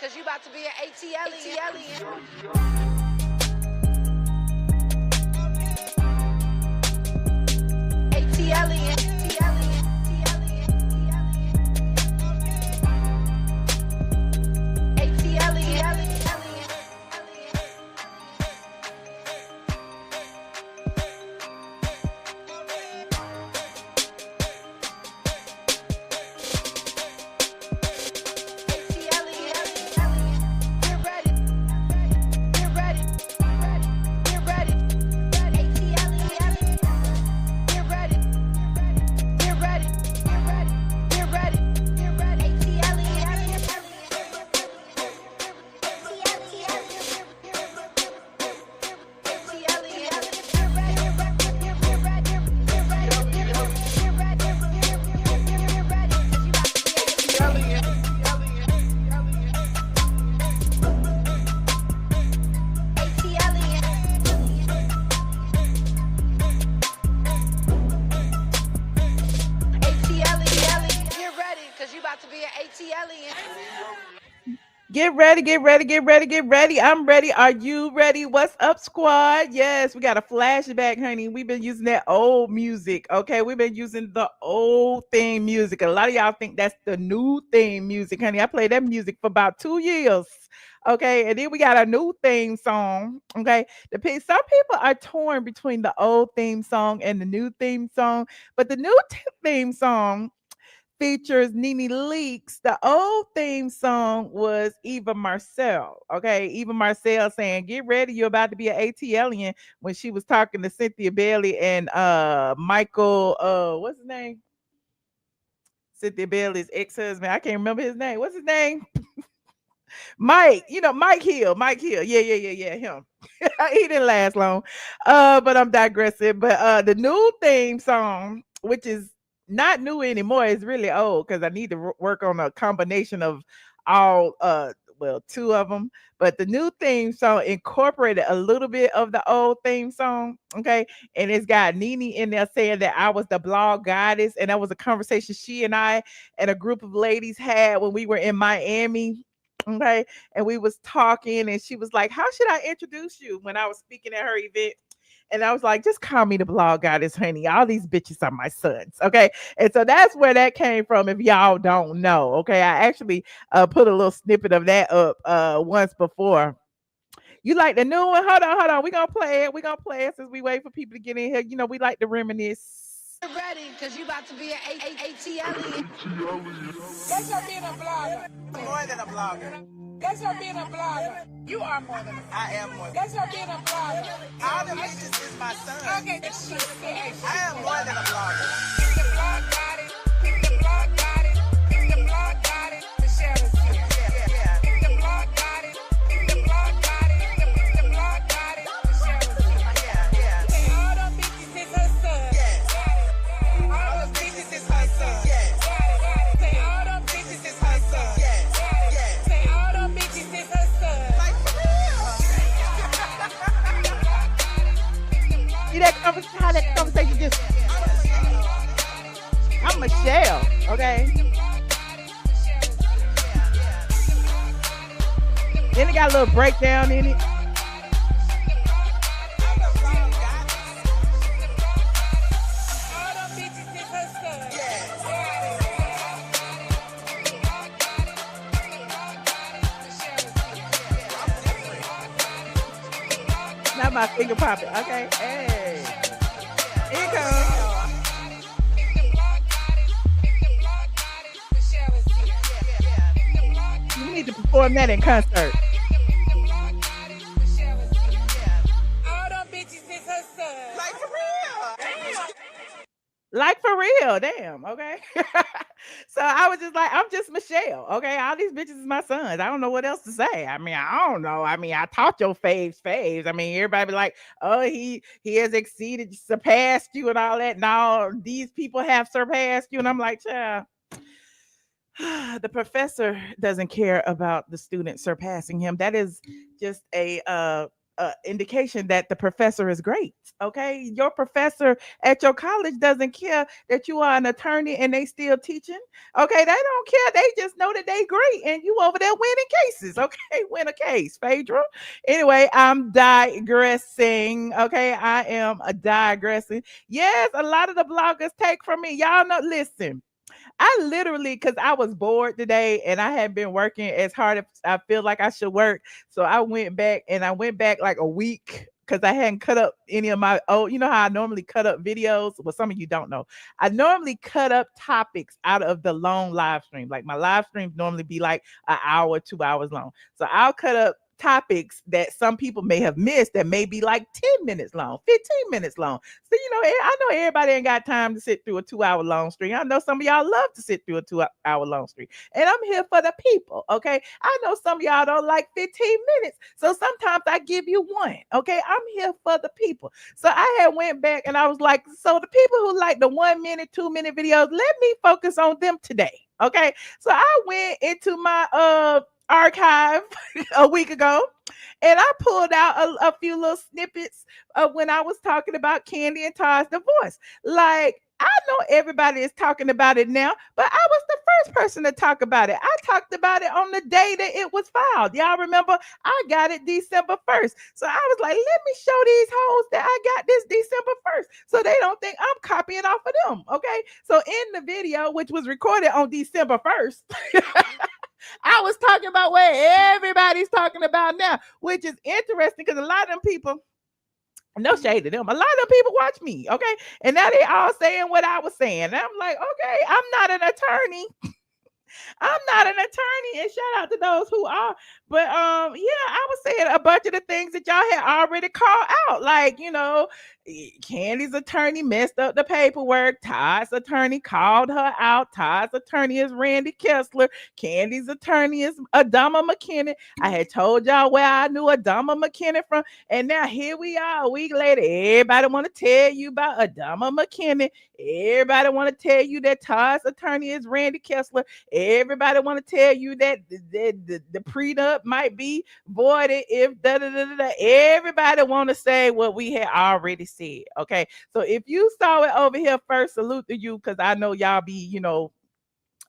because you about to be an ATLien. Get ready, get ready, get ready, get ready. I'm ready. Are you ready? What's up, squad? Yes, we got a flashback, honey. We've been using that old music. Okay, we've been using the old theme music. A lot of y'all think that's the new theme music, honey. I played that music for about 2 years. Okay, and then we got a new theme song. Okay, some people are torn between the old theme song and the new theme song, but the new theme song features Nene Leakes. The old theme song was Eva Marcel. Okay, Eva Marcel saying, "Get ready, you're about to be an ATLien," when she was talking to Cynthia Bailey and Michael. What's his name? Cynthia Bailey's ex-husband. I can't remember his name. What's his name? Mike. You know, Mike Hill. Mike Hill. Yeah. Him. He didn't last long. But I'm digressing. But the new theme song, which is not new anymore, is really old because I need to work on a combination of all two of them. But the new theme song incorporated a little bit of the old theme song. Okay. And it's got Nene in there saying that I was the blog goddess. And that was a conversation she and I and a group of ladies had when we were in Miami. Okay. And we was talking and she was like, "How should I introduce you?" When I was speaking at her event. And I was like, "Just call me the blog goddess, honey. All these bitches are my sons." Okay. And so that's where that came from, if y'all don't know. Okay. I actually put a little snippet of that up once before. You like the new one? Hold on. We're gonna play it. We're gonna play it since we wait for people to get in here. You know, we like to reminisce. Get ready, because you about to be an ATLien. That's your being a blogger. More than a blogger. That's your being a blogger. You are more than a blogger. I am more. That's your being a blogger. All the bitches is my son. Okay, this shit. I am more than a blogger. The blog got it. The blog got it. The blog got it. The share is here. Yeah. The blog got it. The blog got it. The blog got it. The share is here. Yeah. Say all them bitches is her son. Yes. All them bitches is her son. Yes. Say all them bitches is her son. Yes. Say all them bitches is her son. Like for real. See that conversation? How that conversation just. I'm Michelle. Okay. Then it got a little breakdown in it. Not my finger popping. Okay. Hey. Here it comes. You need to perform that in concert. All them bitches is her son. Like for real. Like for real. Damn. Okay. So I was just like, I'm just Michelle. Okay. All these bitches is my sons. I don't know what else to say. I mean, I don't know. I mean, I taught your faves. I mean, everybody be like, "Oh, he has exceeded, surpassed you and all that." Now these people have surpassed you. And I'm like, child, the professor doesn't care about the student surpassing him. That is just a indication that the professor is great. Okay, your professor at your college doesn't care that you are an attorney and they still teaching. Okay, they don't care. They just know that they great and you over there winning cases. Okay, win a case, Phaedra. Anyway, I'm digressing. Okay, I am a digressing. Yes, a lot of the bloggers take from me. Y'all know. Listen, I literally, because I was bored today and I had been working as hard as I feel like I should work. So I went back and I went back like a week because I hadn't cut up any of my, oh, you know how I normally cut up videos? Well, some of you don't know. I normally cut up topics out of the long live stream. Like my live streams normally be like an hour, 2 hours long. So I'll cut up topics that some people may have missed that may be like 10 minutes long, 15 minutes long. So, I know everybody ain't got time to sit through a 2 hour long stream. I know some of y'all love to sit through a 2 hour long stream. And I'm here for the people. Okay. I know some of y'all don't like 15 minutes. So sometimes I give you one. Okay. I'm here for the people. So I had went back and I was like, so the people who like the 1 minute, 2 minute videos, let me focus on them today. Okay. So I went into my archive a week ago and I pulled out a few little snippets of when I was talking about Kandi and Todd's divorce. Like, I know everybody is talking about it now, but I was the first person to talk about it. I talked about it on the day that it was filed. Y'all remember? I got it December 1st. So I was like, let me show these hoes that I got this December 1st so they don't think I'm copying off of them. Okay. So in the video, which was recorded on December 1st, I was talking about what everybody's talking about now, which is interesting because a lot of them people, no shade to them, a lot of them people watch me, okay? And now they all saying what I was saying. And I'm like, okay, I'm not an attorney. I'm not an attorney, and shout out to those who are. But yeah, I was saying a bunch of the things that y'all had already called out. Like, Kandi's attorney messed up the paperwork. Todd's attorney called her out. Todd's attorney is Randy Kessler. Kandi's attorney is Adama McKinnon. I had told y'all where I knew Adama McKinnon from. And now here we are a week later. Everybody want to tell you about Adama McKinnon. Everybody want to tell you that Todd's attorney is Randy Kessler. Everybody want to tell you that the prenup might be voided if da da da da. Everybody want to say what we had already said. Okay, so if you saw it over here first, salute to you because I know y'all be,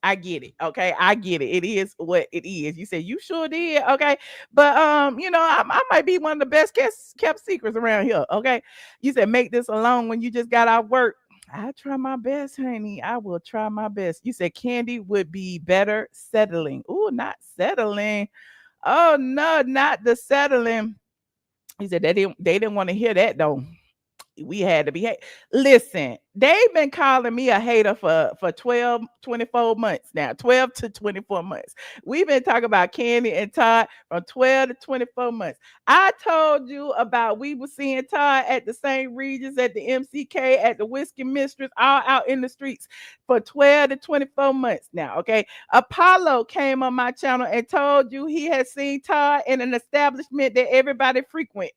I get it. Okay, I get it. It is what it is. You said you sure did. Okay, but I might be one of the best kept secrets around here. Okay, you said make this alone when you just got off work. I try my best, honey. I will try my best. You said Kandi would be better settling. Oh, not settling. Oh no, not the settling. He said they didn't want to hear that though. We had to be listen, they've been calling me a hater for 12 24 months now, 12 to 24 months. We've been talking about Kandi and Todd from 12 to 24 months. I told you about we were seeing Todd at the St. Regis, at the MCK, at the Whiskey Mistress, all out in the streets for 12 to 24 months now. Okay, Apollo came on my channel and told you he had seen Todd in an establishment that everybody frequent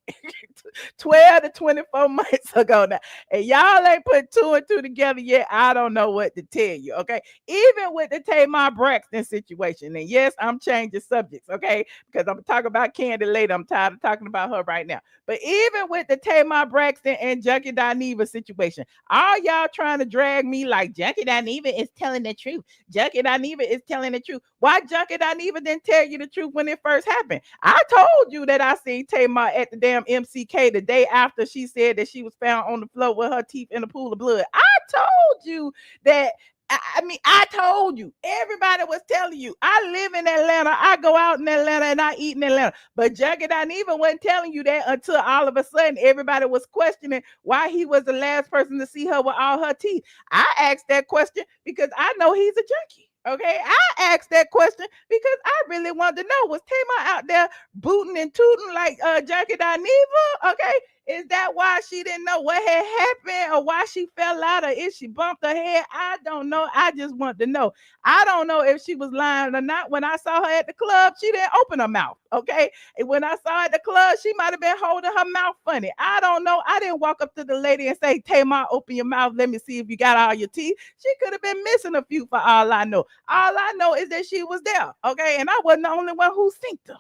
12 to 24 months ago now. And y'all ain't put two and two together yet. I don't know what to tell you. Okay. Even with the Tamar Braxton situation. And yes, I'm changing subjects. Okay. Because I'm talking about Kandi later. I'm tired of talking about her right now. But even with the Tamar Braxton and Junkie Dineva situation, all y'all trying to drag me like Junkie Dineva is telling the truth. Junkie Dineva is telling the truth. Why Junkie Dineva didn't tell you the truth when it first happened? I told you that I seen Tamar at the damn MCK the day after she said that she was found on the floor with her teeth in a pool of blood. I told you that. I told you. Everybody was telling you. I live in Atlanta. I go out in Atlanta and I eat in Atlanta. But Junkie Dineva wasn't telling you that until all of a sudden everybody was questioning why he was the last person to see her with all her teeth. I asked that question because I know he's a junkie. Okay, I asked that question because I really wanted to know, was Tamar out there booting and tooting like Junkie Dineva? Okay, is that why she didn't know what had happened or why she fell out or if she bumped her head? I don't know. I just want to know. I don't know if she was lying or not. When I saw her at the club, she didn't open her mouth. Okay, and when I saw her at the club, she might have been holding her mouth funny. I don't know. I didn't walk up to the lady and say, Tamar, open your mouth. Let me see if you got all your teeth. She could have been missing a few for all I know. All I know is that she was there. Okay, and I wasn't the only one who synced her.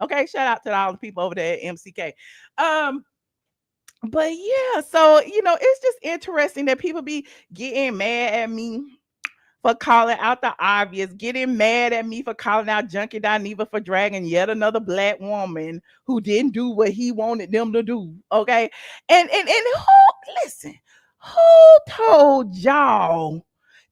Okay, shout out to all the people over there at MCK. Um, but yeah, so it's just interesting that people be getting mad at me for calling out the obvious, getting mad at me for calling out Junkie Dineva for dragging yet another black woman who didn't do what he wanted them to do. Okay. And who listen, who told y'all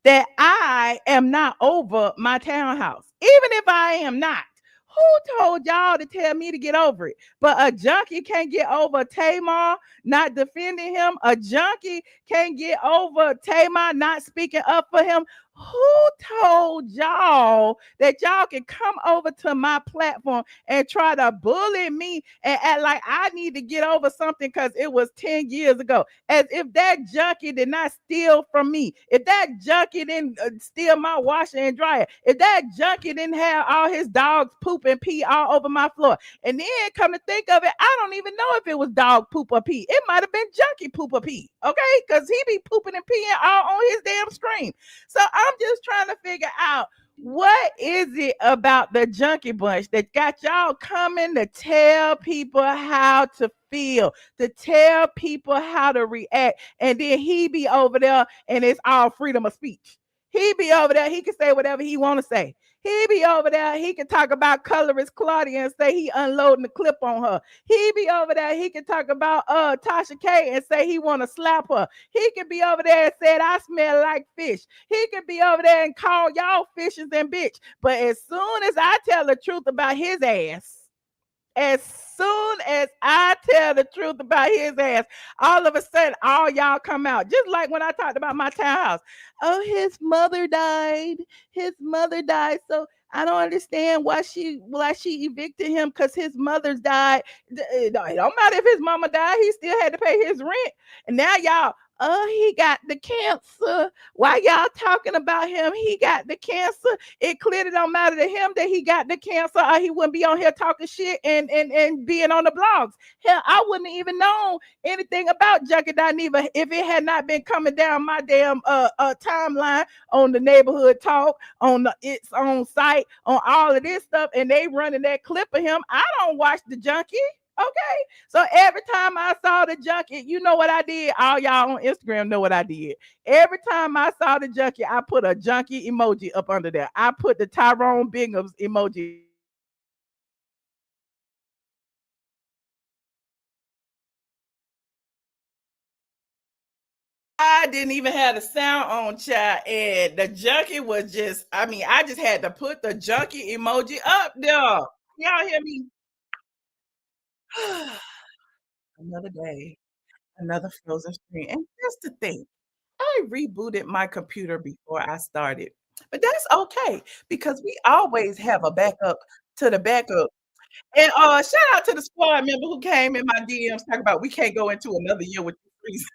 that I am not over my townhouse? Even if I am not. Who told y'all to tell me to get over it? But a junkie can't get over Tamar not defending him. A junkie can't get over Tamar not speaking up for him. Who told y'all that y'all can come over to my platform and try to bully me and act like I need to get over something because it was 10 years ago? As if that junkie did not steal from me. If that junkie didn't steal my washer and dryer. If that junkie didn't have all his dogs poop and pee all over my floor. And then come to think of it, I don't even know if it was dog poop or pee. It might have been junkie poop or pee. Okay? Because he be pooping and peeing all on his damn screen. So I'm just trying to figure out what is it about the junkie bunch that got y'all coming to tell people how to feel, to tell people how to react, and then he be over there and it's all freedom of speech. He be over there, he can say whatever he want to say. He be over there, he can talk about colorist Claudia and say he unloading the clip on her. He be over there, he can talk about Tasha K and say he want to slap her. He can be over there and said I smell like fish. He can be over there and call y'all fishes and bitch. But as soon as I tell the truth about his ass, as soon as I tell the truth about his ass, all of a sudden, all y'all come out. Just like when I talked about my townhouse. Oh, his mother died. His mother died. So I don't understand why she evicted him because his mother's died. It don't matter if his mama died, he still had to pay his rent. And now y'all, oh, he got the cancer. Why y'all talking about him? He got the cancer. It clearly don't matter to him that he got the cancer, or he wouldn't be on here talking shit and being on the blogs. Hell, I wouldn't even know anything about Junkie Dineva if it had not been coming down my damn timeline on the neighborhood talk, on its own site, on all of this stuff, and they running that clip of him. I don't watch the Junkie. Okay. So every time I saw the junkie, you know what I did? All y'all on Instagram know what I did. Every time I saw the junkie, I put a junkie emoji up under there. I put the Tyrone Bingham's emoji. I didn't even have the sound on, chat, and the junkie was just, I mean, I just had to put the junkie emoji up there. Y'all hear me? Another day, another frozen screen. And that's the thing. I rebooted my computer before I started, but that's okay because we always have a backup to the backup. And shout out to the squad member who came in my DMs talking about we can't go into another year with you freezing.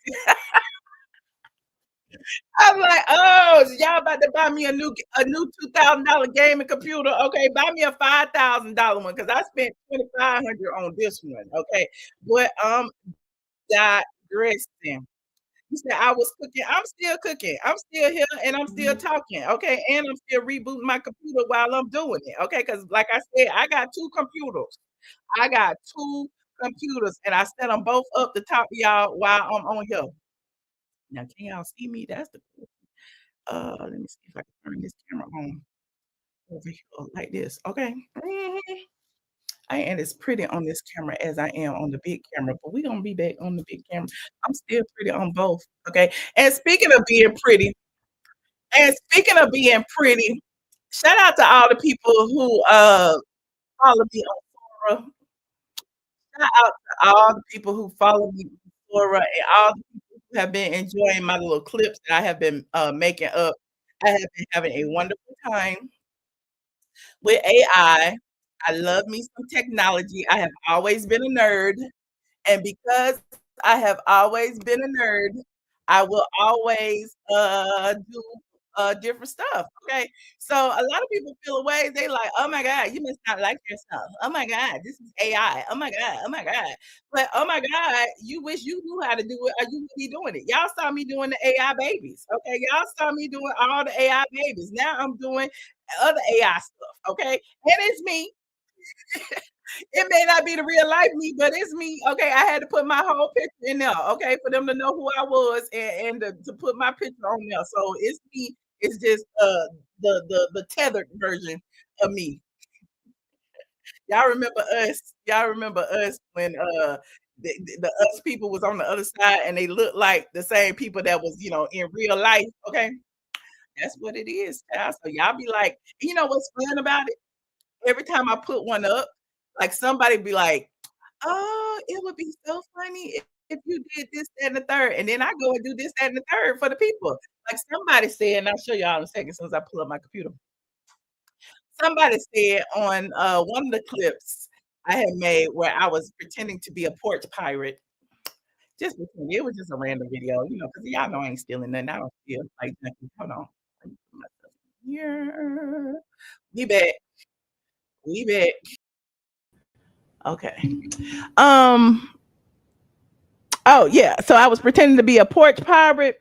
I'm like, oh, so y'all about to buy me a new $2,000 gaming computer? Okay, buy me a $5,000 one because I spent 2,500 on this one. Okay, but digressing. You said I was cooking. I'm still cooking. I'm still here and I'm still talking. Okay. And I'm still rebooting my computer while I'm doing it. Okay. Because, like I said, I got two computers. I got two computers and I set them both up to talk to y'all while I'm on here. Now, can y'all see me? That's the let me see if I can turn this camera on over here like this. Okay. I ain't as pretty on this camera as I am on the big camera, but we're gonna be back on the big camera. I'm still pretty on both. Okay. And speaking of being pretty, shout out to all the people who follow me on Quora. Shout out to all the people who follow me on Quora and all the people who have been enjoying my little clips that I have been making up. I have been having a wonderful time with AI. I love me some technology. I have always been a nerd. And because I have always been a nerd, I will always do different stuff. Okay. So a lot of people feel away. They like, oh my God, you must not like yourself. Oh my God, this is AI. Oh my God, oh my God. But oh my God, you wish you knew how to do it or you would be doing it. Y'all saw me doing the AI babies. Okay. Y'all saw me doing all the AI babies. Now I'm doing other AI stuff. Okay. And it's me. It may not be the real life me, but it's me. Okay, I had to put my whole picture in there. Okay, for them to know who I was and to put my picture on there. So it's me. It's just the tethered version of me. Y'all remember us? Y'all remember us when the us people was on the other side and they looked like the same people that was in real life. Okay, that's what it is, child. So y'all be like, you know what's fun about it? Every time I put one up, like somebody be like, "Oh, it would be so funny if you did this, that, and the third." And then I go and do this, that, and the third for the people. Like somebody said, and I'll show y'all in a second as soon as I pull up my computer. Somebody said on one of the clips I had made where I was pretending to be a porch pirate. Just pretend. It was just a random video, because y'all know I ain't stealing nothing. I don't steal like nothing. Hold on. Let me put myself here. We back. We back. Okay. Oh yeah. So I was pretending to be a porch pirate.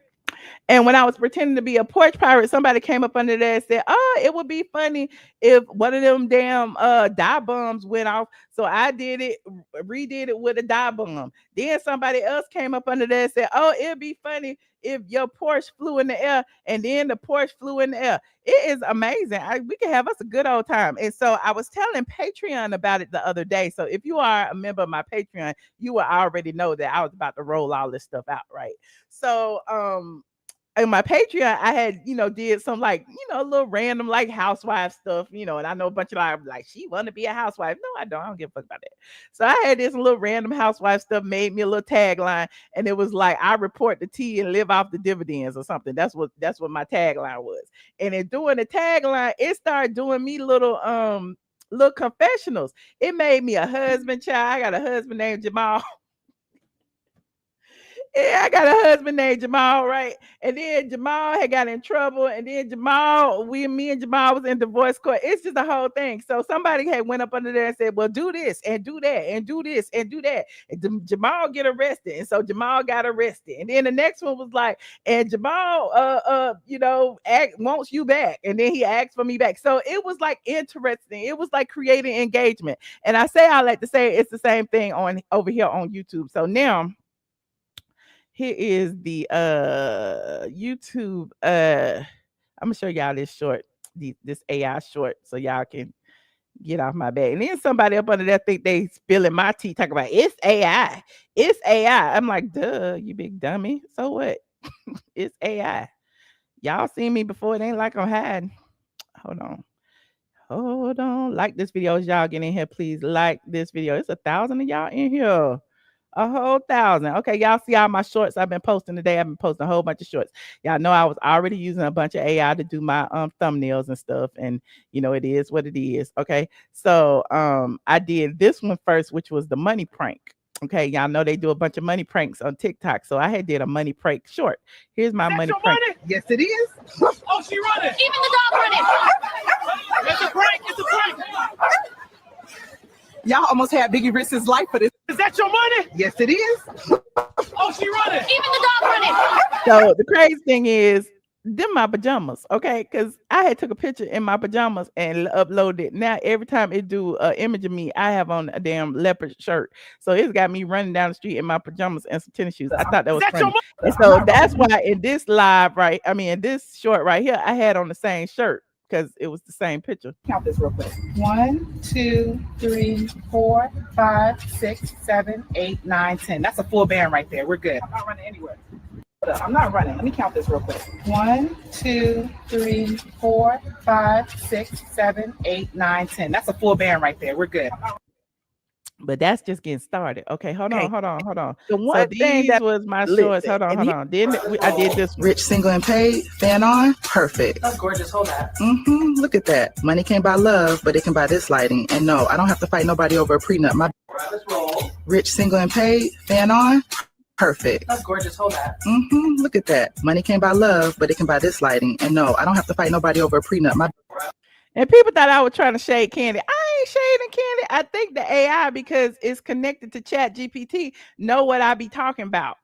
And when I was pretending to be a porch pirate, somebody came up under there and said, "Oh, it would be funny if one of them damn dye bombs went off." So I did it, redid it with a dye bomb. Then somebody else came up under there and said, "Oh, it'd be funny if your Porsche flew in the air," and then the Porsche flew in the air. It is amazing. We can have us a good old time. And so I was telling Patreon about it the other day. So if you are a member of my Patreon, you will already know that I was about to roll all this stuff out, right? So in my Patreon, I had, did some like, a little random like housewife stuff, and I know a bunch of like, she want to be a housewife. No, I don't give a fuck about that. So I had this little random housewife stuff, made me a little tagline, and it was like, I report the tea and live off the dividends or something. That's what my tagline was. And in doing the tagline, it started doing me little confessionals. It made me a husband, child. I got a husband named Jamal. Yeah, I got a husband named Jamal, right? And then Jamal had got in trouble, and then me and Jamal was in divorce court. It's just a whole thing. So somebody had went up under there and said, "Well, do this and do that and do this and do that." And Jamal get arrested, and so Jamal got arrested. And then the next one was like, and Jamal, wants you back, and then he asked for me back. So it was like interesting. It was like creating engagement. And I like to say it's the same thing on over here on YouTube. So now. Here is the YouTube. I'm gonna show y'all this short, this AI short, so y'all can get off my back. And then somebody up under there think they spilling my tea, talking about it's AI. It's AI. I'm like, duh, you big dummy. So what? It's AI. Y'all seen me before. It ain't like I'm hiding. Hold on. Like this video as y'all get in here. Please like this video. It's 1,000 of y'all in here. A whole 1,000. Okay, y'all see all my shorts I've been posting today. I've been posting a whole bunch of shorts. Y'all know I was already using a bunch of AI to do my thumbnails and stuff, and it is what it is. Okay, so I did this one first, which was the money prank. Okay, y'all know they do a bunch of money pranks on TikTok, so I had did a money prank short. Here's my money prank. Money? Yes, it is. Oh, she running. Even the dog running. It's a prank. It's a prank. Y'all almost had Biggie Rich's life for this. Is that your money? Yes, it is. Oh, she running. Even the dog running. So the crazy thing is, them my pajamas, okay? Because I had took a picture in my pajamas and uploaded it. Now every time it do an image of me, I have on a damn leopard shirt. So it's got me running down the street in my pajamas and some tennis shoes. I thought that was funny. And so that's why in this in this short right here, I had on the same shirt. Because it was the same picture. Count this real quick. 1, 2, 3, 4, 5, 6, 7, 8, 9, 10. That's a full band right there. We're good. I'm not running anywhere. I'm not running. Let me count this real quick. 1, 2, 3, 4, 5, 6, 7, 8, 9, 10. That's a full band right there. We're good. But that's just getting started. Okay, hold on. The one thing that was my shorts. Hold on. Then I did this one. Rich, single, and paid, fan on, perfect. That's gorgeous. Hold that. Look at that. Money can't buy love, but it can buy this lighting. And no, I don't have to fight nobody over a prenup. Let's roll. Rich, single, and paid, fan on, perfect. That's gorgeous. Hold that. Look at that. Money can't buy love, but it can buy this lighting. And no, I don't have to fight nobody over a prenup. And people thought I was trying to shade Kandi. I ain't shading Kandi. I think the AI, because it's connected to Chat GPT, know what I be talking about.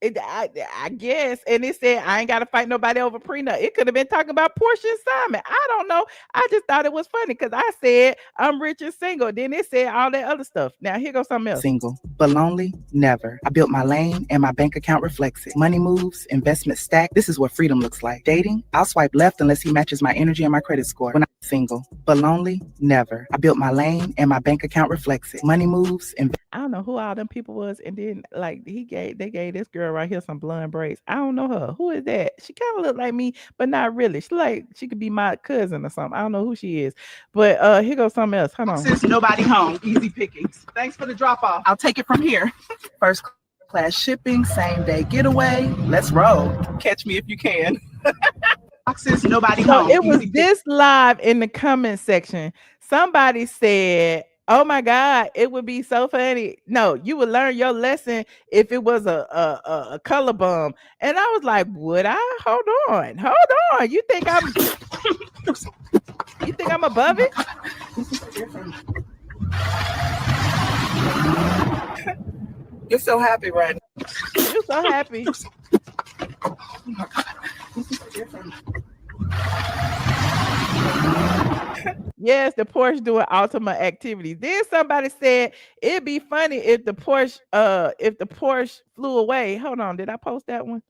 I guess, and it said I ain't got to fight nobody over prenup. It could have been talking about Porsha and Simon. I don't know. I just thought it was funny because I said I'm rich and single. Then it said all that other stuff. Now here goes something else. Single, but lonely, never. I built my lane and my bank account reflects it. Money moves, investment stack. This is what freedom looks like. Dating, I'll swipe left unless he matches my energy and my credit score. When I'm single, but lonely, never. I built my lane and my bank account reflects it. Money moves, I don't know who all them people was, and then like they gave this girl right here some blonde braids. I don't know her. Who is that? She kind of look like me, but not really. She could be my cousin or something. I don't know who she is. But here goes something else. Hold on. Since nobody home, easy pickings. Thanks for the drop off. I'll take it from here. First class shipping, same day getaway. Let's roll. Catch me if you can. Boxes, nobody So home. it was Easy this live in the comment section. Somebody said, "Oh my God, it would be so funny. No, you would learn your lesson if it was a color bum." And I was like, "Would I? Hold on. You think I'm above it?" You're so happy right now. You're so happy. Yes, the Porsche doing ultimate activities. Then somebody said it'd be funny if the Porsche flew away. Hold on, did I post that one?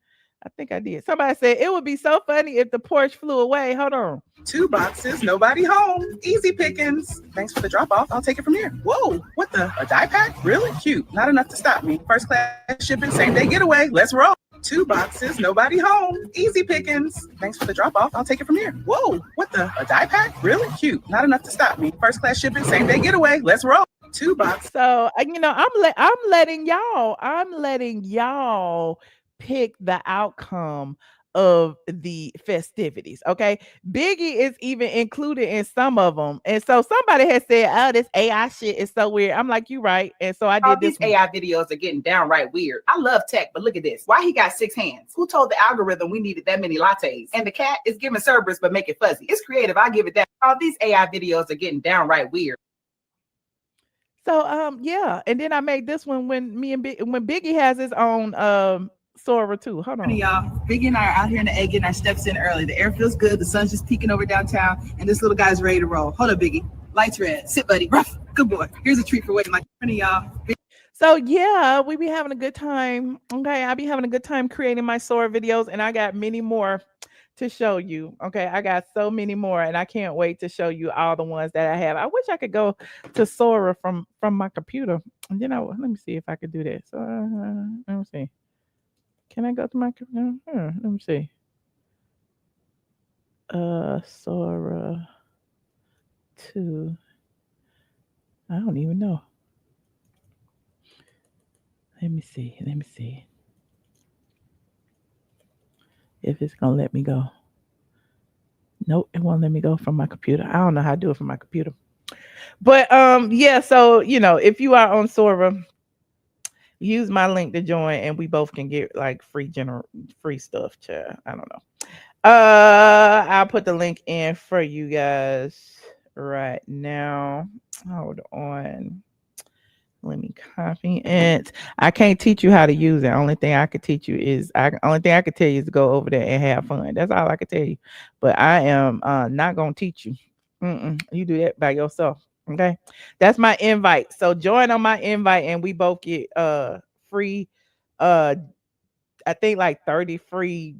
I think I did. Somebody said it would be so funny if the Porsche flew away. Hold on. 2 boxes, nobody home. Easy pickings. Thanks for the drop off. I'll take it from here. Whoa, what the? A die pack? Really cute. Not enough to stop me. First class shipping, same day getaway. Let's roll. 2 boxes, nobody home. Easy pickings. Thanks for the drop off. I'll take it from here. Whoa, what the? A die pack? Really cute. Not enough to stop me. First class shipping, same day getaway. Let's roll. 2 boxes. So I'm letting y'all pick the outcome of the festivities. Okay, Biggie is even included in some of them, and so somebody has said, "Oh, this AI shit is so weird." I'm like, "You right," and so I did These this. AI videos are getting downright weird. I love tech, but look at this. Why he got 6 hands? Who told the algorithm we needed that many lattes? And the cat is giving Cerberus but make it fuzzy. It's creative. I give it that. All these AI videos are getting downright weird. So yeah, and then I made this one when Biggie has his own Sora too. Hold on. Y'all, Biggie and I are out here in the egg getting our steps in early. The air feels good. The sun's just peeking over downtown, and this little guy's ready to roll. Hold up, Biggie. Lights red. Sit, buddy. Rough. Good boy. Here's a treat for waiting. Like y'all. So yeah, we be having a good time. Okay, I be having a good time creating my Sora videos, and I got many more to show you. Okay, I got so many more, and I can't wait to show you all the ones that I have. I wish I could go to Sora from my computer. You know, let me see if I could do that. So let me see. Can I go to my computer? Let me see. Sora 2. I don't even know. Let me see if it's gonna let me go. Nope, it won't let me go from my computer. I don't know how to do it from my computer. But yeah, so if you are on Sora, use my link to join, and we both can get like free stuff. Child. I don't know. I'll put the link in for you guys right now. Hold on. Let me copy it. I can't teach you how to use it. Only thing I could teach you is only thing I could tell you is to go over there and have fun. That's all I could tell you. But I am not gonna teach you. You do that by yourself. Okay, that's my invite. So join on my invite, and we both get free. I think like 30 free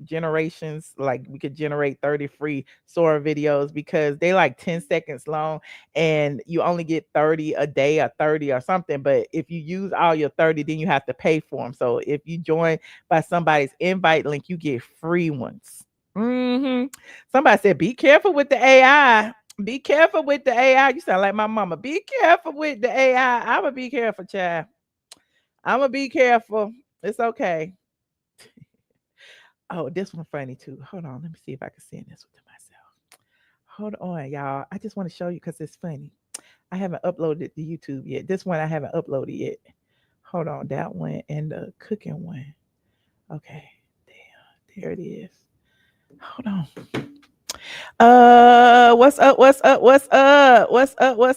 generations. Like we could generate 30 free Sora videos because they like 10 seconds long, and you only get 30 a day or 30 or something. But if you use all your 30, then you have to pay for them. So if you join by somebody's invite link, you get free ones. Somebody said, "Be careful with the AI. Be careful with the AI." You sound like my mama. Be careful with the AI. I'ma be careful, child. I'ma be careful. It's okay. Oh, this one funny too. Hold on. Let me see if I can send this one to myself. Hold on, y'all. I just want to show you because it's funny. I haven't uploaded it to YouTube yet. This one I haven't uploaded yet. Hold on. That one and the cooking one. Okay. Damn. There it is. Hold on. What's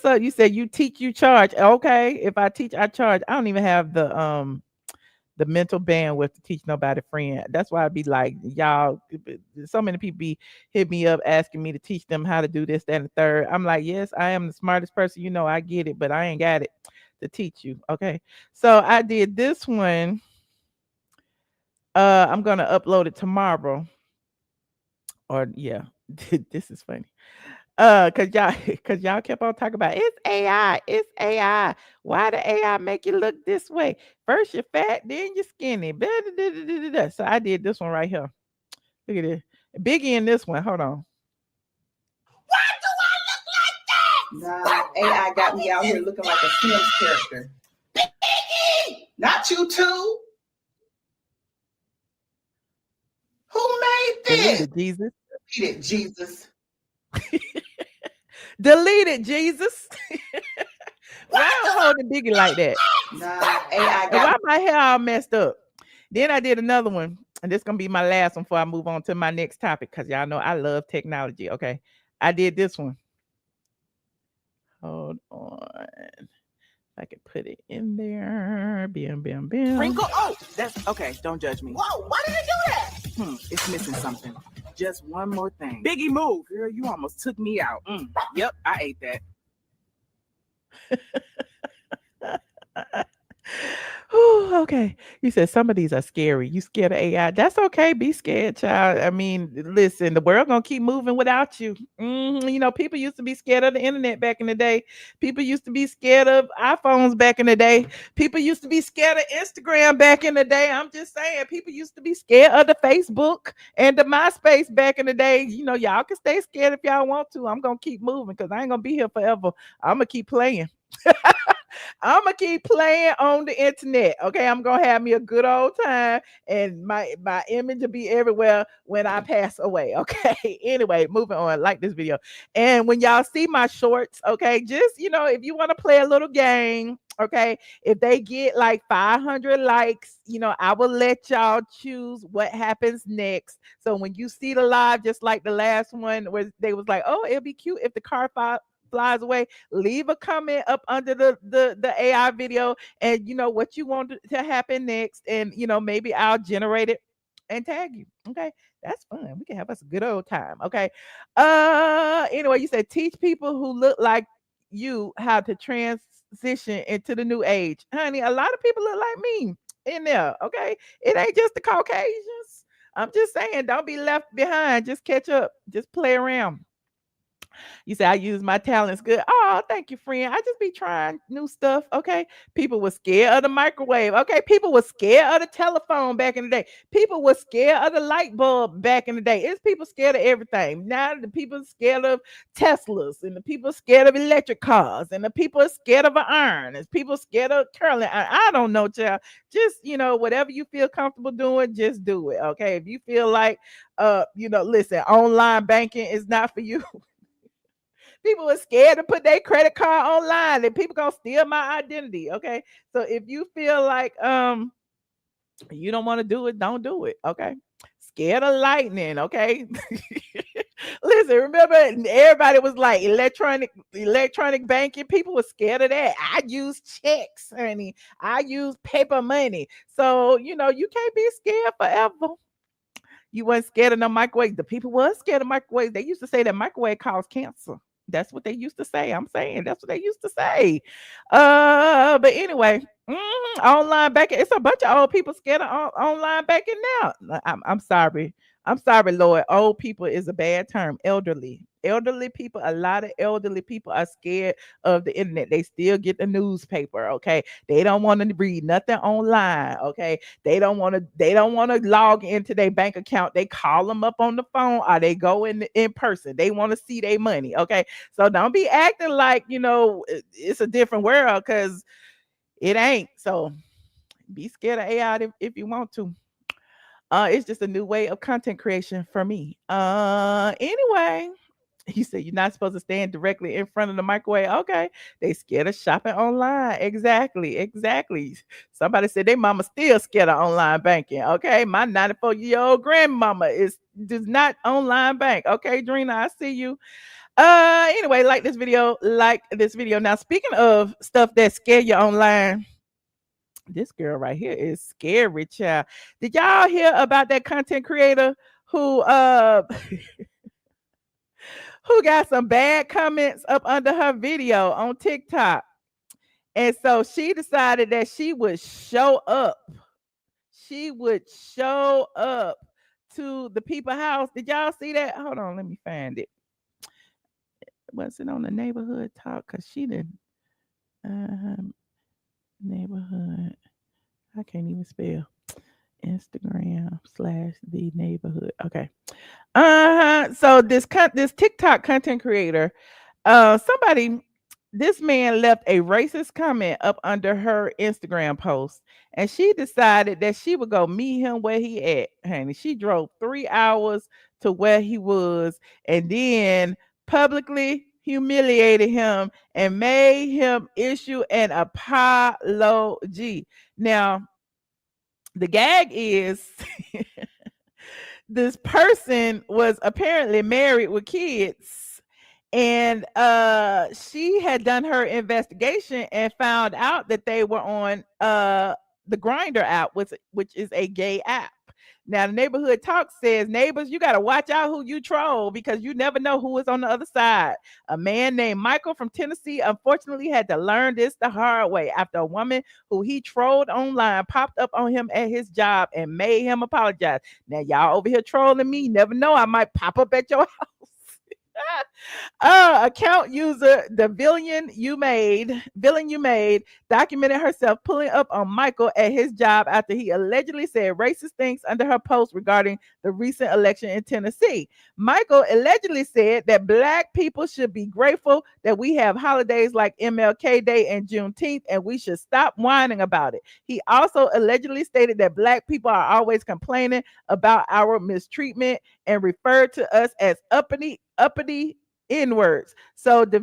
up? You said you teach, you charge. Okay. If I teach, I charge. I don't even have the the mental bandwidth to teach nobody friend. That's why I be like, y'all, so many people be hit me up asking me to teach them how to do this, that, and the third. I'm like, yes, I am the smartest person. You know, I get it, but I ain't got it to teach you. Okay. So I did this one. I'm gonna upload it tomorrow. Or yeah, this is funny. Cause y'all kept on talking about it's AI, it's AI. Why the AI make you look this way? First you're fat, then you're skinny. So I did this one right here. Look at this. Biggie in this one. Hold on. Nah, AI got me out here looking like a Sims character. Not you too. Who made this? Delete it, Jesus. Delete it, Jesus. Delete it, Jesus. Why I'm holding Biggie like that? Nah, AI And why got my hair all messed up? Then I did another one, and this gonna be my last one before I move on to my next topic, because y'all know I love technology. Okay, I did this one. Hold on, if I can put it in there. Bam, bam, bam. Sprinkle. Oh, that's okay. Don't judge me. Whoa, why did I do that? It's missing something. Just one more thing. Biggie, move. Girl, you almost took me out. Yep, I ate that. Whew, okay. You said some of these are scary. You scared of AI? That's okay. Be scared, child. I mean, listen, the world gonna keep moving without you. You know, people used to be scared of the internet back in the day. People used to be scared of iPhones back in the day. People used to be scared of Instagram back in the day. I'm just saying, people used to be scared of the Facebook and the MySpace back in the day. You know, y'all can stay scared if y'all want to. I'm gonna keep moving because I ain't gonna be here forever. I'm gonna keep playing. I'm gonna keep playing on the internet. Okay, I'm gonna have me a good old time, and my image will be everywhere when I pass away. Okay. Anyway, moving on. Like this video, and when y'all see my shorts, okay, just if you want to play a little game, okay, if they get like 500 likes, I will let y'all choose what happens next. So when you see the live, just like the last one where they was like, oh, it'll be cute if the car flies away, leave a comment up under the AI video, and what you want to happen next, and maybe I'll generate it and tag you. Okay, that's fun. We can have us a good old time. Okay. Anyway, you said teach people who look like you how to transition into the new age. Honey, a lot of people look like me in there. Okay, it ain't just the Caucasians. I'm just saying, don't be left behind. Just catch up. Just play around. You say I use my talents good. Oh, thank you, friend. I just be trying new stuff. Okay. People were scared of the microwave. Okay. People were scared of the telephone back in the day. People were scared of the light bulb back in the day. It's people scared of everything. Now the people scared of Teslas, and the people scared of electric cars, and the people are scared of an iron, and people scared of curling iron. I don't know, child. Just whatever you feel comfortable doing, just do it. Okay. If you feel like listen, online banking is not for you. People are scared to put their credit card online, and people gonna steal my identity. Okay, so if you feel like you don't want to do it, don't do it. Okay, scared of lightning. Okay. Listen, remember everybody was like electronic banking. People were scared of that. I use checks, honey. I use paper money. So you can't be scared forever. You weren't scared of no microwave. The people were scared of microwaves. They used to say that microwave caused cancer. That's what they used to say. I'm saying that's what they used to say. But anyway, online banking. It's a bunch of old people scared of online banking now. I'm sorry. I'm sorry, Lord. Old people is a bad term. Elderly people, a lot of elderly people are scared of the internet. They still get the newspaper. Okay. They don't want to read nothing online. Okay. They don't want to log into their bank account. They call them up on the phone, or they go in person. They want to see their money. Okay. So don't be acting like it's a different world, because it ain't. So be scared of AI if you want to. It's just a new way of content creation for me. Anyway, he said you're not supposed to stand directly in front of the microwave. Okay, they scared of shopping online. Exactly. Somebody said their mama still scared of online banking. Okay, my 94-year-old grandmama does not online bank. Okay, Drina, I see you. Anyway, like this video. Now, speaking of stuff that scare you online, This girl right here is scary, child. Did y'all hear about that content creator who who got some bad comments up under her video on TikTok? And so she decided that she would show up. She would show up to the people house. Did y'all see that? Hold on, let me find it. Was it on the neighborhood talk? Cause she didn't. Neighborhood. I can't even spell. Instagram/the neighborhood. Okay. So this TikTok content creator, somebody, this man left a racist comment up under her Instagram post, and she decided that she would go meet him where he at. Honey, she drove 3 hours to where he was, and then publicly humiliated him and made him issue an apology. Now, the gag is this person was apparently married with kids, and she had done her investigation and found out that they were on the Grindr app, which is a gay app. Now, the neighborhood talk says, neighbors, you got to watch out who you troll because you never know who is on the other side. A man named Michael from Tennessee unfortunately had to learn this the hard way after a woman who he trolled online popped up on him at his job and made him apologize. Now, y'all over here trolling me. You never know. I might pop up at your house. Account user the villain you made documented herself pulling up on Michael at his job after he allegedly said racist things under her post regarding the recent election in Tennessee. Michael allegedly said that Black people should be grateful that we have holidays like MLK Day and Juneteenth, and we should stop whining about it. He also allegedly stated that Black people are always complaining about our mistreatment and referred to us as uppity N-words. So the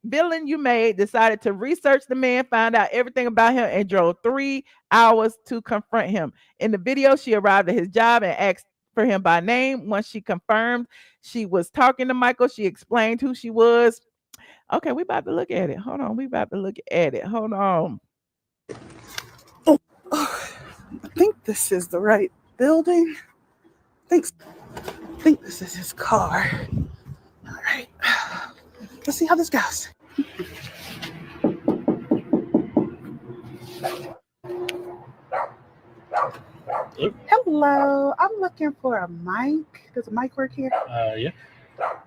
villain you made decided to research the man, find out everything about him, and drove 3 hours to confront him. In the video, she arrived at his job and asked for him by name. Once she confirmed she was talking to Michael, she explained who she was. Okay, we about to look at it. Hold on. Hold on. I think this is the right building. I think this is his car. All right. Let's see how this goes. Hello. I'm looking for a mic. Does a mic work here? Yeah.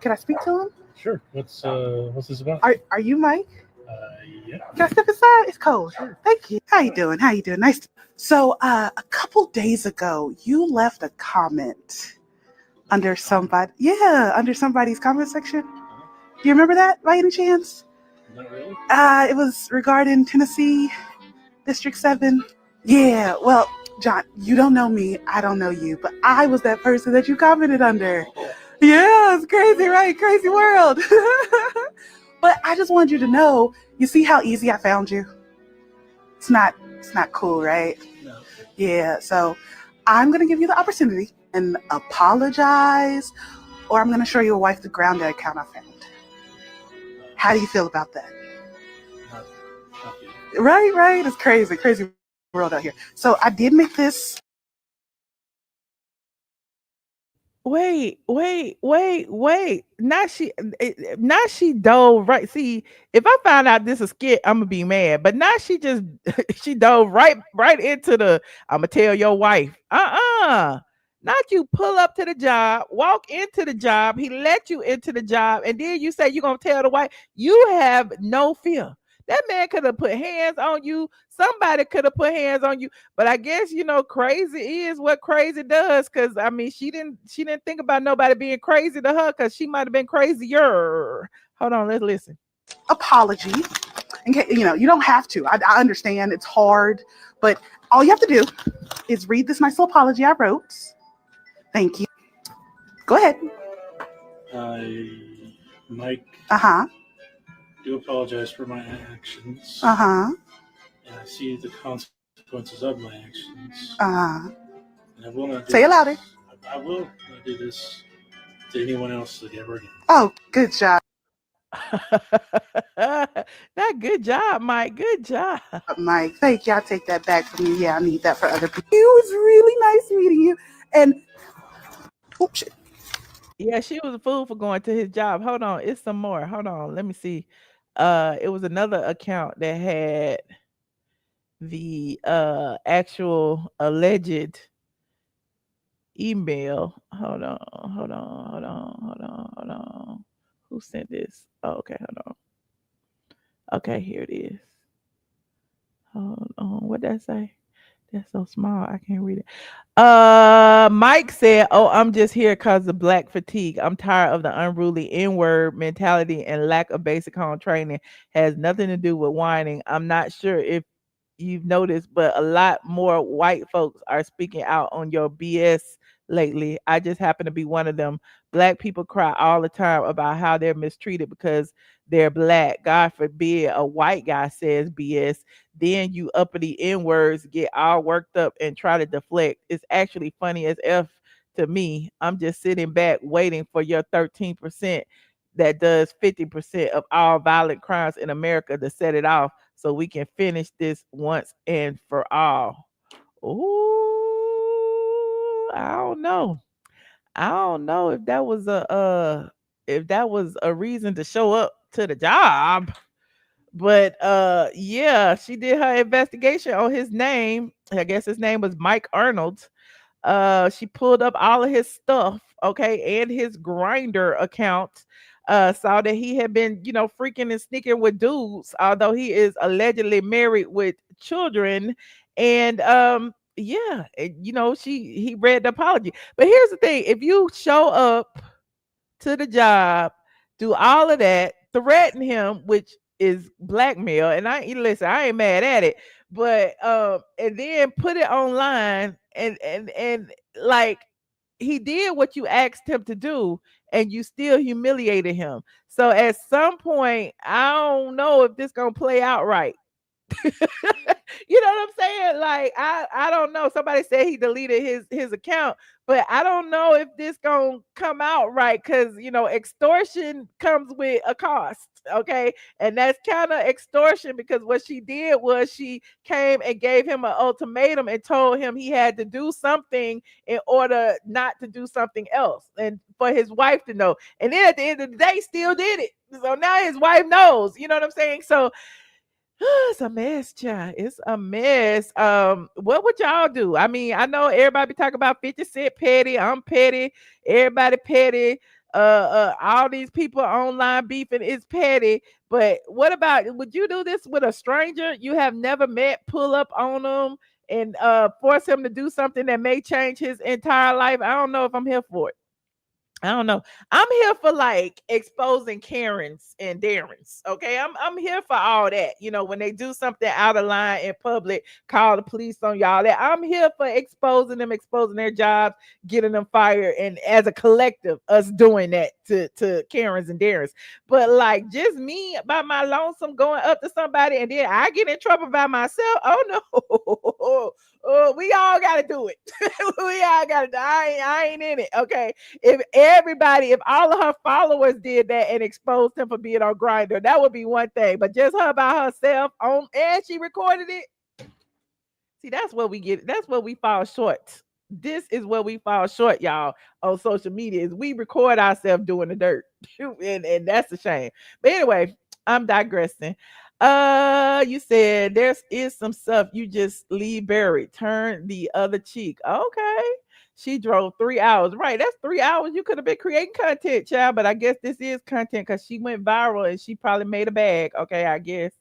Can I speak to him? Sure. What's this about? Are you Mike? Yeah. Can I step inside? It's cold. Sure. Thank you. How you doing? Nice to. So, a couple days ago, you left a comment under somebody's comment section. Do you remember that by any chance? Not really. It was regarding Tennessee District 7. Yeah, well, John, you don't know me, I don't know you, but I was that person that you commented under. Yeah, it's crazy, right? Crazy world. But I just wanted you to know, you see how easy I found you? It's not cool, right? No. Yeah, so I'm going to give you the opportunity and apologize, or I'm going to show your wife the Grindr account I found. How do you feel about that? Not Right. It's crazy world out here. So I did make this. Wait. Now she dove right. See, if I find out this is skit, I'm gonna be mad. But now she just she dove right into the I'm gonna tell your wife. Not you pull up to the job, walk into the job, he let you into the job, and then you say you're gonna tell the wife. You have no fear. That man could have put hands on you. Somebody could have put hands on you. But I guess crazy is what crazy does. Cause I mean, she didn't think about nobody being crazy to her because she might have been crazier. Hold on, let's listen. Apology. You don't have to. I understand it's hard, but all you have to do is read this nice little apology I wrote. Thank you. Go ahead. Mike. Do apologize for my actions. And I see the consequences of my actions. And I will not do Say it louder. I will not do this to anyone else ever again. Oh, good job. That good job, Mike. Good job. Mike, thank you. I'll take that back from you. Yeah, I need that for other people. It was really nice meeting you. And oh shit. Yeah, she was a fool for going to his job. Hold on, it's some more. Hold on, let me see. It was another account that had the actual alleged email. Hold on, hold on, hold on, hold on, hold on. Who sent this? Oh, okay, hold on. Okay, here it is. Hold on. What did that say? That's so small. I can't read it. Mike said, "Oh, I'm just here because of black fatigue. I'm tired of the unruly N-word mentality and lack of basic home training. Has nothing to do with whining. I'm not sure if you've noticed, but a lot more white folks are speaking out on your BS lately. I just happen to be one of them. Black people cry all the time about how they're mistreated because they're black. God forbid a white guy says BS. Then you uppity N words get all worked up and try to deflect. It's actually funny as F to me. I'm just sitting back waiting for your 13% that does 50% of all violent crimes in America to set it off so we can finish this once and for all." Ooh, I don't know. I don't know if that was a reason to show up to the job. But yeah, she did her investigation on his name. I guess his name was Mike Arnold. She pulled up all of his stuff, okay, and his Grindr account. Saw that he had been, freaking and sneaking with dudes, although he is allegedly married with children. And yeah, he read the apology. But here's the thing: if you show up to the job, do all of that, threaten him, which is blackmail. And listen, I ain't mad at it, but and then put it online and like he did what you asked him to do, and you still humiliated him. So at some point, I don't know if this gonna play out right. You know what I'm saying? Like I don't know. Somebody said he deleted his account, but I don't know if this gonna come out right because extortion comes with a cost. Okay, and that's kind of extortion because what she did was she came and gave him an ultimatum and told him he had to do something in order not to do something else, and for his wife to know. And then at the end of the day, still did it. So now his wife knows. You know what I'm saying? So it's a mess, child. It's a mess. What would y'all do? I mean, I know everybody be talking about 50 Cent petty. I'm petty. Everybody petty. All these people online beefing is petty. But what about, would you do this with a stranger you have never met? Pull up on them and force him to do something that may change his entire life? I don't know if I'm here for it. I don't know. I'm here for like exposing Karens and Darrens. Okay. I'm here for all that. When they do something out of line in public, call the police on y'all. That I'm here for exposing them, exposing their jobs, getting them fired, and as a collective, us doing that to Karens and Darrens. But like just me by my lonesome going up to somebody and then I get in trouble by myself. Oh no. Oh, we all gotta do it. We all gotta do. I ain't in it. Okay. If all of her followers did that and exposed him for being on Grindr, that would be one thing. But just her by herself on, and she recorded it. See, that's what we get. That's what we fall short. This is where we fall short, y'all, on social media. Is we record ourselves doing the dirt, and that's a shame. But anyway, I'm digressing. You said there is some stuff you just leave buried. Turn the other cheek. Okay. She drove 3 hours. Right. That's 3 hours. You could have been creating content, child. But I guess this is content because she went viral and she probably made a bag. Okay, I guess.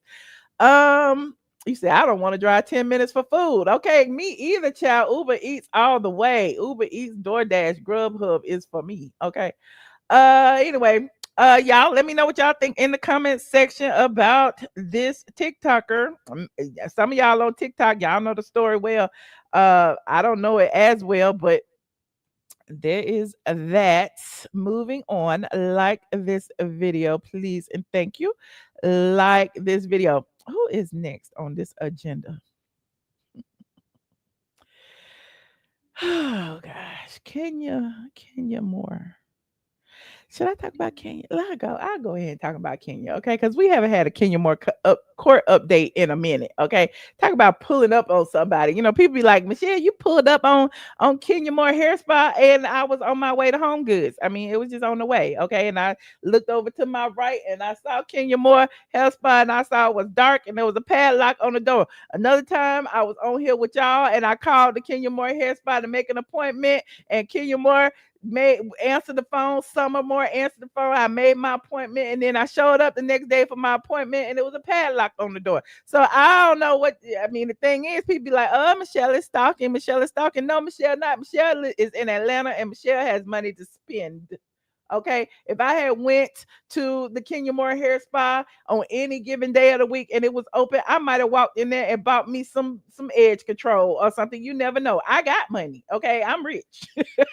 You said I don't want to drive 10 minutes for food. Okay, me either, child. Uber Eats all the way. Uber Eats, DoorDash, Grubhub is for me. Okay. Anyway, y'all let me know what y'all think in the comments section about this TikToker. Some of y'all on TikTok, y'all know the story well. I don't know it as well, but there is that. Moving on, like this video, please, and thank you. Like this video. Who is next on this agenda? Oh gosh, Kenya Moore. Should I talk about Kenya? I'll go ahead and talk about Kenya, okay? Because we haven't had a Kenya more court update in a minute, okay? Talk about pulling up on somebody. People be like, Michelle, you pulled up on Kenya Moore hair spa, and I was on my way to Home Goods. I mean, it was just on the way, okay? And I looked over to my right, and I saw Kenya Moore hair spa, and I saw it was dark, and there was a padlock on the door. Another time, I was on here with y'all, and I called the Kenya Moore hair spa to make an appointment, and Kenya Moore answer the phone. Summer Moore answered the phone. I made my appointment, and then I showed up the next day for my appointment, and it was a padlock on the door. So I don't know what I mean. The thing is, people be like, "Oh, Michelle is stalking. Michelle is stalking." No, Michelle not. Michelle is in Atlanta, and Michelle has money to spend. Okay, if I had went to the Kenya Moore hair spa on any given day of the week and it was open, I might have walked in there and bought me some edge control or something. You never know. I got money. Okay, I'm rich,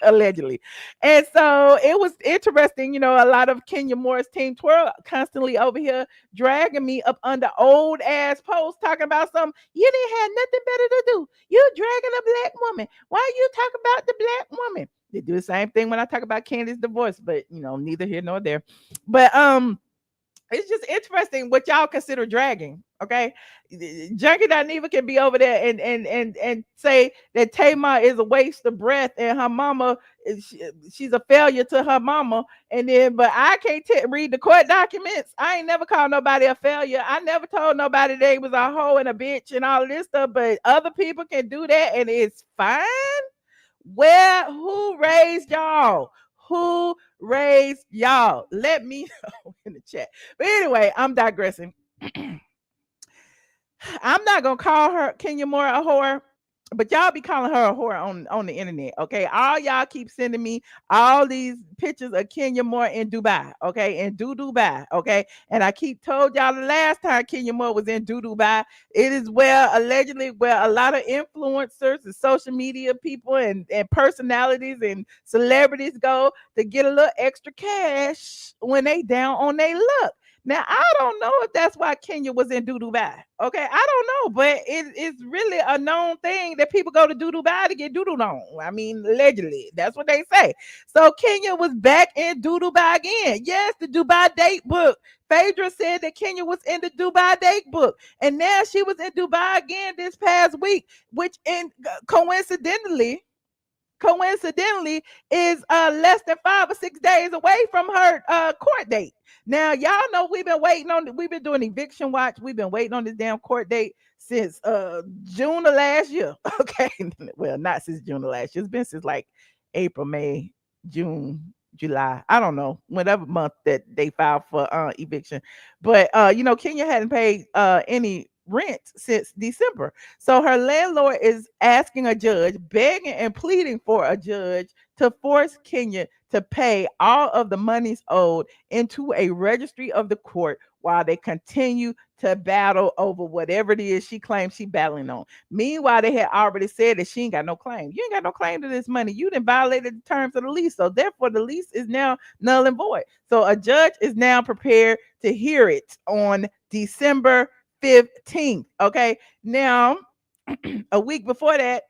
allegedly. And so it was interesting. A lot of Kenya Moore's team twirl constantly over here dragging me up under old ass posts talking about something. You didn't have nothing better to do. You dragging a black woman. Why you talk about the black woman? They do the same thing when I talk about Candy's divorce, but neither here nor there. But it's just interesting what y'all consider dragging. Okay, Junkie Dineva can be over there and say that Tamar is a waste of breath and her mama she's a failure to her mama, and then but I can't read the court documents. I ain't never called nobody a failure. I never told nobody they was a hoe and a bitch and all of this stuff, but other people can do that and it's fine. Who raised y'all? Who raised y'all? Let me know in the chat. But anyway, I'm digressing. I'm not gonna call her Kenya Moore a whore, but y'all be calling her a whore on the internet. Okay, all y'all keep sending me all these pictures of Kenya Moore in Dubai. Okay, in Dubai. Okay, and I keep told y'all the last time Kenya Moore was in Dubai, it is allegedly where a lot of influencers and social media people and personalities and celebrities go to get a little extra cash when they down on their luck. Now, I don't know if that's why Kenya was in Dubai. Okay, I don't know, but it's really a known thing that people go to Dubai to get doodled on. I mean, allegedly, that's what they say. So Kenya was back in Dubai again. Yes, the Dubai date book. Phaedra said that Kenya was in the Dubai date book, and now she was in Dubai again this past week, which coincidentally is less than 5 or 6 days away from her court date. Now, y'all know we've been doing eviction watch. We've been waiting on this damn court date since June of last year. Okay. Well, not since June of last year. It's been since like April, May, June, July. I don't know, whatever month that they filed for eviction. But Kenya hadn't paid any rent since December. So her landlord is asking a judge, begging and pleading for a judge to force Kenya to pay all of the monies owed into a registry of the court while they continue to battle over whatever it is she claims she's battling on. Meanwhile, they had already said that she ain't got no claim. You ain't got no claim to this money. You done violated the terms of the lease. So therefore, the lease is now null and void. So a judge is now prepared to hear it on December 15th. Okay. Now, a week before that,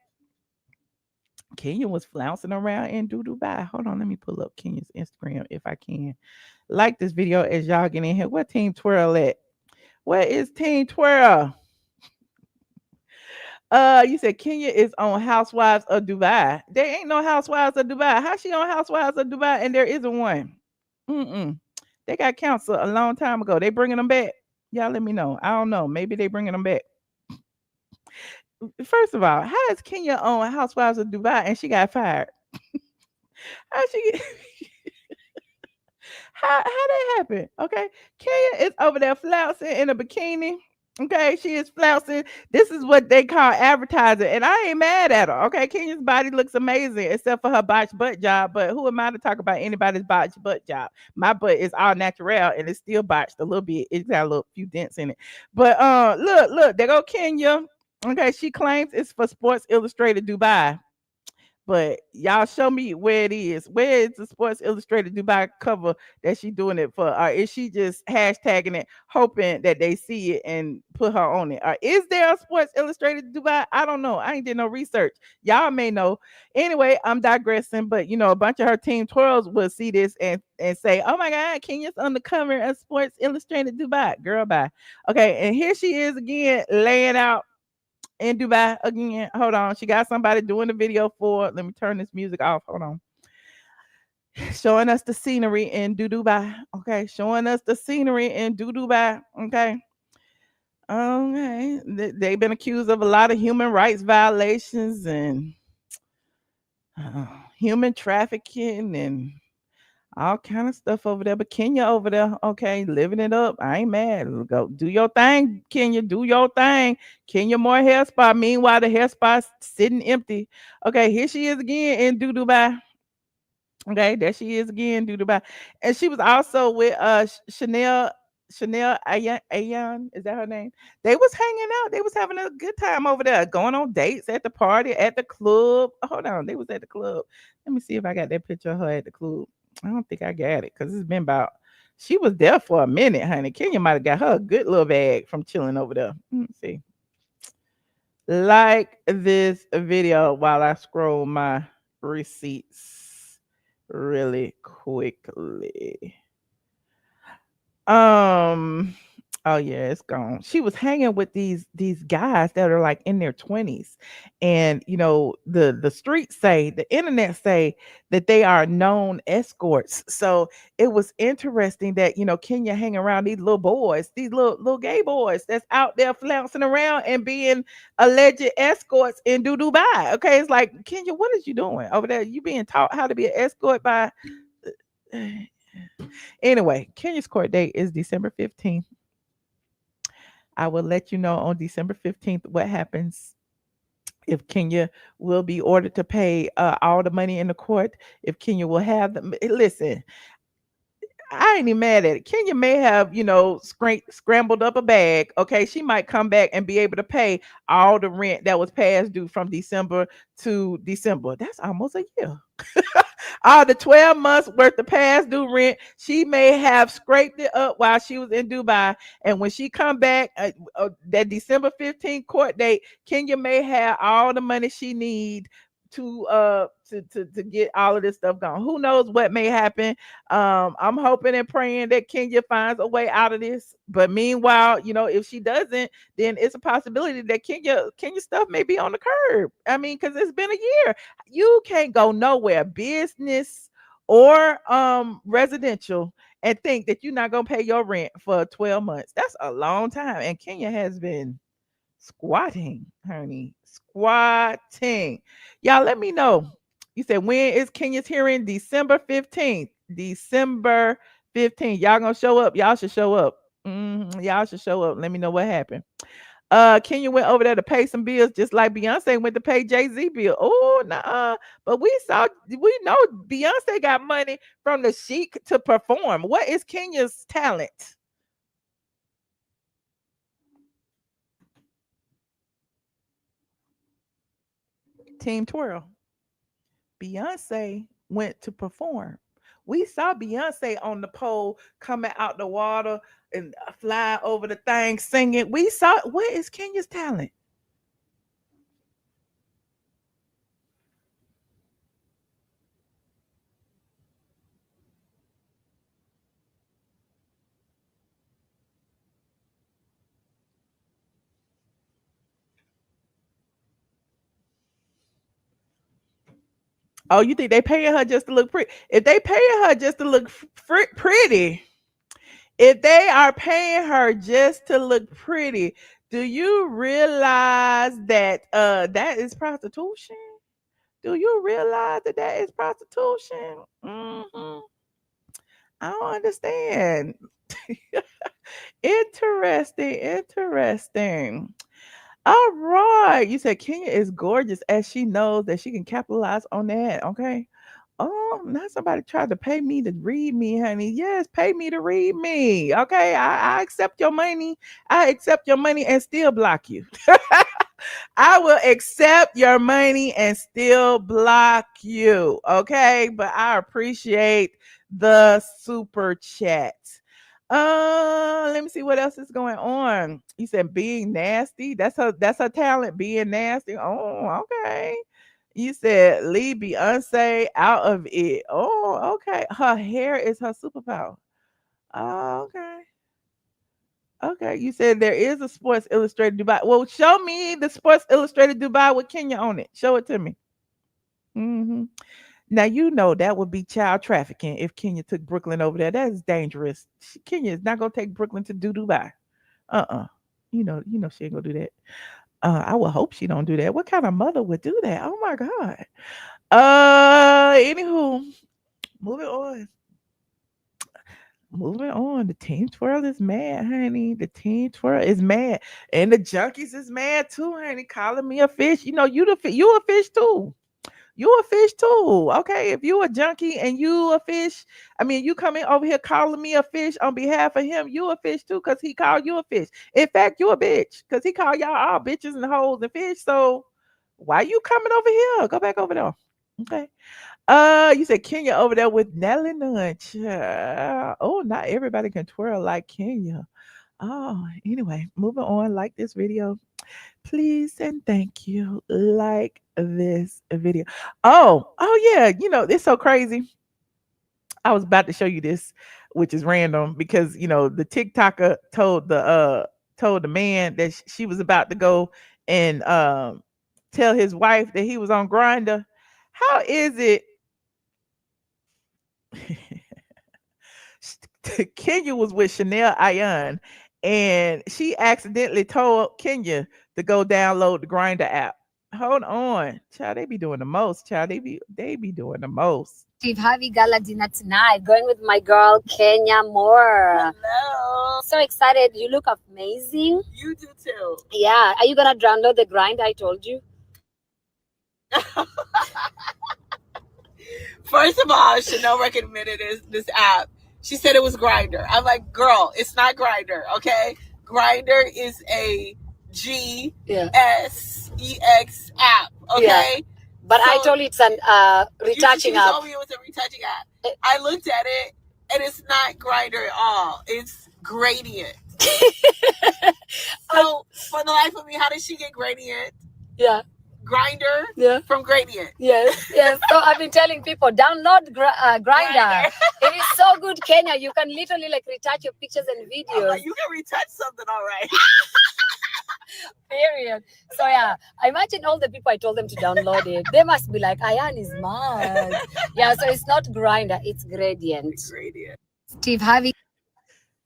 Kenya was flouncing around in Dubai. Hold on, let me pull up Kenya's Instagram if I can. Like this video as y'all get in here. Where Team Twirl at? Where is Team Twirl? You said Kenya is on Housewives of Dubai. There ain't no Housewives of Dubai. How she on Housewives of Dubai and there isn't one? They got canceled a long time ago. They bringing them back. Y'all let me know. I don't know. Maybe they bringing them back. First of all, how is Kenya on Housewives of Dubai and she got fired? How she get how that happen? Okay, Kenya is over there flouncing in a bikini. Okay, she is flouncing. This is what they call advertising, and I ain't mad at her. Okay, Kenya's body looks amazing except for her botched butt job. But who am I to talk about anybody's botched butt job? My butt is all natural and it's still botched a little bit. It's got a little few dents in it. But look, there go Kenya. Okay, she claims it's for Sports Illustrated Dubai. but y'all show me where it is. Where is the Sports Illustrated Dubai cover that she doing it for? Or is she just hashtagging it, hoping that they see it and put her on it? Or is there a Sports Illustrated Dubai? I don't know. I ain't did no research. Y'all may know. Anyway, I'm digressing, but a bunch of her team twirls will see this and say, "Oh my God, Kenya's on the cover of Sports Illustrated Dubai." Girl, bye. Okay, and here she is again, laying out in Dubai again. Hold on. She got somebody doing the video for. Let me turn this music off. Hold on. Showing us the scenery in Dubai. Okay. Showing us the scenery in Dubai. Okay. Okay. They've been accused of a lot of human rights violations and human trafficking and all kind of stuff over there. But Kenya over there, okay, living it up. I ain't mad. Go do your thing, Kenya. Do your thing. Kenya more hair spa. Meanwhile, the hair spa's sitting empty. Okay, here she is again in Dubai. Okay, there she is again, Dubai. And she was also with Chanel Ayan, is that her name? They was hanging out. They was having a good time over there, going on dates at the party, at the club. Hold on, they was at the club. Let me see if I got that picture of her at the club. I don't think I got it because it's been about. She was there for a minute, honey. Kenya might have got her a good little bag from chilling over there. Let me see. Like this video while I scroll my receipts really quickly. Oh yeah, it's gone. She was hanging with these guys that are like in their 20s. And the streets say, the internet say that they are known escorts. So it was interesting that Kenya hang around these little boys, these little gay boys that's out there flouncing around and being alleged escorts in Dubai. Okay, it's like, Kenya, what is you doing over there? You being taught how to be an escort by anyway, Kenya's court date is December 15th. I will let you know on December 15th what happens, if Kenya will be ordered to pay all the money in the court, if Kenya will have them. Listen, I ain't even mad at it. Kenya may have, scrambled up a bag. Okay, she might come back and be able to pay all the rent that was past due from December to December. That's almost a year. All the 12 months worth of past due rent, she may have scraped it up while she was in Dubai. And when she come back, that December 15th court date, Kenya may have all the money she need to get all of this stuff gone. Who knows what may happen? I'm hoping and praying that Kenya finds a way out of this. But meanwhile, if she doesn't, then it's a possibility that Kenya stuff may be on the curb. I mean, because it's been a year. You can't go nowhere, business or residential, and think that you're not gonna pay your rent for 12 months. That's a long time. And Kenya has been squatting, honey. Squatting. Y'all let me know. You said, when is Kenya's hearing? December 15th. December 15th. Y'all gonna show up? Y'all should show up. Y'all should show up. Let me know what happened. Kenya went over there to pay some bills, just like Beyonce went to pay Jay-Z bill. Oh, nah. But we know Beyonce got money from the Sheik to perform. What is Kenya's talent? Team Twirl. Beyonce went to perform. We saw Beyonce on the pole coming out the water and fly over the thing singing. We saw. Where is Kenya's talent? Oh, you think they paying her just to look pretty? If they paying her just to look pretty, if they are paying her just to look pretty, do you realize that that is prostitution? Do you realize that that is prostitution? I don't understand. Interesting. All right. You said Kenya is gorgeous, as she knows that she can capitalize on that. Okay. Oh, now somebody tried to pay me to read me, honey. Yes, pay me to read me. Okay. I accept your money. I accept your money and still block you. I will accept your money and still block you. Okay. But I appreciate the super chat. Let me see what else is going on. You said being nasty. That's her talent, being nasty. Oh, okay. You said leave Beyonce out of it. Oh, okay. Her hair is her superpower. Oh, okay. Okay. You said there is a Sports Illustrated Dubai. Well, show me the Sports Illustrated Dubai with Kenya on it. Show it to me. Hmm. Now you know that would be child trafficking if Kenya took Brooklyn over there. That is dangerous. Kenya is not gonna take Brooklyn to do Dubai. Uh-uh. You know she ain't gonna do that. I would hope she don't do that. What kind of mother would do that? Oh my God. Anywho, moving on. Moving on. The Teen Twirl is mad, honey. The Teen Twirl is mad. And the Junkies is mad too, honey. Calling me a fish. You know, you a fish too. You a fish too. Okay. If you a junkie and you a fish, I mean, you coming over here calling me a fish on behalf of him, you a fish too, because he called you a fish. In fact, you a bitch. Because he called y'all all bitches and hoes and fish. So why you coming over here? Go back over there. Okay. You said Kenya over there with Nelly Nunn. Oh, not everybody can twirl like Kenya. Oh, anyway, moving on. Like this video, please and thank you. Like this video. Oh yeah. You know, it's so crazy. I was about to show you this, which is random because the TikToker told the man that she was about to go and tell his wife that he was on Grindr. How is it? Kenya was with Chanel Ayan, and she accidentally told Kenya to go download the Grindr app. Hold on, child. They be doing the most, child. They be doing the most. Happy gala dinner tonight. Going with my girl Kenya Moore. Hello. So excited. You look amazing. You do too. Yeah. Are you gonna download the Grindr I told you? First of all, Chanel recommended this app. She said it was Grindr. I'm like, girl, it's not Grindr, okay? Grindr is a GSEX app, okay? Yeah. But I told you it's an retouching app. You told me it was a retouching app. I looked at it, and it's not Grindr at all. It's Gradient. So, for the life of me, how did she get Gradient? Yeah. Grindr from Gradient. Yes. So I've been telling people, download Grindr. It is so good, Kenya. You can literally retouch your pictures and videos. Like, you can retouch something, all right. Period. So yeah, I imagine all the people I told them to download it. They must be like, Ayan is mad. Yeah, so it's not Grindr, it's Gradient. Steve Harvey.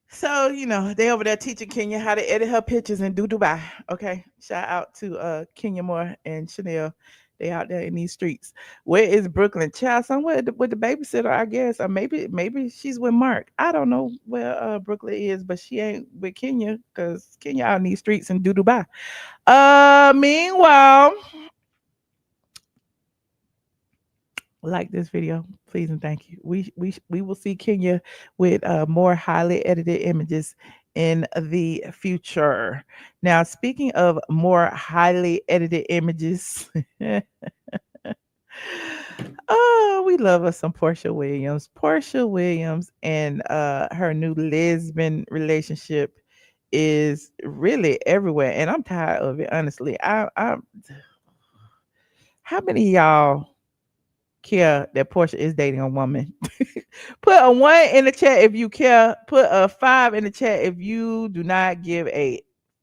So, they over there teaching Kenya how to edit her pictures and do Dubai. Okay. Shout out to Kenya Moore and Chanel. They out there in these streets. Where is Brooklyn? Child, somewhere with the babysitter, I guess. Or maybe she's with Mark. I don't know where Brooklyn is, but she ain't with Kenya because Kenya out in these streets and do Dubai. Meanwhile, like this video, please and thank you. We will see Kenya with more highly edited images in the future. Now, speaking of more highly edited images, oh, we love us some Porsha Williams. Porsha Williams and her new lesbian relationship is really everywhere, and I'm tired of it. Honestly, I'm. How many of y'all care that Porsha is dating a woman? Put a 1 in the chat if you care. Put a 5 in the chat if you do not give a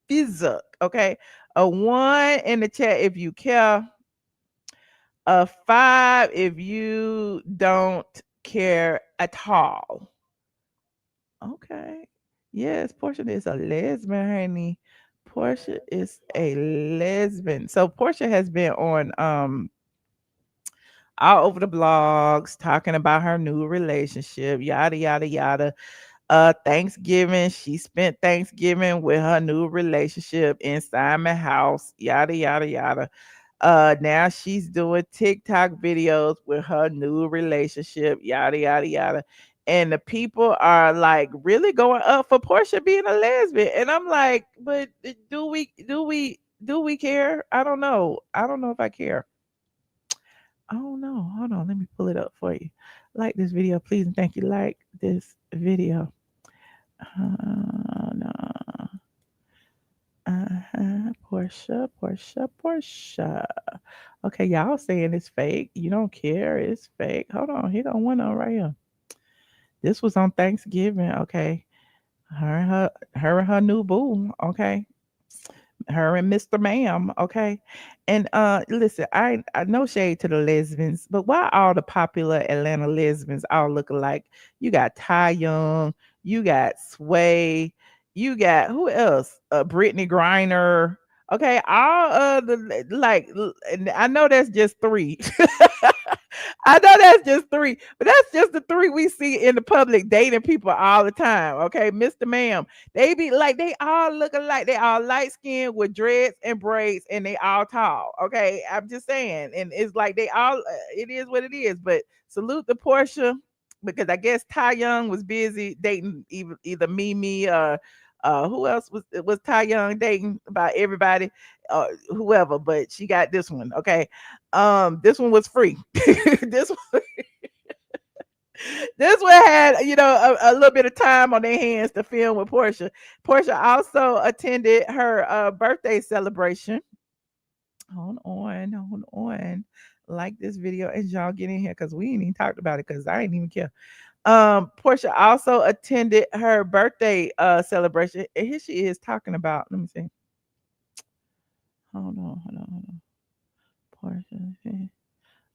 physic. Okay, a 1 in the chat if you care. A 5 if you don't care at all. Okay. Yes, Porsha is a lesbian, honey. Porsha is a lesbian. So Porsha has been on all over the blogs talking about her new relationship, yada yada yada. Thanksgiving, she spent Thanksgiving with her new relationship in Simon House, yada yada yada. Now she's doing TikTok videos with her new relationship, yada yada yada. And the people are really going up for Porsha being a lesbian. And I'm like, but do we Do we care? I don't know. I don't know if I care. I don't know. Hold on. Let me pull it up for you. Like this video, please, and thank you. Like this video. No. Porsha. Okay, y'all saying it's fake. You don't care. It's fake. Hold on. Here got one on right here. This was on Thanksgiving. Okay. Her and her new boo. Okay. Her and Mr. Ma'am, okay. And listen, I no shade to the lesbians, but why all the popular Atlanta lesbians all look alike? You got Ty Young, you got Sway, you got who else? Brittany Griner. Okay, all the and I know that's just three. I know that's just three, but that's just the three we see in the public dating people all the time. Okay, Mr. Ma'am. They be like, they all look alike. They all light skinned with dreads and braids, and they all tall. Okay, I'm just saying, and it's like they all. It is what it is. But salute to Porsha, because I guess Ty Young was busy dating either Mimi or who else was Ty Young dating? About everybody, whoever. But she got this one. Okay, this one was free. this one, this one had, a little bit of time on their hands to film with Porsha. Porsha also attended her birthday celebration. Hold on. Like this video and y'all get in here because we ain't even talked about it because I ain't even care. Porsha also attended her birthday celebration. And here she is talking about, let me see. Hold on. Porsha.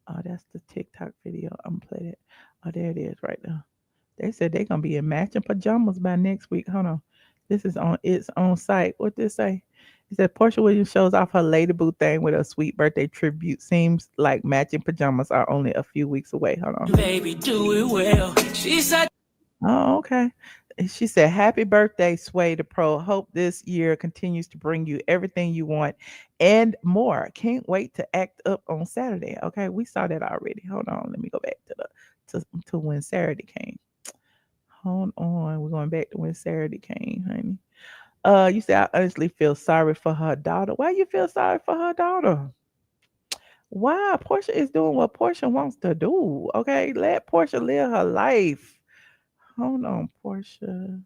Oh, that's the TikTok video. I'm gonna play it. Oh, there it is right now. They said they're gonna be in matching pajamas by next week. Hold on. This is on its own site. What did it say? It said Porsha Williams shows off her Lady Boo thing with a sweet birthday tribute. Seems like matching pajamas are only a few weeks away. Hold on. Baby, do it well. She said, oh, okay. She said, happy birthday, Sway the Pro. Hope this year continues to bring you everything you want and more. Can't wait to act up on Saturday. Okay, we saw that already. Hold on. Let me go back to when Saturday came. Hold on. We're going back to when Saturday came, honey. You said, I honestly feel sorry for her daughter. Why you feel sorry for her daughter? Why? Porsha is doing what Porsha wants to do. Okay, let Porsha live her life. Hold on, Porsha.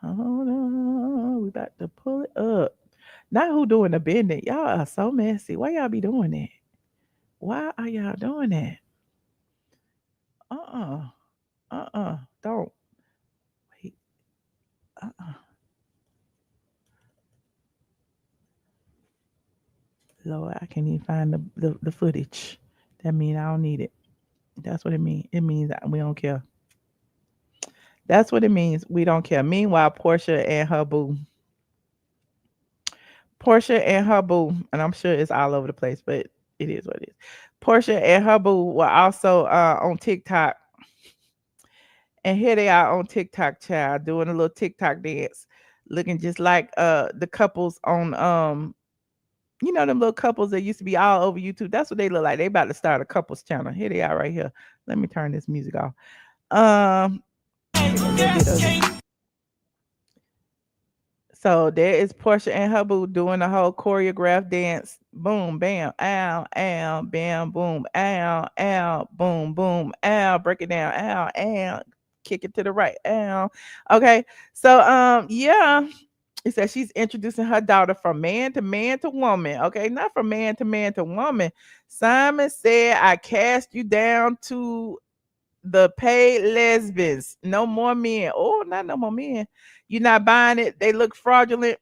Hold on. We about to pull it up. Not who doing the bending. Y'all are so messy. Why y'all be doing that? Why are y'all doing that? Don't. Wait. Lord, I can't even find the footage. That means I don't need it. That's what it means. It means that we don't care. That's what it means. We don't care. Meanwhile, Porsha and her boo, and I'm sure it's all over the place, but it is what it is. Porsha and her boo were also on TikTok. And here they are on TikTok, child, doing a little TikTok dance, looking just like the couples on them little couples that used to be all over YouTube. That's what they look like. They about to start a couples channel. Here they are right here. Let me turn this music off. So there is Porsha and her boo doing the whole choreographed dance. Boom, bam, ow, ow, bam, boom, ow, ow, boom, boom, ow. Break it down, ow, ow. Kick it to the right, ow. Okay, so yeah. It says she's introducing her daughter from man to woman. Okay, not from man to woman. Simon said, I cast you down to the paid lesbians. No more men. Oh, not no more men. You're not buying it. They look fraudulent.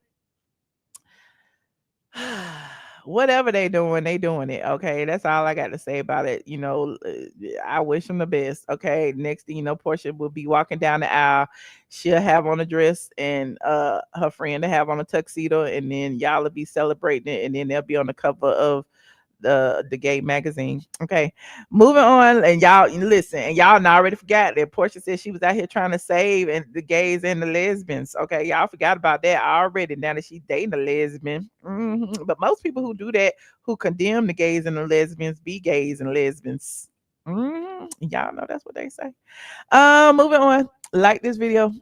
Whatever they doing it. Okay, that's all I got to say about it. I wish them the best. Okay, next thing you know, Porsha will be walking down the aisle. She'll have on a dress, and her friend to have on a tuxedo, and then y'all will be celebrating it, and then they'll be on the cover of the gay magazine. Okay, moving on, and y'all listen, and y'all already forgot that Porsha said she was out here trying to save and the gays and the lesbians. Okay, y'all forgot about that already. Now that she's dating a lesbian, but most people who do that, who condemn the gays and the lesbians, be gays and lesbians. Y'all know that's what they say. Moving on. Like this video.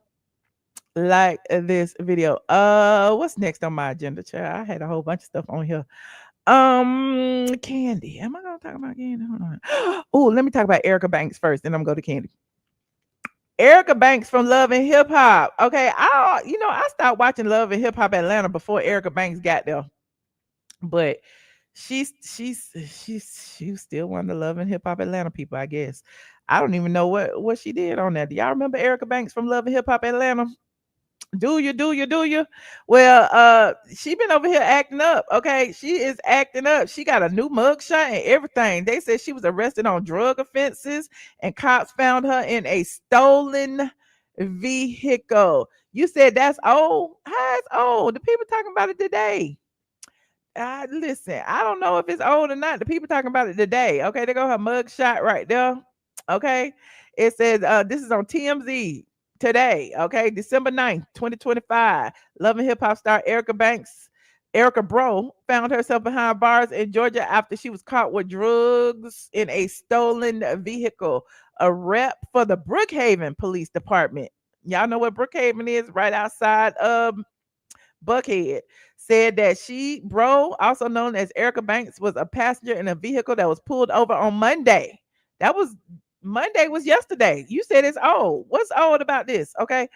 like this video. What's next on my agenda, child? I had a whole bunch of stuff on here. Kandi. Am I gonna talk about Kandi? Hold on. Oh, let me talk about Erica Banks first, then I'm gonna go to Kandi. Erica Banks from Love and Hip Hop. Okay, I stopped watching Love and Hip Hop Atlanta before Erica Banks got there, but she's still one of the Love and Hip Hop Atlanta people, I guess. I don't even know what she did on that. Do y'all remember Erica Banks from Love and Hip Hop Atlanta? Do you? Well, she been over here acting up. Okay, she is acting up. She got a new mugshot and everything. They said she was arrested on drug offenses, and cops found her in a stolen vehicle. You said that's old. How it's old? The people talking about it today. Listen, I don't know if it's old or not. The people talking about it today. Okay, they go her mug shot right there. Okay, it says this is on TMZ today. Okay, December 9th, 2025. Love and Hip Hop star Erica Bro found herself behind bars in Georgia after she was caught with drugs in a stolen vehicle. A rep for the Brookhaven Police Department. Y'all know what Brookhaven is, right outside Buckhead, said that also known as Erica Banks, was a passenger in a vehicle that was pulled over on Monday. Monday was yesterday. You said it's old. What's old about this? Okay.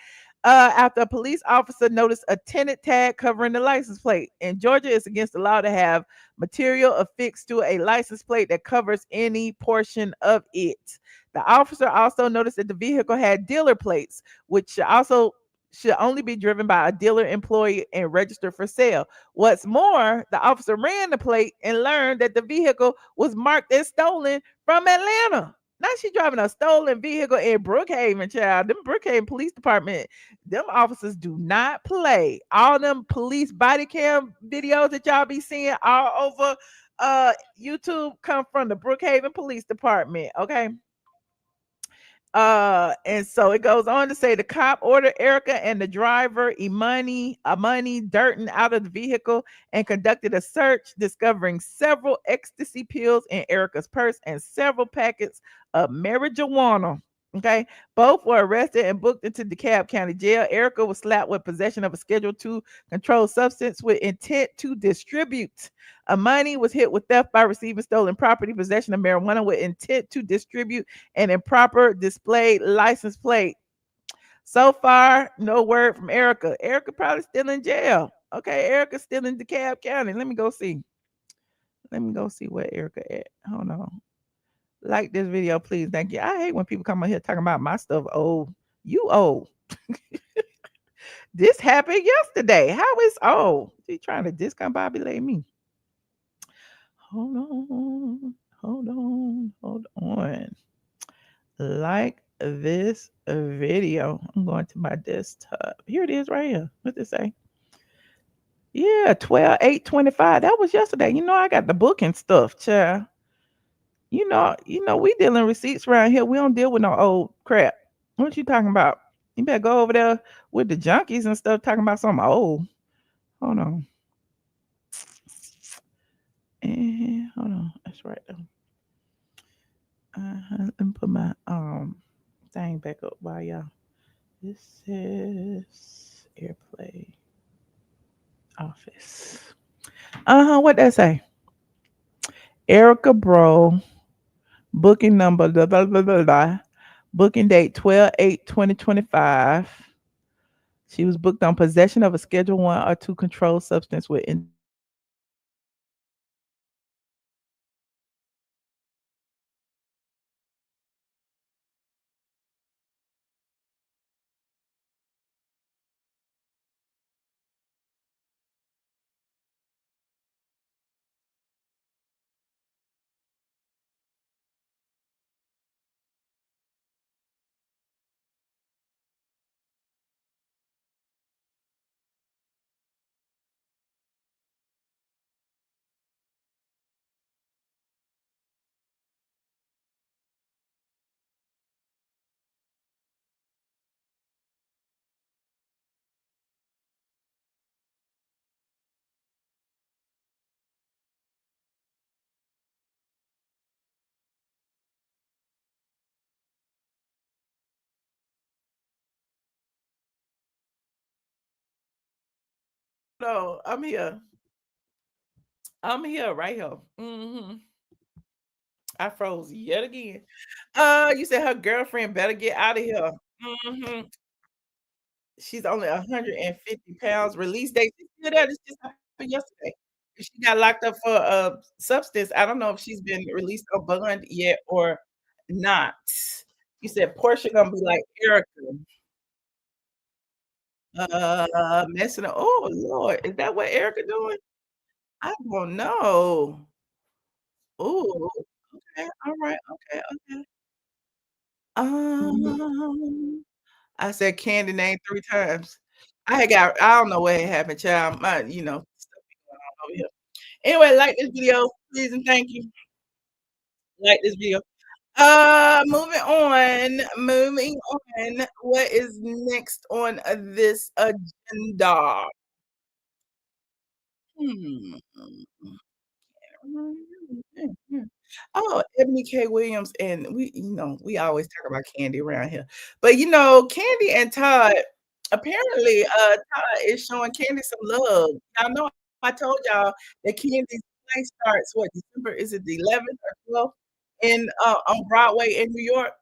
After a police officer noticed a tenant tag covering the license plate. In Georgia, it's against the law to have material affixed to a license plate that covers any portion of it. The officer also noticed that the vehicle had dealer plates, which should only be driven by a dealer employee and registered for sale. What's more, the officer ran the plate and learned that the vehicle was marked as stolen from Atlanta. Now she driving a stolen vehicle in Brookhaven, child. Them Brookhaven Police Department, them officers do not play. All them police body cam videos that y'all be seeing all over YouTube come from the Brookhaven Police Department, okay? And so it goes on to say the cop ordered Erica and the driver Amani Durton out of the vehicle and conducted a search, discovering several ecstasy pills in Erica's purse and several packets of marijuana. Okay, both were arrested and booked into DeKalb County Jail. Erica was slapped with possession of a Schedule II controlled substance with intent to distribute. Amani was hit with theft by receiving stolen property, possession of marijuana with intent to distribute, and improper displayed license plate. So far, no word from Erica. Erica probably still in jail. Okay, Erica's still in DeKalb County. Let me go see. Where Erica at. Hold on. Like this video, please. Thank you. I hate when people come on here talking about my stuff. Oh, you old. This happened yesterday. How is old? She trying to discombobulate me. Hold on. Like this video. I'm going to my desktop. Here it is right here. What's it say? Yeah, 12/8/25. That was yesterday. I got the book and stuff, child. We dealing receipts around here. We don't deal with no old crap. What you talking about? You better go over there with the junkies and stuff talking about something old. Hold on. And hold on. That's right though. Let me put my thing back up while y'all. This is AirPlay Office. What that say? Erica Bro, booking number, blah, blah, blah, blah, blah. Booking date 12/8/2025. She was booked on possession of a Schedule I or II controlled substance with on. I'm here. I'm here, right here. I froze yet again. You said her girlfriend better get out of here. hmm She's only 150 pounds. Release date. She's still there. This just happened yesterday. She got locked up for substance. I don't know if she's been released or bond yet or not. You said Porsha gonna be like Erica. Messing up. Oh Lord, is that what Erica doing? I don't know. Oh, okay, all right, okay, okay. I said Candy name 3 times. I don't know what had happened, child. My, stuff be going on over here. Anyway, like this video, please and thank you. Like this video. Moving on. Moving on. What is next on this agenda? Hmm. Oh, Eboni K. Williams, and we always talk about Kandi around here. But Kandi and Todd, apparently, Todd is showing Kandi some love. Y'all know I told y'all that Kandi's play starts what, December? Is it the 11th or 12th in on Broadway in New York?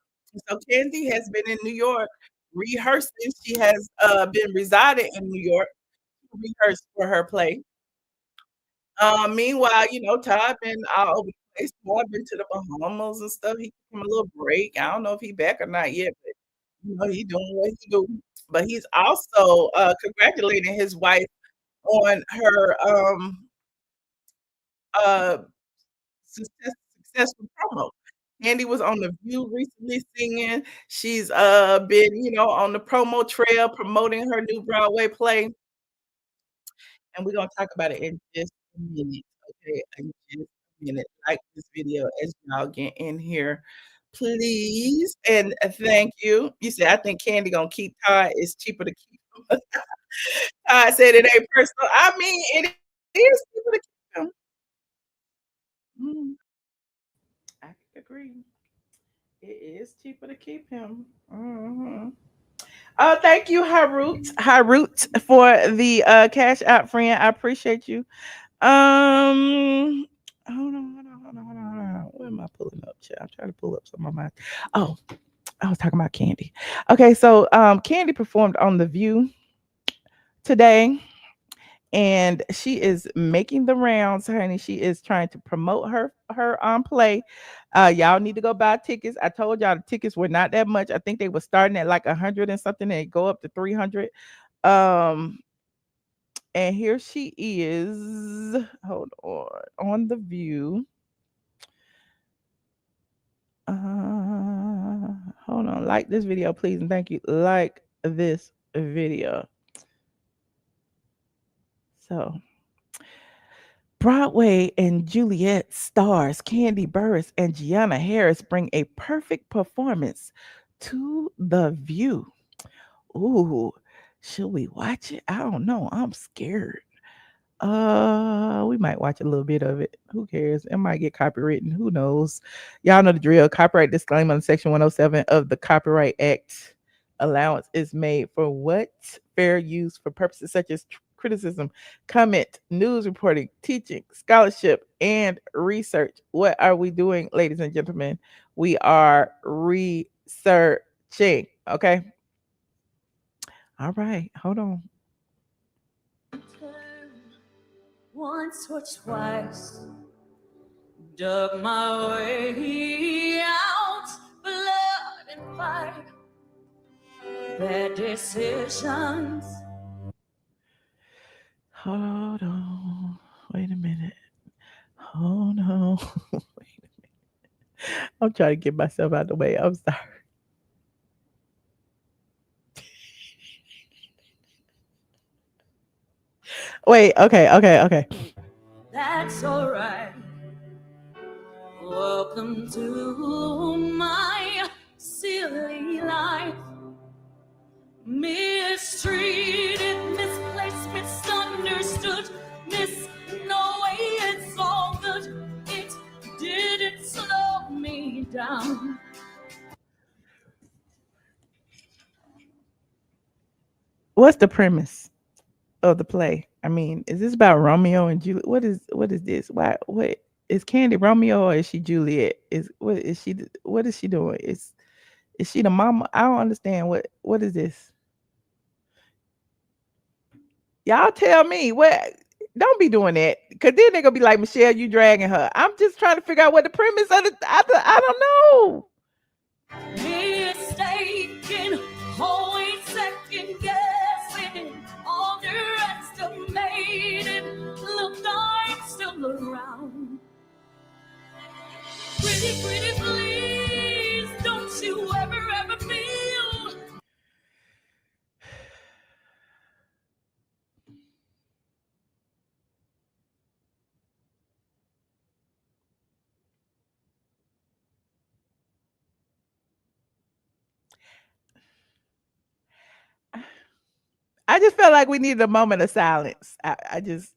So Kandi has been in New York rehearsing. She has been residing in New York to rehearse for her play. Meanwhile, Todd been all over the place. Todd been to the Bahamas and stuff. He took him a little break. I don't know if he back or not yet, but he doing what he do. But he's also congratulating his wife on her uh successful promo. Kandi was on The View recently singing. She's been, on the promo trail promoting her new Broadway play. And we're gonna talk about it in just a minute, okay? In just a minute. Like this video as y'all get in here, please, and thank you. You said, "I think Kandi gonna keep Todd. It's cheaper to keep him." Todd said it ain't personal. I mean, it is cheaper to keep him. I can agree. It is cheaper to keep him. Oh, thank you, Harut, for the cash out friend. I appreciate you. Hold on. What am I pulling up? Child? I'm trying to pull up some of my. Oh, I was talking about Kandi. Okay, so Kandi performed on The View today, and she is making the rounds, honey. She is trying to promote her play. Y'all need to go buy tickets. I told y'all the tickets were not that much. I think they were starting at like 100 and something, and go up to 300. And here she is. Hold on The View. Hold on. Like this video, please, and thank you. Like this video. So, Broadway and Juliet stars Kandi Burruss and Gianna Harris bring a perfect performance to The View. Ooh, should we watch it? I don't know. I'm scared. We might watch a little bit of it. Who cares? It might get copywritten. Who knows? Y'all know the drill. Copyright disclaimer on Section 107 of the Copyright Act. Allowance is made for what? Fair use for purposes such as criticism, comment, news reporting, teaching, scholarship, and research. What are we doing, ladies and gentlemen? We are researching. Okay. All right. Hold on. Once or twice, dug my way out, blood and fire, bad decisions. Hold on. Wait a minute. Hold on. Wait a minute. I'm trying to get myself out of the way. I'm sorry. Wait, okay. That's all right. Welcome to my silly life. Mistreated, misplaced, misunderstood, no way, it's all good. It didn't slow me down. What's the premise of the play? I mean, is this about Romeo and Juliet? What is this? Why? What is Kandi Romeo or is she Juliet? What is she doing? Is she the mama? I don't understand. What is this? Y'all tell me what. Don't be doing that, because then they're gonna be like, Michelle, you dragging her. I'm just trying to figure out what the premise of the. I don't know. Mistaken, always second guessing, underestimated. Look, I'm still around. Pretty, please, don't you ever feel. I just felt like we needed a moment of silence. I just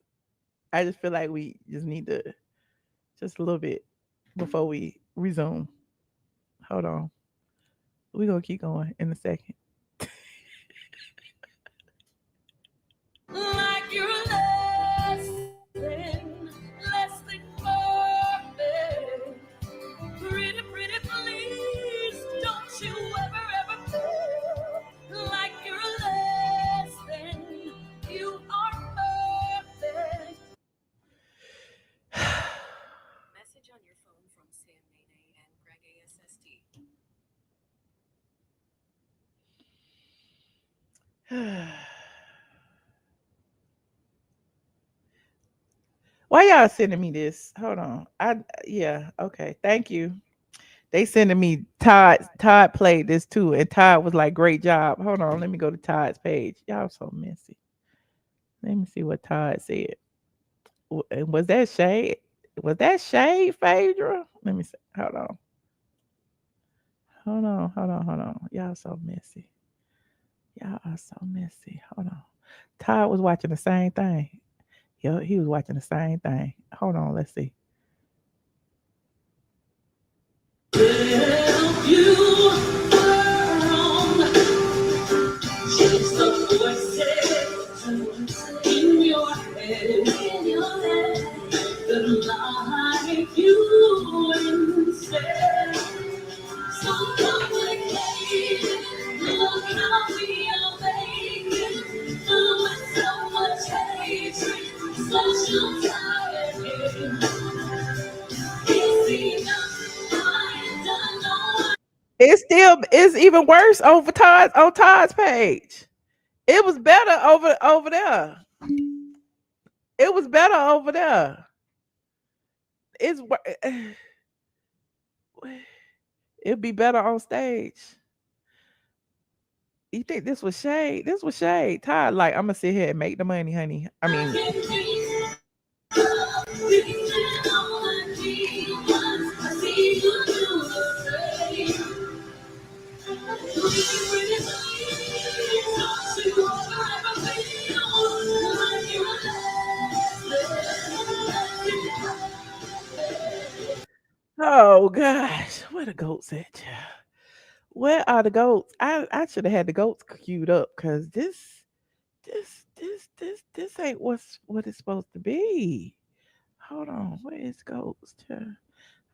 feel like we just need to just a little bit before we resume. Hold on. We're gonna keep going in a second. Like you're less than perfect. Pretty, please, don't you ever feel like you're less than. You are perfect. Message on your phone from Sam Nene and Greg ASST. Why y'all sending me this? Hold on. Yeah, okay. Thank you. They sending me Todd. Todd played this too, and Todd was like, "Great job." Hold on, let me go to Todd's page. Y'all so messy. Let me see what Todd said. Was that shade? Was that shade, Phaedra? Let me see. Hold on. Y'all so messy. Y'all are so messy. Hold on. Todd was watching the same thing. Yo, he was watching the same thing. Hold on, let's see. Help you wrong. Change the voices in your head. That like you instead. So complicated. Look how we are making. With so much hatred. Such a tired. It's even worse on Todd's page. It was better over there. It was better over there. It'd be better on stage. You think this was shade? This was shade. Todd, like, I'm gonna sit here and make the money, honey. I mean, oh gosh, where the goats at, child? Where are the goats? I should have had the goats queued up, because this ain't what it's supposed to be. Hold on, where is goats, child?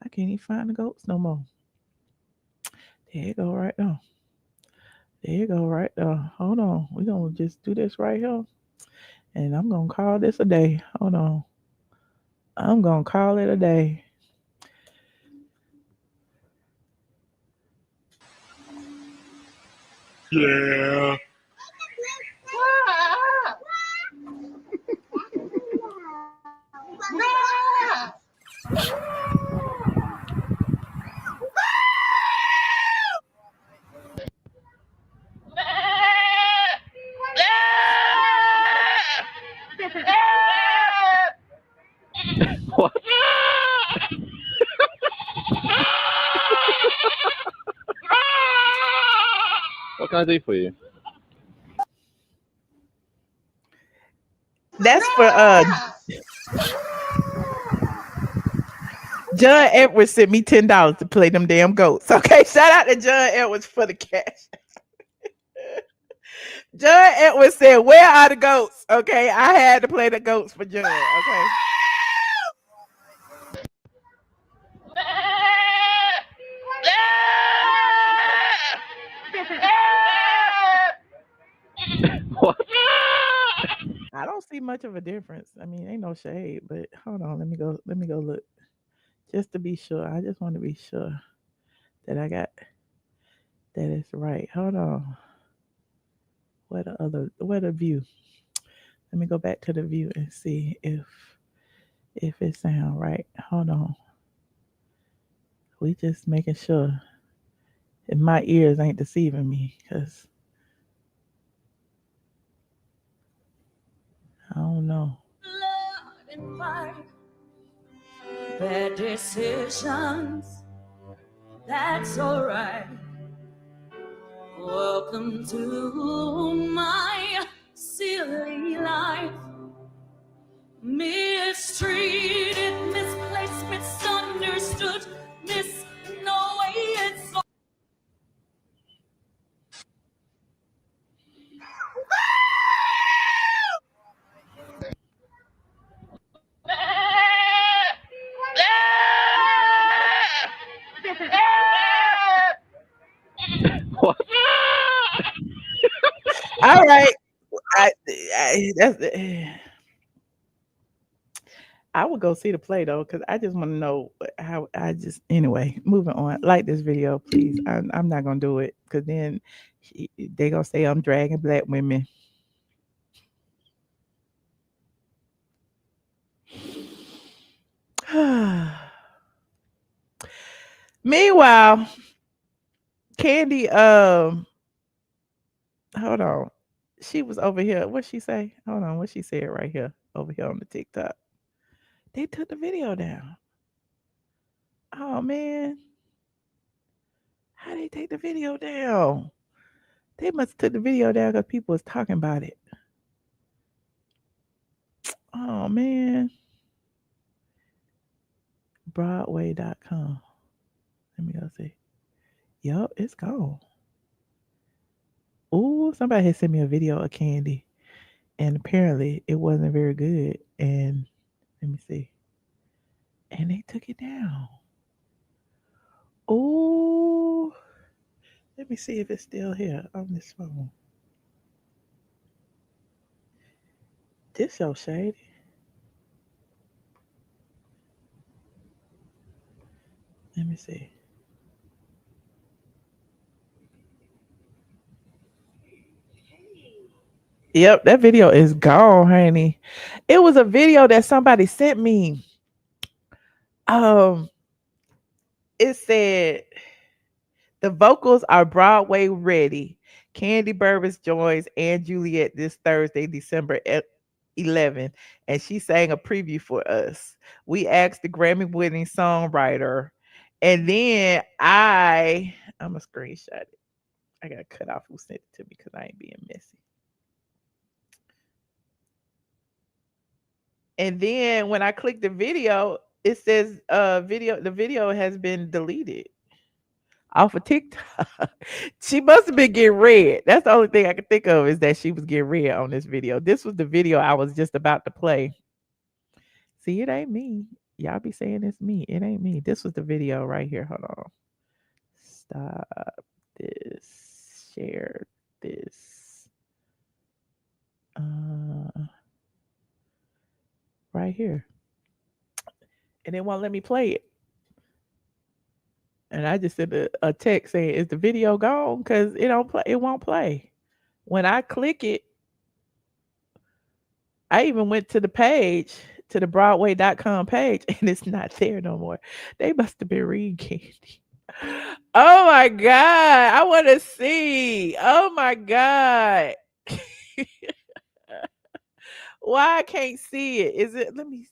I can't even find the goats no more. There you go, right there. There you go, right there. Hold on, we're gonna just do this right here, and I'm gonna call this a day. Hold on, I'm gonna call it a day. Yeah. What? What can I do for you? That's for John Edwards sent me $10 to play them damn goats. Okay, shout out to John Edwards for the cash. Judge Edwards said, "Where are the goats?" Okay, I had to play the goats for Judge. Okay. What? I don't see much of a difference. I mean, ain't no shade, but hold on, let me go. Let me go look just to be sure. I just want to be sure that I got that it's right. Hold on. Where the view? Let me go back to the view and see if it sound right. Hold on. We just making sure if my ears ain't deceiving me, cause I don't know. Bad decisions, that's alright. Welcome to my silly life. Mistreated, misplaced, misunderstood, no way it's so. What? All right. That's I would go see the play though, because I just want to know how. I just anyway. Moving on. Like this video, please. I'm not gonna do it because then they gonna say I'm dragging black women. Meanwhile, Kandi, hold on. She was over here. What she say? Hold on. What she said right here, over here on the TikTok. They took the video down. Oh man, how they take the video down? They must have took the video down because people was talking about it. Oh man. Broadway.com. Let me go see. Yup, it's gone. Ooh, somebody had sent me a video of Kandi. And apparently it wasn't very good. And let me see. And they took it down. Ooh. Let me see if it's still here on this phone. This so shady. Let me see. Yep, that video is gone, honey. It was a video that somebody sent me. It said the vocals are Broadway ready. Kandi Burvis joins Ann Juliet this Thursday, December 11th, and she sang a preview for us. We asked the Grammy-winning songwriter, and then I'm gonna screenshot it. I gotta cut off who sent it to me because I ain't being messy. And then when I click the video, it says the video has been deleted off of TikTok. She must have been getting red. That's the only thing I can think of is that she was getting red on this video. This was the video I was just about to play. See, it ain't me. Y'all be saying it's me. It ain't me. This was the video right here. Hold on. Stop this. Share this. Right here. And it won't let me play it. And I just sent a text saying, "Is the video gone?" Because it don't play. It won't play. When I click it, I even went to the page, to the Broadway.com page, and it's not there no more. They must have been reading Kandi. Oh my God. I want to see. Oh my God. Why I can't see it? Is it let me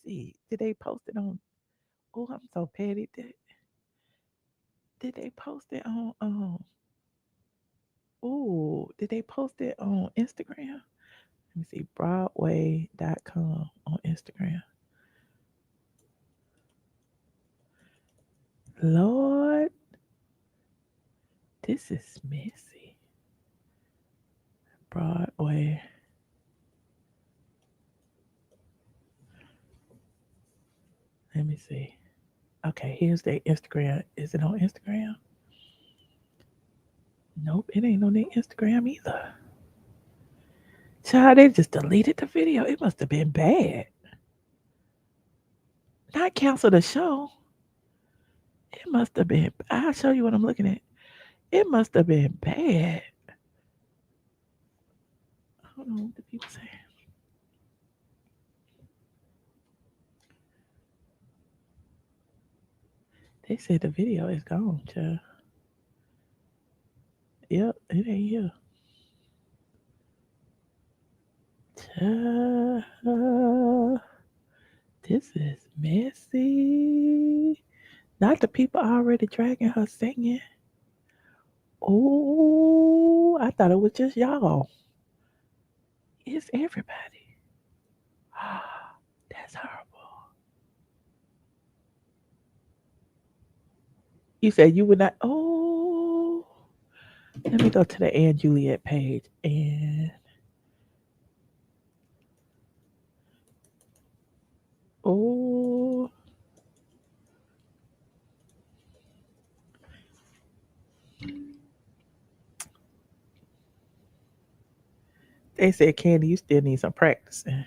see. Did they post it on? Oh, I'm so petty. Did they post it on oh, did they post it on Instagram? Let me see. Broadway.com on Instagram. Lord, this is messy. Broadway. Let me see. Okay, here's their Instagram. Is it on Instagram? Nope, it ain't on their Instagram either. Child, they just deleted the video. It must have been bad. Not cancel the show. It must have been. I'll show you what I'm looking at. It must have been bad. Hold on, what the people say? They said the video is gone, child. Yep, it ain't here. Child, this is messy. Not the people already dragging her singing. Oh, I thought it was just y'all. It's everybody. That's horrible. You said you would not. Oh, let me go to the Ann Juliet page. And oh, they said, Kandi, you still need some practicing.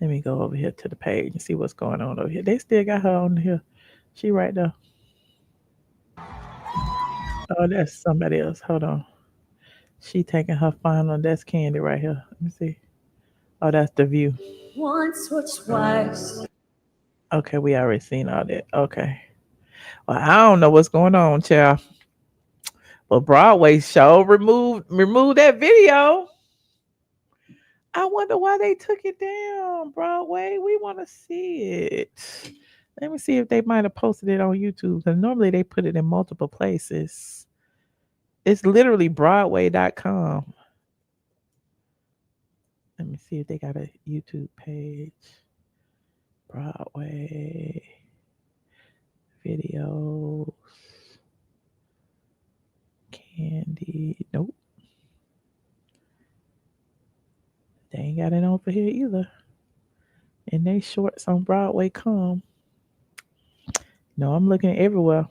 Let me go over here to the page and see what's going on over here. They still got her on here. She right there. Oh, that's somebody else. Hold on. She taking her final. That's Kandi right here. Let me see. Oh, that's The View. Once or twice. Okay, we already seen all that. Okay. Well, I don't know what's going on, child. But Broadway show removed that video. I wonder why they took it down, Broadway. We want to see it. Let me see if they might have posted it on YouTube. Because normally they put it in multiple places. It's literally Broadway.com. Let me see if they got a YouTube page. Broadway videos. Kandi. Nope. They ain't got it on for here either. And they shorts on Broadway come. No, I'm looking everywhere.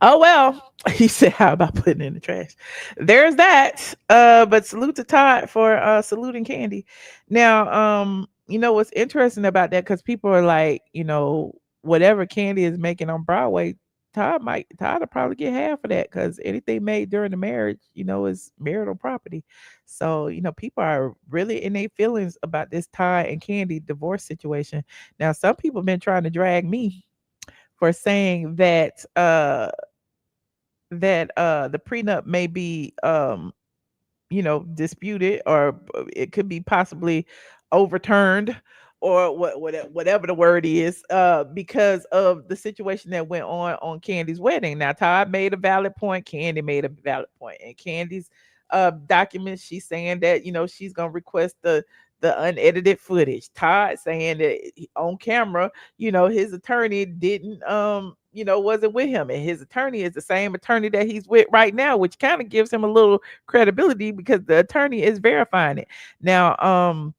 Oh, well, he said, how about putting it in the trash? There's that. But salute to Todd for saluting Kandi. Now, you know what's interesting about that, because people are like, you know, whatever Kandi is making on Broadway, Todd will probably get half of that, because anything made during the marriage, you know, is marital property. So, you know, people are really in their feelings about this Todd and Kandi divorce situation. Now, some people have been trying to drag me for saying that the prenup may be you know, disputed, or it could be possibly overturned, or whatever the word is, because of the situation that went on Kandi's wedding. Now, Todd made a valid point. Kandi made a valid point. And Kandi's documents, she's saying that, you know, she's gonna request the unedited footage. Todd saying that on camera, you know, his attorney didn't you know, wasn't with him, and his attorney is the same attorney that he's with right now, which kind of gives him a little credibility, because the attorney is verifying it. Now,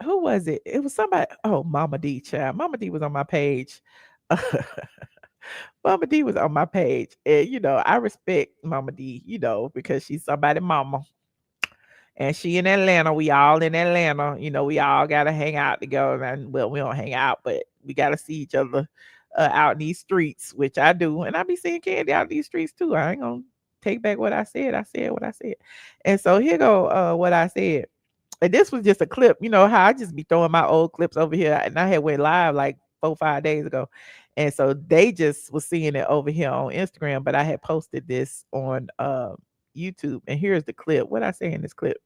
who was it? It was somebody. Oh, Mama D, child. Mama D was on my page. Mama D was on my page, and you know, I respect Mama D, you know, because she's somebody's mama. And she in Atlanta. We all in Atlanta. You know, we all gotta hang out together. And well, we don't hang out, but we gotta see each other out in these streets, which I do. And I be seeing Kandi out in these streets too. I ain't gonna take back what I said. I said what I said. And so here go what I said. And this was just a clip. You know how I just be throwing my old clips over here. And I had went live like 4-5 days ago. And so they just was seeing it over here on Instagram. But I had posted this on YouTube. And here's the clip. What I say in this clip?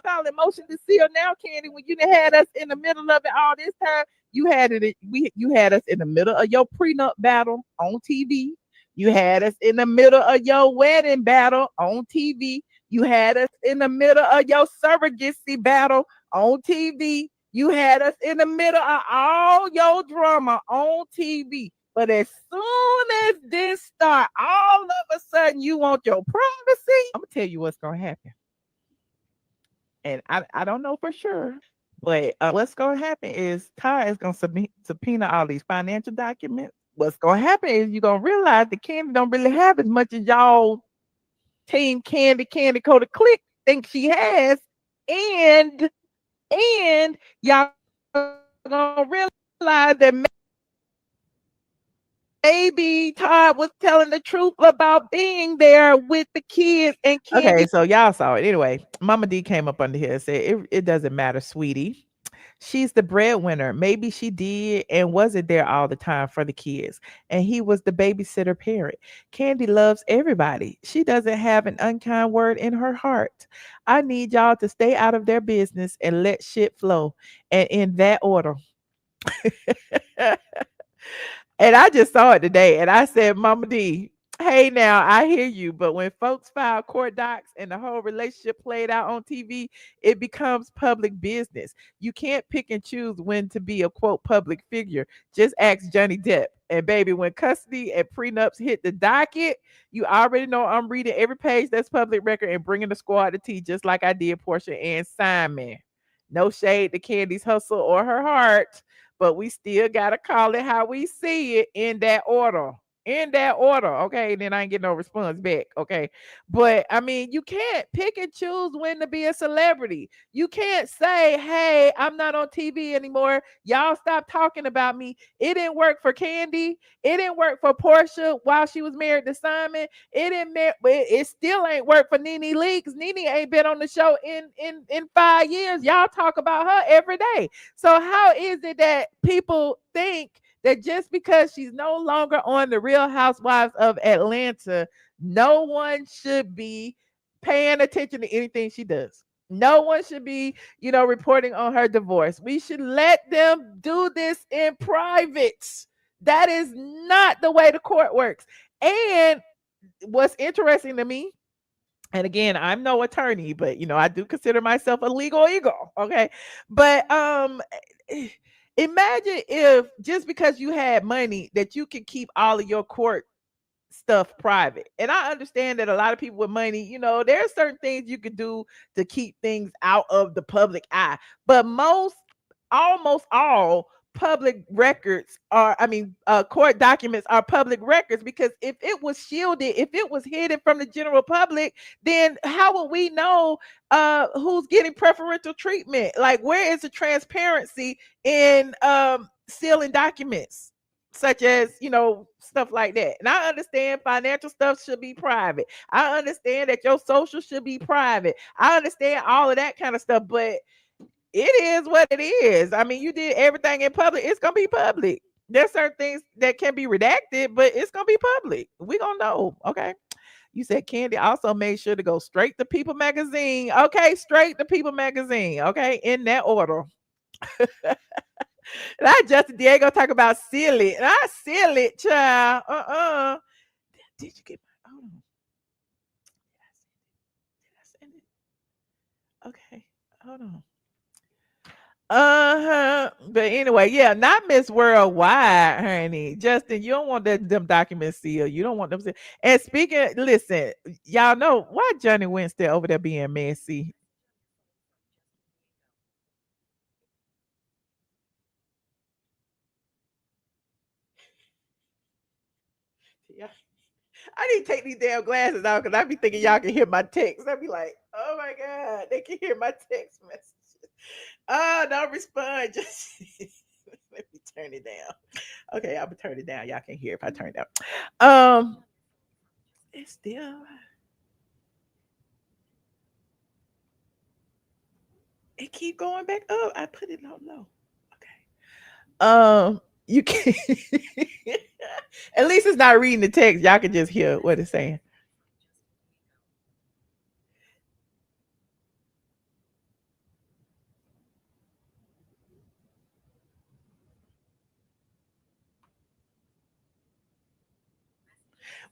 All emotion to see her now, Kandi. When you done had us in the middle of it all this time, you had us in the middle of your prenup battle on TV. You had us in the middle of your wedding battle on TV. You had us in the middle of your surrogacy battle on TV. You had us in the middle of all your drama on TV. But as soon as this start, all of a sudden you want your privacy. I'm gonna tell you what's gonna happen. And I don't know for sure, but what's gonna happen is Todd is gonna subpoena all these financial documents. What's gonna happen is you're gonna realize that Kandi don't really have as much as y'all team Kandi Coda Click think she has, and y'all gonna realize that maybe Todd was telling the truth about being there with the kids and Kandi. Okay, so y'all saw it. Anyway, Mama D came up under here and said, it doesn't matter, sweetie. She's the breadwinner. Maybe she did and wasn't there all the time for the kids. And he was the babysitter parent. Kandi loves everybody. She doesn't have an unkind word in her heart. I need y'all to stay out of their business and let shit flow. And in that order. And I just saw it today. And I said, Mama D, hey, now I hear you. But when folks file court docs and the whole relationship played out on TV, it becomes public business. You can't pick and choose when to be a quote public figure. Just ask Johnny Depp. And baby, when custody and prenups hit the docket, you already know I'm reading every page that's public record and bringing the squad to tea, just like I did Porsha and Simon. No shade to Kandi's hustle or her heart, but we still got to call it how we see it in that order. In that order, okay? Then I ain't get no response back, okay? But I mean, you can't pick and choose when to be a celebrity. You can't say, hey, I'm not on TV anymore. Y'all stop talking about me. It didn't work for Kandi. It didn't work for Porsha while she was married to Simon. It still ain't worked for Nene Lee, because Nene ain't been on the show in 5 years. Y'all talk about her every day. So how is it that people think that just because she's no longer on the Real Housewives of Atlanta, no one should be paying attention to anything she does? No one should be, reporting on her divorce. We should let them do this in private. That is not the way the court works. And what's interesting to me, and again, I'm no attorney, but I do consider myself a legal eagle. Okay. But imagine if just because you had money that you could keep all of your court stuff private. And I understand that a lot of people with money, there are certain things you could do to keep things out of the public eye. But almost all public records court documents are public records, because if it was shielded, if it was hidden from the general public, then how will we know who's getting preferential treatment? Like, where is the transparency in sealing documents such as stuff like that? And I understand financial stuff should be private. I understand that your social should be private. I understand all of that kind of stuff, but it is what it is. I mean, you did everything in public. It's going to be public. There's certain things that can be redacted, but it's going to be public. We're going to know. Okay. You said Kandi also made sure to go straight to People Magazine. Okay. Straight to People Magazine. Okay. In that order. Not Justin Diego talk about seal it. Not seal it, child. Did you get my, hold on. Did I send it? Okay. Hold on. But anyway, yeah, not Miss Worldwide, honey. Justin, you don't want them documents sealed. You don't want them sealed. And listen, y'all know why Johnny Winston over there being messy. Yeah. I need to take these damn glasses out because I be thinking y'all can hear my text. I be like, oh my God, they can hear my text messages. Oh, don't respond. Just let me turn it down. Okay, I'm gonna turn it down. Y'all can hear if I turn it down. It's still. It keep going back up. I put it on low. Okay. You can. At least it's not reading the text. Y'all can just hear what it's saying.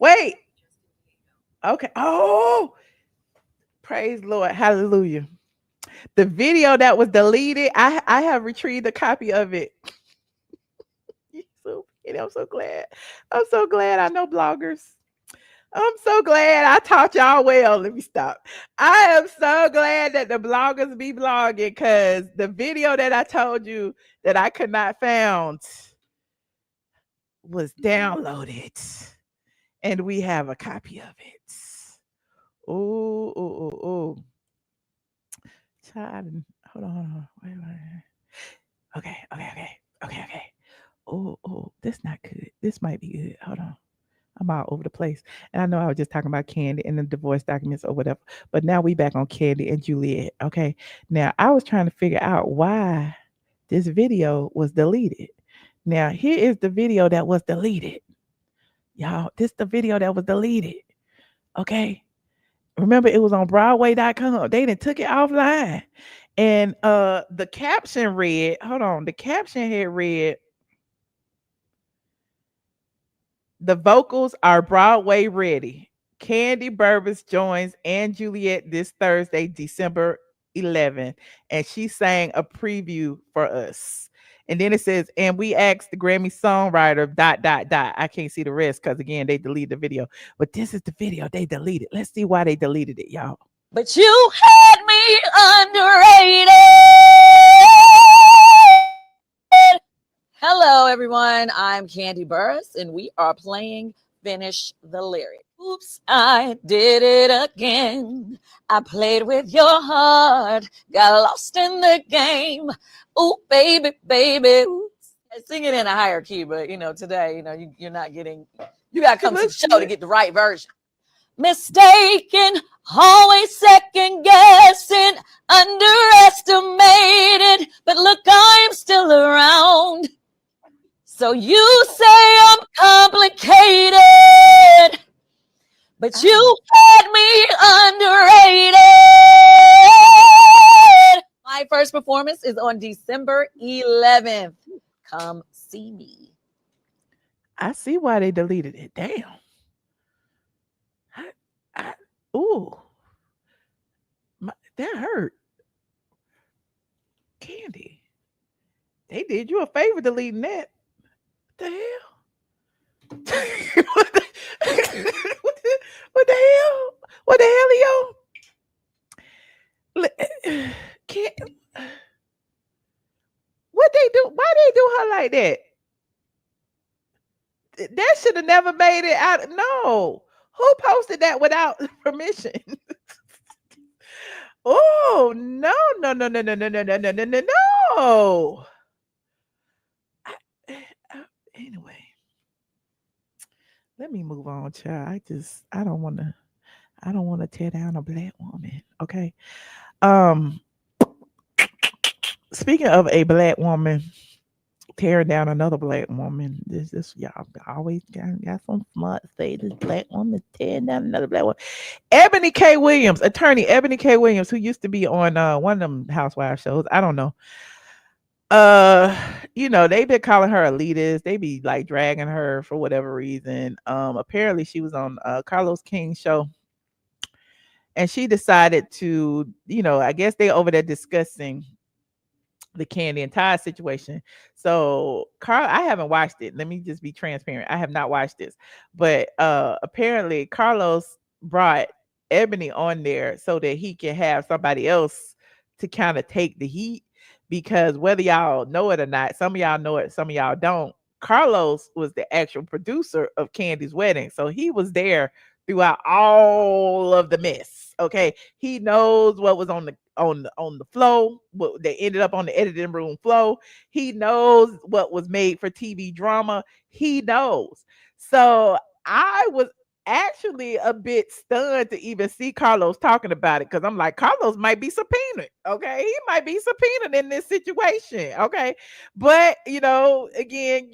Wait. Okay. Oh, praise Lord. Hallelujah. The video that was deleted, I have retrieved a copy of it. You're so Kandi. I'm so glad. I'm so glad I know bloggers. I'm so glad I taught y'all well. Let me stop. I am so glad that the bloggers be blogging because the video that I told you that I could not found was downloaded. And we have a copy of it. Oh, oh, oh, oh. Child, hold on. Wait. Okay. Oh, that's not good. This might be good. Hold on. I'm all over the place. And I know I was just talking about Kandi and the divorce documents or whatever. But now we back on Kandi and Juliet. Okay. Now I was trying to figure out why this video was deleted. Now here is the video that was deleted. Y'all, this the video that was deleted. Okay. Remember, it was on Broadway.com. They done took it offline. And the caption read, hold on, the caption had read, the vocals are Broadway ready. Kandi Burruss joins Ann Juliet this Thursday, December 11th. And she sang a preview for us. And then it says, and we asked the Grammy songwriter, ... I can't see the rest because, again, they deleted the video. But this is the video they deleted. Let's see why they deleted it, y'all. But you had me underrated. Hello, everyone. I'm Kandi Burruss, and we are playing Finish the Lyric. Oops, I did it again. I played with your heart, got lost in the game. Ooh, baby. Oops. I sing it in a higher key, but today, you're not getting. You gotta come to the show to get the right version. Mistaken, always second guessing, underestimated, but look, I'm still around. So you say I'm complicated, but you had me underrated. My first performance is on December 11th. Come see me. I see why they deleted it. Damn. That hurt. Kandi, they did you a favor deleting that. What the hell? What the hell? What the hell, what they do? Why they do her like that? That should have never made it out. No. Who posted that without permission? Oh, no. Anyway, let me move on, child. I don't want to tear down a black woman. Okay. Speaking of a black woman tearing down another black woman, this y'all always got some smart say this black woman tearing down another black woman. Eboni K. Williams, attorney Eboni K. Williams, who used to be on one of them housewife shows. I don't know. They've been calling her elitist. They be like dragging her for whatever reason. Apparently she was on Carlos King's show. And she decided to, I guess they over there discussing the Kandi and Todd situation. So I haven't watched it. Let me just be transparent. I have not watched this. But apparently Carlos brought Eboni on there so that he can have somebody else to kind of take the heat. Because whether y'all know it or not, some of y'all know it, some of y'all don't. Carlos was the actual producer of Kandi's wedding. So he was there throughout all of the mess. Okay. He knows what was on the flow, what they ended up on the editing room flow. He knows what was made for TV drama. He knows. So I was actually a bit stunned to even see Carlos talking about it, because I'm like, Carlos might be subpoenaed. Okay, he might be subpoenaed in this situation. Okay, but again,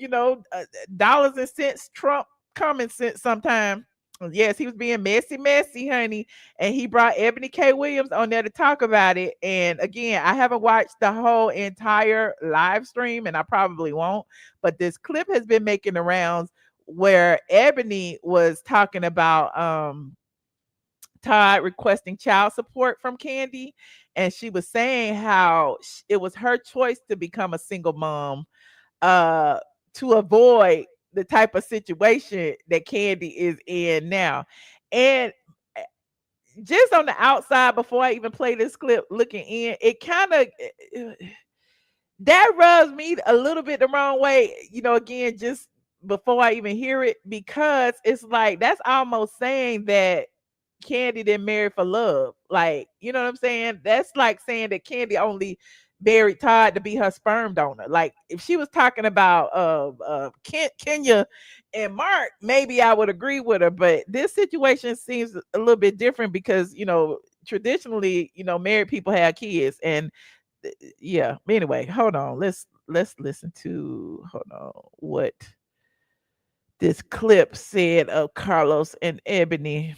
dollars and cents trump common sense sometimes. Yes, he was being messy, honey. And he brought Eboni K. Williams on there to talk about it. And again, I haven't watched the whole entire live stream, and I probably won't. But this clip has been making the rounds where Eboni was talking about Todd requesting child support from Kandi. And she was saying how it was her choice to become a single mom to avoid the type of situation that Kandi is in now. And just on the outside, before I even play this clip, looking in, it kind of that rubs me a little bit the wrong way, again, just before I even hear it, because it's like that's almost saying that Kandi didn't marry for love. Like, you know what I'm saying? That's like saying that Kandi only married Todd to be her sperm donor. Like, if she was talking about Kenya and Mark, maybe I would agree with her. But this situation seems a little bit different because, traditionally, married people have kids. And yeah, anyway, hold on. Let's listen to what this clip said of Carlos and Eboni.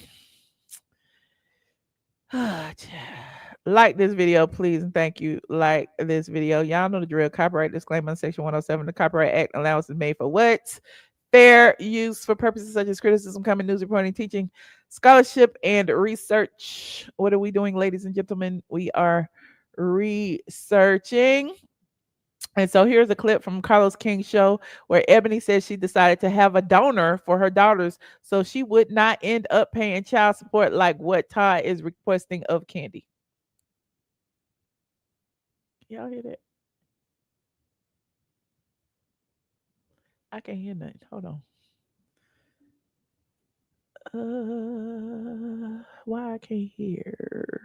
Like this video, please, and thank you. Like this video. Y'all know the drill. Copyright disclaimer in Section 107. The Copyright Act allowance is made for what? Fair use for purposes such as criticism, comment, news reporting, teaching, scholarship, and research. What are we doing, ladies and gentlemen? We are researching. And so here's a clip from Carlos King's show where Eboni says she decided to have a donor for her daughters so she would not end up paying child support like what Todd is requesting of Kandi. Y'all hear that? I can't hear nothing. Hold on. Why I can't hear?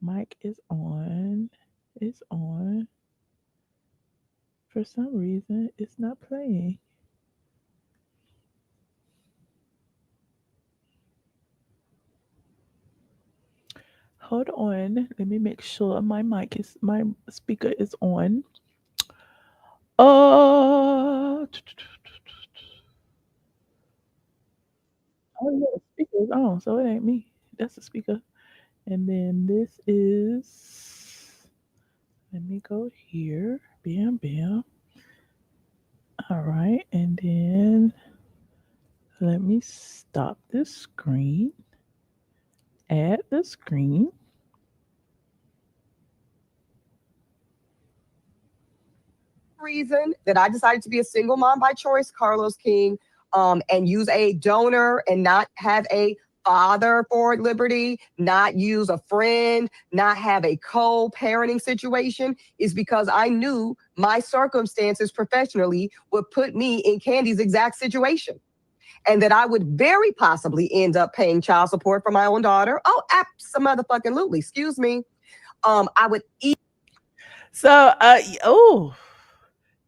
Mic is on. It's on. For some reason, it's not playing. Hold on. Let me make sure my speaker is on. Oh yeah, the speaker is on, so it ain't me. That's the speaker. And then this is, let me go here. Bam, bam. All right. And then let me stop this screen. Add the screen. Reason that I decided to be a single mom by choice, Carlos King, and use a donor and not have a father for liberty, not use a friend, not have a co-parenting situation, is because I knew my circumstances professionally would put me in Kandi's exact situation. And that I would very possibly end up paying child support for my own daughter. Oh, absolutely. Excuse me. I would eat. So,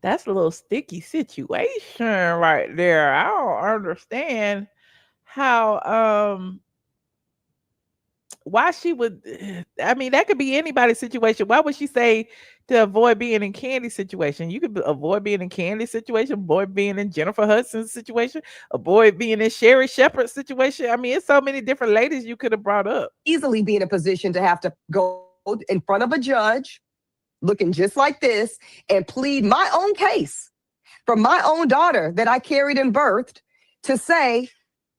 that's a little sticky situation right there. I don't understand how why she would. I mean, that could be anybody's situation. Why would she say to avoid being in Kandi's situation? You could avoid being in Kandi's situation, avoid being in Jennifer Hudson's situation, avoid being in Sherry Shepherd's situation. I mean, it's so many different ladies you could have brought up. Easily be in a position to have to go in front of a judge looking just like this and plead my own case for my own daughter that I carried and birthed, to say,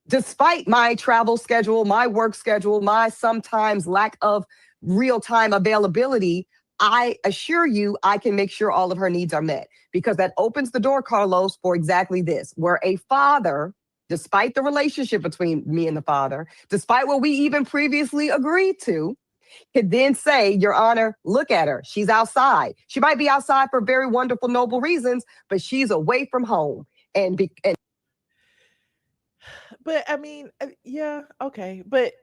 despite my travel schedule, my work schedule, my sometimes lack of real-time availability, I assure you I can make sure all of her needs are met. Because that opens the door, Carlos, for exactly this, where a father, despite the relationship between me and the father, despite what we even previously agreed to, could then say, Your Honor, look at her. She's outside. She might be outside for very wonderful, noble reasons, but she's away from home. But I mean, yeah, okay. But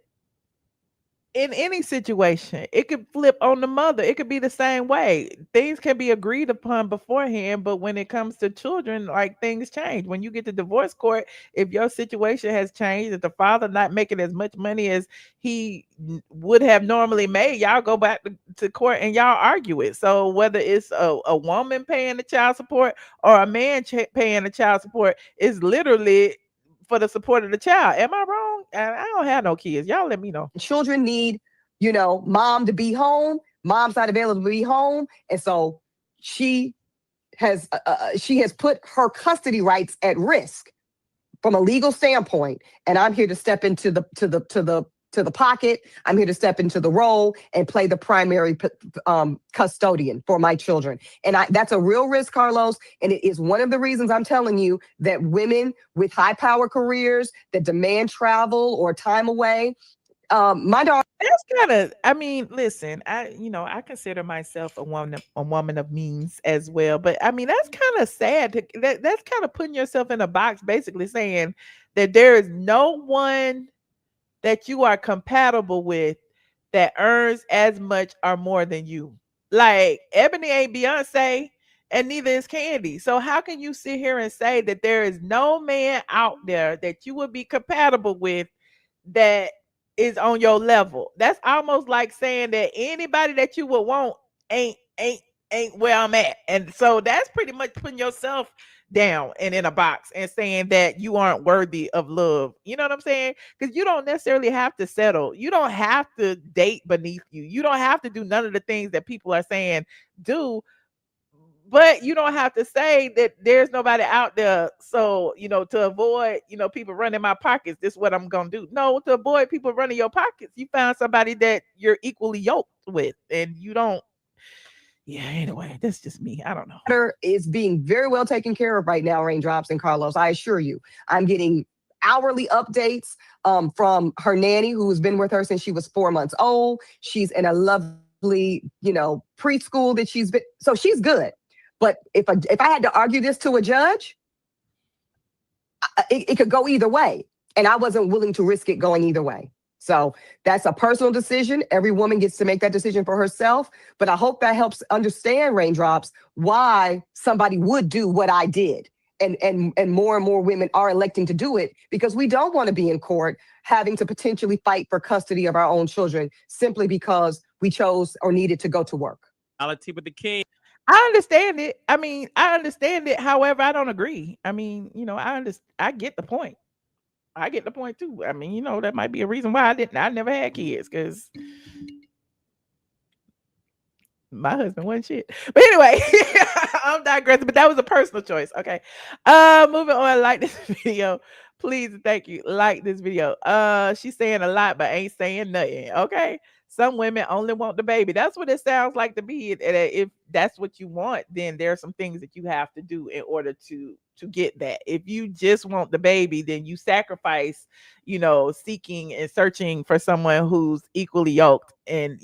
in any situation, it could flip on the mother. It could be the same way. Things can be agreed upon beforehand, but when it comes to children, like, things change. When you get to divorce court, if your situation has changed, if the father not making as much money as he would have normally made, y'all go back to court and y'all argue it. So whether it's a woman paying the child support or a man paying the child support, is literally for the support of the child. Am I wrong? I don't have no kids. Y'all let me know. Children need, mom to be home. Mom's not available to be home. And so she has put her custody rights at risk from a legal standpoint. And I'm here to step into the to the pocket. I'm here to step into the role and play the primary custodian for my children. And that's a real risk, Carlos. And it is one of the reasons I'm telling you that women with high power careers that demand travel or time away, my daughter. That's kind of, I mean, listen, I consider myself a woman of means as well. But I mean, that's kind of sad. That's kind of putting yourself in a box, basically saying that there is no one that you are compatible with that earns as much or more than you. Like Eboni ain't Beyonce, and neither is Kandi. So how can you sit here and say that there is no man out there that you would be compatible with that is on your level? That's almost like saying that anybody that you would want ain't where I'm at. And so that's pretty much putting yourself down and in a box and saying that you aren't worthy of love. You know what I'm saying? Because you don't necessarily have to settle. You don't have to date beneath you. You don't have to do none of the things that people are saying do. But you don't have to say that there's nobody out there. So, to avoid, people running my pockets, this is what I'm going to do. No, to avoid people running your pockets, you find somebody that you're equally yoked with, and you don't. Yeah, anyway, that's just me. I don't know. Is being very well taken care of right now, Raindrops and Carlos. I assure you. I'm getting hourly updates from her nanny, who's been with her since she was 4 months old. She's in a lovely, preschool that she's been. So she's good. But if I had to argue this to a judge, it could go either way. And I wasn't willing to risk it going either way. So that's a personal decision. Every woman gets to make that decision for herself. But I hope that helps understand, Raindrops, why somebody would do what I did. And more women are electing to do it because we don't want to be in court having to potentially fight for custody of our own children simply because we chose or needed to go to work. With the king. I understand it. I mean, I understand it. However, I don't agree. I mean, I get the point. I get the point too. I mean, that might be a reason why I never had kids, because my husband wasn't shit. But anyway, I'm digressing, but that was a personal choice. Okay. Moving on, like this video. Please, thank you. Like this video. She's saying a lot, but ain't saying nothing. Okay. Some women only want the baby. That's what it sounds like to be. If that's what you want, then there are some things that you have to do in order to get that. If you just want the baby, then you sacrifice, seeking and searching for someone who's equally yoked and,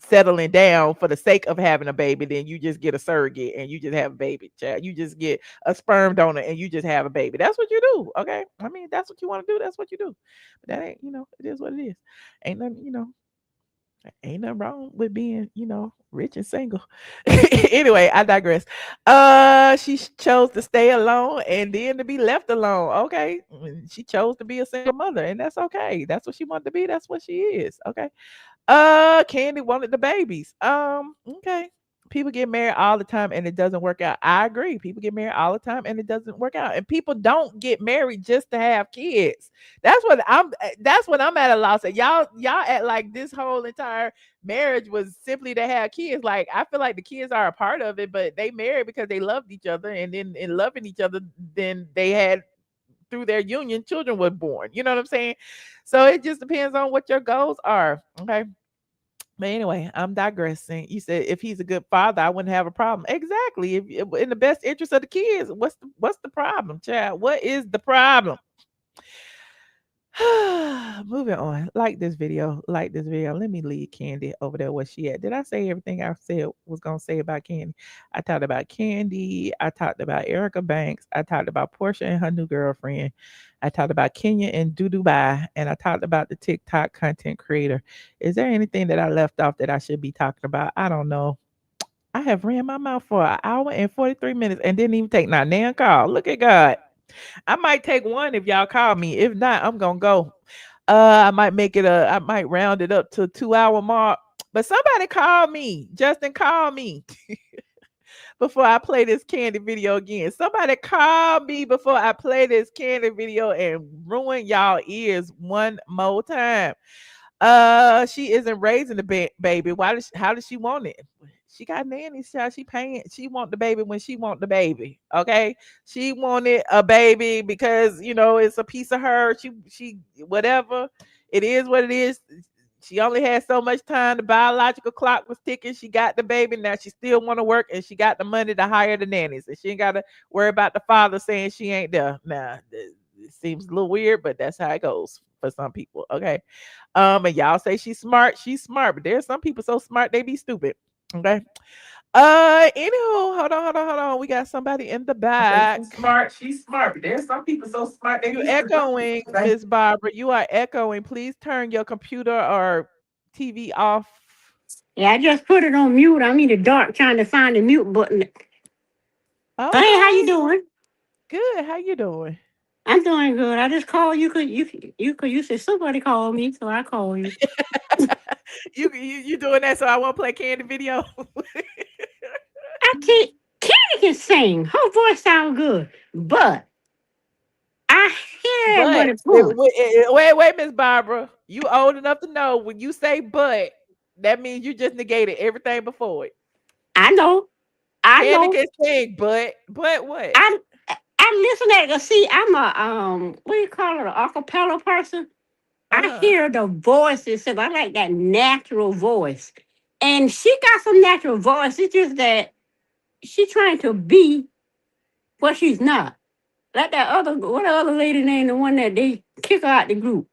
settling down for the sake of having a baby. Then you just get a surrogate and you just have a baby. Child. You just get a sperm donor and you just have a baby. That's what you do. Okay. I mean, that's what you want to do. That's what you do. But that ain't, it is what it is. Ain't nothing wrong with being, rich and single. Anyway, I digress. She chose to stay alone and then to be left alone. Okay. She chose to be a single mother, and that's okay. That's what she wanted to be. That's what she is. Okay. Kandi wanted the babies. Okay. People get married all the time and it doesn't work out. I agree. People get married all the time and it doesn't work out. And people don't get married just to have kids. That's what I'm at a loss at. Y'all act like this whole entire marriage was simply to have kids. Like, I feel like the kids are a part of it, but they married because they loved each other, and then in loving each other, then they had, through their union, children were born. You know what I'm saying? So it just depends on what your goals are. Okay. But anyway, I'm digressing. You said if he's a good father, I wouldn't have a problem. Exactly. If in the best interest of the kids, what's the problem, child? What is the problem? Moving on. Like this video. Let me leave Kandi over there where she at. Did I say everything I said was gonna say about Kandi? I talked about Kandi. I talked about Erica Banks. I talked about Porsha and her new girlfriend. I talked about Kenya and Dubai, and I talked about the TikTok content creator. Is there anything that I left off that I should be talking about? I don't know. I have ran my mouth for an hour and 43 minutes and didn't even take my damn call. Look at God. I might take one if y'all call me. If not, I'm gonna go. I might round it up to a 2-hour mark. But somebody call me. Justin, call me. Before I play this Kandi video again. Somebody call me before I play this Kandi video and ruin y'all ears one more time. She isn't raising the baby. How does she want it? She got nannies, child. She paying. She want the baby when she want the baby. Okay. She wanted a baby because it's a piece of her. She whatever. It is what it is. She only had so much time. The biological clock was ticking. She got the baby. Now she still want to work, and she got the money to hire the nannies, and she ain't got to worry about the father saying she ain't there. Now it seems a little weird, but that's how it goes for some people. Okay. And y'all say she's smart. She's smart, but there's some people so smart they be stupid. Okay. Anywho, hold on. We got somebody in the back. She's smart, but there's some people so smart they You be echoing, Miss Barbara. You are echoing. Please turn your computer or TV off. Yeah, I just put it on mute. I'm in the dark trying to find the mute button. Oh, hey, how you doing? Good. How you doing? I'm doing good. I just called you because you said somebody called me, so I called you. you doing that so I won't play Kandi video? I can't. Kandi can sing. Her voice sounds good, but I hear everybody point. Wait, Miss Barbara. You old enough to know when you say "but," that means you just negated everything before it. I know. Kandi can sing, but what? I listen at it. See, I'm a what do you call it? An acapella person. I hear the voices, so I like that natural voice. And she got some natural voice. It's just that she's trying to be what she's not. Like what the other lady name, the one that they kick her out the group.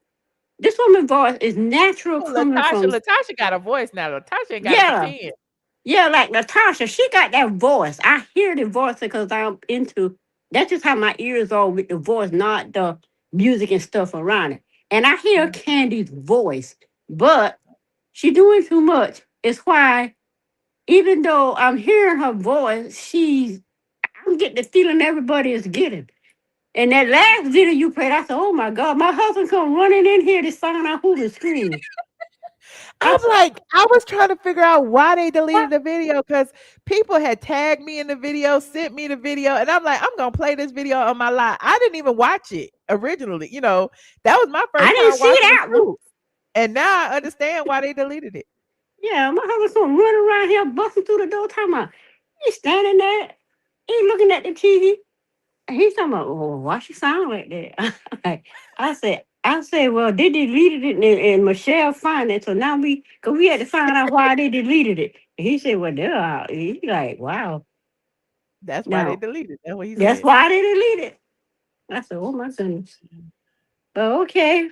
This woman's voice is natural coming from. Latasha got a voice now. Latasha ain't got to pretend. Yeah, like Latasha, she got that voice. I hear the voice because I'm into. That's just how my ears are with the voice, not the music and stuff around it. And I hear Kandi's voice, but she doing too much. It's why, even though I'm hearing her voice, I'm getting the feeling everybody is getting. And that last video you played, I said, "Oh my God, my husband come running in here to find out who was screaming." I was trying to figure out why they deleted the video because people had tagged me in the video, sent me the video, and I'm like, I'm gonna play this video on my live. I didn't even watch it originally. That was my first time watching it too. And now I understand why they deleted it. Yeah, my husband's gonna run around here, busting through the door, talking about he's standing there, he's looking at the TV, and he's talking about, "Oh, why she sound like that?" I said, well, they deleted it, and Michelle found it, so now because we had to find out why they deleted it. And he said, well, he's like, wow. That's why they deleted it. That's what he said. That's why they deleted it. I said, oh my goodness. But okay.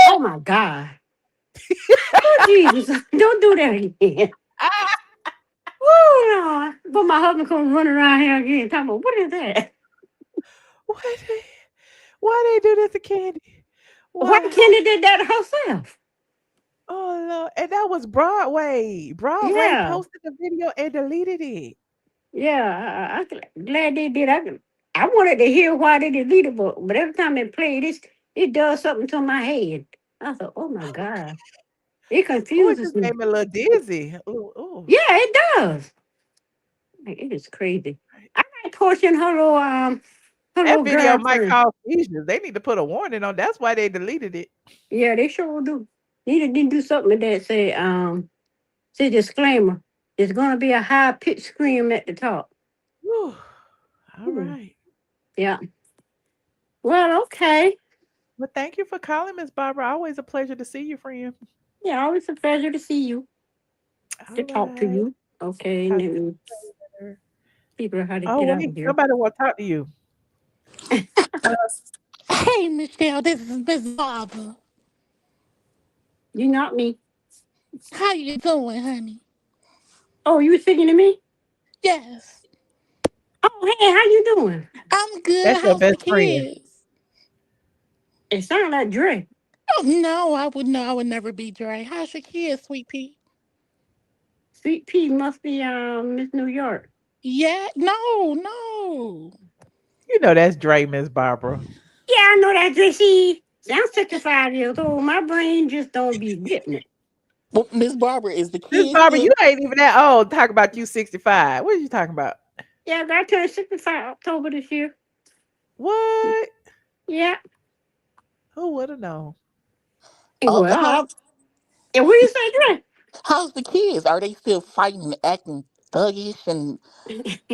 Oh my God. Oh Jesus. Don't do that again. Oh Lord. But my husband comes running around here again talking about, what is that? Why they do this to Kandi? Why Kandi did that herself? Oh Lord. And that was Broadway. Broadway posted the video and deleted it. Yeah, I'm glad they did. I wanted to hear why they deleted it, but every time they play this, it does something to my head. I thought, oh my God. It confuses me. It made me a little dizzy. Ooh. Yeah, it does. It is crazy. I like torching her little that video might cause seizures. They need to put a warning on. That's why they deleted it. Yeah, they sure do. Need to do something that say disclaimer. There's gonna be a high pitched scream at the top. All right. Yeah. Well, okay. Well, thank you for calling, Miss Barbara. Always a pleasure to see you, friend. Yeah, always a pleasure to see you. Talk to you. Okay. People how to get out of here. Somebody want to talk to you. Hey, Michelle, this is Miss Barbara. You not me. How you doing, honey? Oh, you were speaking to me? Yes. Oh, hey, how you doing? I'm good. That's your best friend. It sounds like Dre. Oh, no, I would never be Dre. How's your kids, Sweet Pea? Sweet Pea must be Miss New York. Yeah, no. You know that's Dre, Miss Barbara. Yeah, I know that Dre. See, I'm 65 years old. My brain just don't be getting it. Well, Miss Barbara is the kid. Miss Barbara, you ain't even that old. Talk about you 65. What are you talking about? Yeah, I turned 65 October this year. What? Yeah. Who would have known? Well, And what do you say, Dre? How's the kids? Are they still fighting and acting thuggish and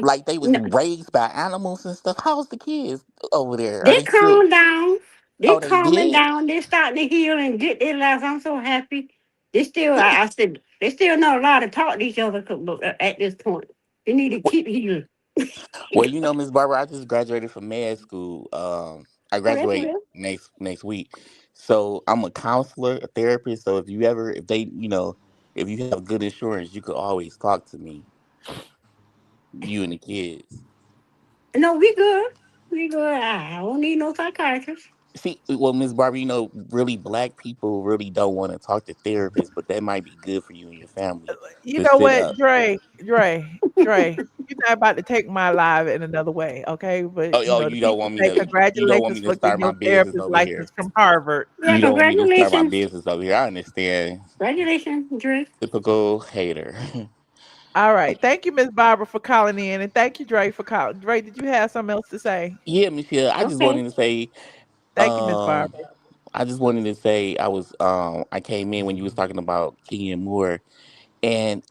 like they was No, raised by animals and stuff? How's the kids over there? Are they they still? calm down. They Oh, they calming did. down. They starting to heal and get their lives. I'm so happy. They still, I said, they still not allowed to talk to each other at this point. They need to keep healing. Well, you know, Miss Barbara, I just graduated from med school. I Oh, that's graduate good. next week, so I'm a counselor, a therapist. So if they, if you have good insurance, you could always talk to me, you and the kids. No, we good. We good. I don't need no psychiatrist. See, well, Miss Barbara, really black people really don't want to talk to therapists, but that might be good for you and your family You to know sit what, up. Dre, you're not about to take my life in another way, okay? But Oh, the you don't people want me say to, you don't want congratulations me to for getting start my your business therapist over here. license from Harvard. Yeah, You don't want me to start my congratulations. business over here. I understand. Congratulations, Dre. Typical hater. All right. Thank you, Miss Barbara, for calling in. And thank you, Dre, for calling. Dre, did you have something else to say? Yeah, Michelle. I just Okay. wanted to say, Thank you, Miss um, Barbara. I came in when you was talking about Kenya Moore, and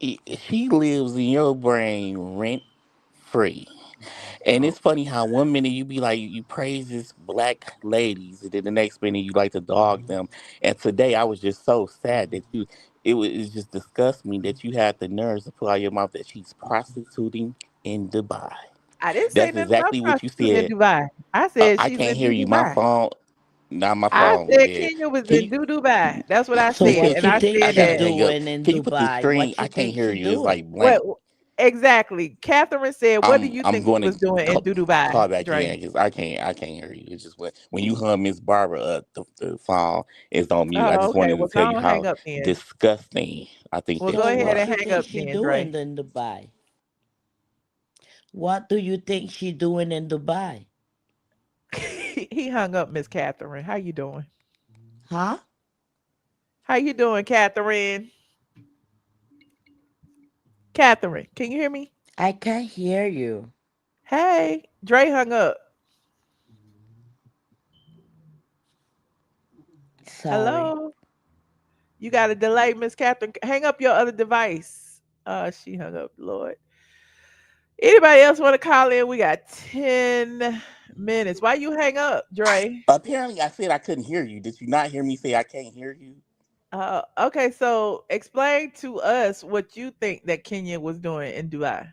she lives in your brain rent free. And it's funny how one minute you be like you praise this black ladies, and then the next minute you like to dog them. And today I was just so sad that it just disgust me that you had the nerves to put out your mouth that she's prostituting in Dubai. I didn't say That's nothing about exactly what you prostituting in said. Dubai. I said I she's can't in hear you. My Dubai. phone, not my I phone said dead. Kenya was Can in you, Dubai. That's what I So said. Michelle? what And you I think I said she gotta that. hang up. doing in Can you put the Dubai? string? What I you can't think hear she you. It's doing? like blank. What exactly? Catherine said, what do you I'm think she going was to doing in Dubai, call back Dre? in because I can't hear you. It's just when you hung Miss Barbara up, the phone is on mute. I Oh, just okay. wanted to Well, tell go you on, hang how up then. disgusting I think Well, that go So you ahead what and are. you hang think up she then, Dre. doing in Dubai? What do you think she doing in Dubai? He hung up, Miss Catherine. How you doing? Huh? How you doing, Catherine? Catherine, can you hear me? I can't hear you. Hey, Dre hung up. Sorry. Hello. You got a delay, Miss Catherine. Hang up your other device. She hung up, Lord. Anybody else want to call in? We got 10 minutes. Why you hang up, Dre? Apparently, I said I couldn't hear you. Did you not hear me say I can't hear you? Okay, so explain to us what you think that Kenya was doing in Dubai.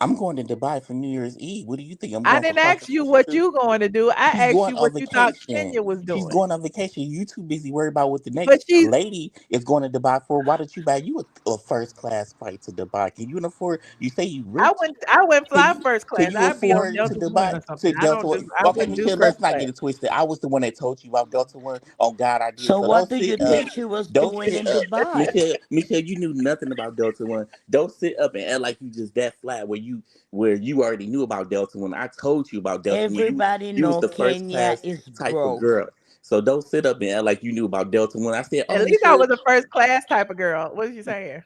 I'm going to Dubai for New Year's Eve. What do you think? I'm I going for didn't ask you prostitution what too. you going to do. I She's asked going you on what you thought vacation. Kenya was She's doing. going on vacation. You too busy worried about what the But next she's lady is going to Dubai for. Why don't you buy you a first class flight to Dubai? Can you afford? You say you rich. I wouldn't Can fly you first can class. you I'd be on afford to Delta One Dubai or something. to Delta One? I Okay, wouldn't do Michelle, first let's not class. get it twisted. I was the one that told you about Delta One. Oh God, I did. So So what do you think she was don't doing sit in up, Dubai? Michelle. You knew nothing about Delta One. Don't sit up and act like you just that flat where you already knew about Delta One. I told you about Delta One. Everybody You was know the first Kenya class is type of broke. girl. So don't sit up and act like you knew about Delta One. I said, At oh least I Michelle, was a first class type of girl. What is you saying?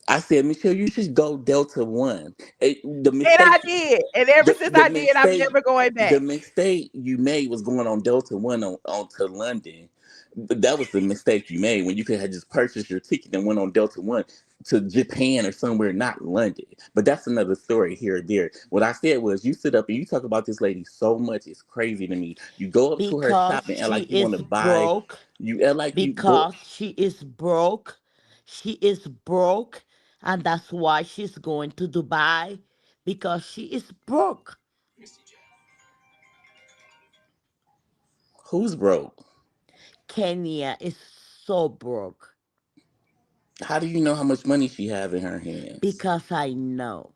I said, Michelle, you should go Delta One. The And I mistake did. And ever since the I did, I'm mistake never going the back. mistake you made was going on Delta One on to London. That was the mistake you made when you could have just purchased your ticket and went on Delta One to Japan or somewhere, not London. But that's another story here or there. What I said was you sit up and you talk about this lady so much, it's crazy to me. You go up to her Because shop and act she like you want is to buy. broke. You act like you go. Because she is broke. She is broke. And that's why she's going to Dubai. Because she is broke. Who's broke? Kenya is so broke. How do you know how much money she have in her hands? Because I know.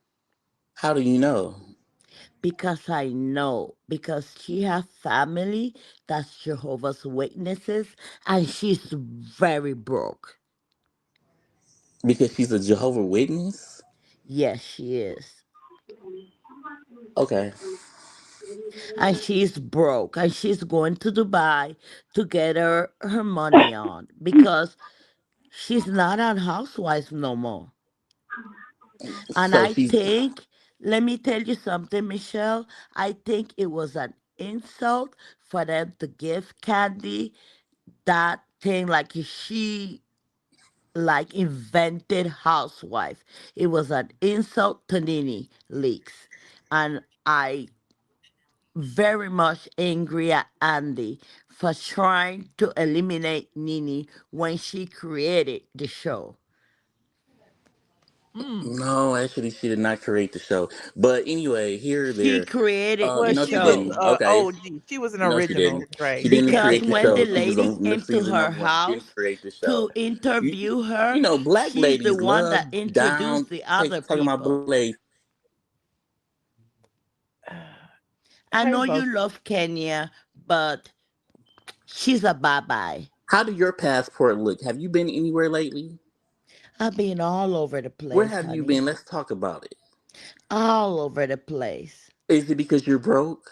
How do you know? Because I know. Because she has family that's Jehovah's Witnesses. And she's very broke. Because she's a Jehovah Witness. Yes, she is. Okay. And she's broke. And she's going to Dubai to get her money on. Because she's not a housewife no more. And So I she's think, let me tell you something, Michelle. I think it was an insult for them to give Kandi that thing like she like invented housewife. It was an insult to Nene Leaks. And I very much angry at Andy for trying to eliminate Nene when she created the show. No, actually, she did not create the show. But anyway, here or She there. created Well, the No, she she was show didn't. Okay. OG. She was an No, she original, didn't. Dre. She didn't because create the when show. the She was ladies on came to season her number one. She didn't house create the show. to You, interview you her, know, black she's the ladies one love that introduced down. the other Talking about people. black ladies. I Hey, know both. you love Kenya, but she's a bye-bye. How do your passport look? Have you been anywhere lately? I've been all over the Where place, have you honey. been? Let's talk about it. All over the place. Is it because you're broke?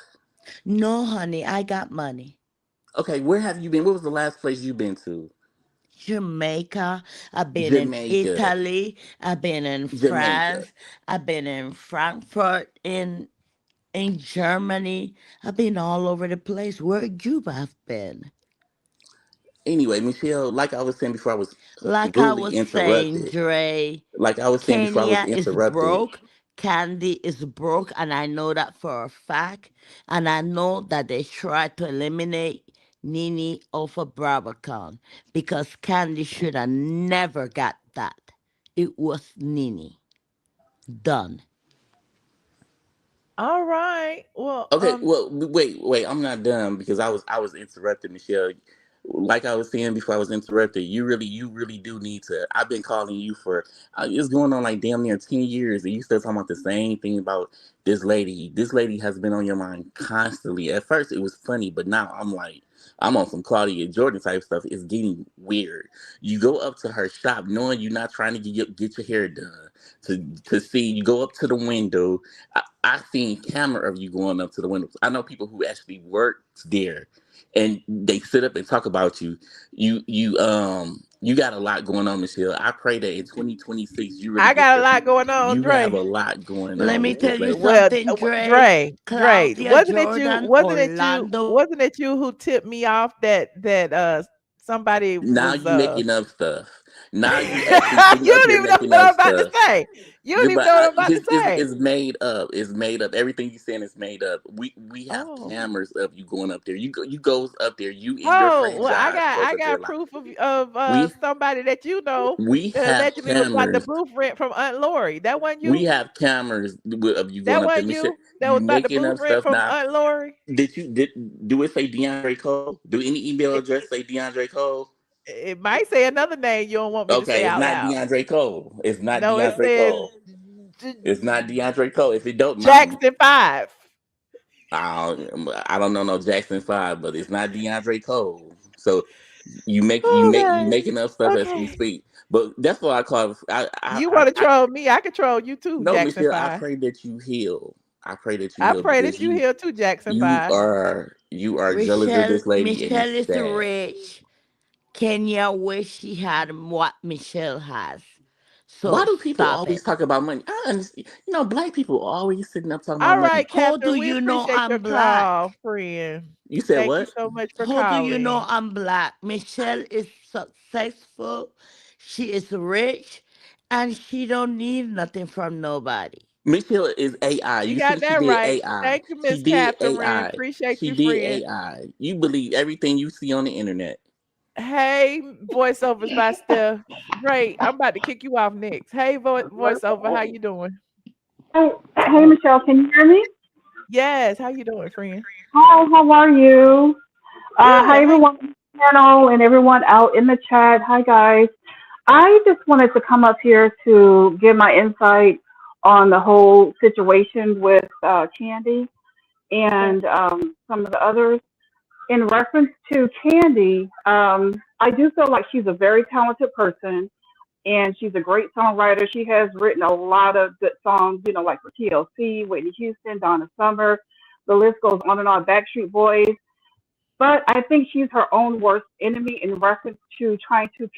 No, honey, I got money. Okay, where have you been? What was the last place you've been to? Jamaica. I've been in Jamaica. Italy. I've been in Jamaica. France. I've been in Frankfurt. In Germany. I've been all over the place. Where you have been? Anyway, Michelle, like I was saying before I was Like I rudely was saying, interrupted. Dre, Like I was saying before I was Kenya is interrupted. broke. Kandi is broke, and I know that for a fact. And I know that they tried to eliminate Nene off of BravoCon because Kandi should have never got that. It was Nene. Done. All right. Well, Okay, well, wait. I'm not done because I was interrupted, Michelle. Like I was saying before I was interrupted, you really do need to. I've been calling you for. It's going on like damn near 10 years, and you still talking about the same thing about this lady. This lady has been on your mind constantly. At first, it was funny, but now I'm like, I'm on some Claudia Jordan type stuff. It's getting weird. You go up to her shop knowing you're not trying to get your hair done. To see you go up to the window. I seen camera of you going up to the windows. I know people who actually work there, and they sit up and talk about you. You got a lot going on, Michelle. I pray that in 2026 you really I get got a your. lot going on, You have Dre. a lot going Let on me with this tell you lady. Well, something, Dre. Dre, Claudia Jordan, Orlando. wasn't it you who tipped me off that somebody Now was you making up stuff. Now you actually sitting you up don't here even know making what up I'm about to stuff. say. You don't even But know what I'm about to say. it's made up. It's made up. Everything you saying is made up. We have Oh. cameras of you going up there. You goes up there. You and your Oh, friend well, I Josh got goes I up there a got lot. proof of We somebody that you know we that have allegedly was about the cameras. booth rent from Aunt Lori. That wasn't We you? have cameras of you That going up there. wasn't Michelle, you? That you was about the making booth up rent stuff from now. Aunt Lori? Did do it say DeAndre Cole? Do any email It, address say DeAndre Cole? it might say another name you don't want me to say Okay, it's out not loud. DeAndre Cole. It's not No, it DeAndre says Cole. It's not DeAndre Cole. If it don't, Jackson 5. I don't know no Jackson 5, but it's not DeAndre Cole. So you Okay. making up stuff as we Okay. speak. But that's what I call. You want to troll me? I can troll you too, No, Jackson Michelle. I 5. pray that you heal. I pray that you I heal pray because that you hear too, Jackson you 5. are jealous of this lady and Michelle it's is sad. rich. Kenya wish she had what Michelle has. Why So do people stop always it. talk about money? I understand. Black people always sitting up talking about All money. right, How do Catherine, we you know appreciate your I'm black? call, friend. You said Thank you what? so much for How do you know calling. I'm black? Michelle is successful. She is rich. And she don't need nothing from nobody. Michelle is AI. She You got see, she that did right. AI. Thank you, She Miss did Catherine. AI. Appreciate She you, did friend. AI. You believe everything you see on the internet. Hey, voiceovers by Steph. Great. I'm about to kick you off next. Hey, voiceover. How you doing? Hey, Michelle, can you hear me? Yes. How you doing, friend? Hi, how are you? Hi, Good. How you? everyone on the channel and everyone out in the chat. Hi, guys. I just wanted to come up here to give my insight on the whole situation with Kandi and some of the others. In reference to Kandi, I do feel like she's a very talented person and she's a great songwriter. She has written a lot of good songs, like for TLC, Whitney Houston, Donna Summer. The list goes on and on, Backstreet Boys. But I think she's her own worst enemy in reference to trying to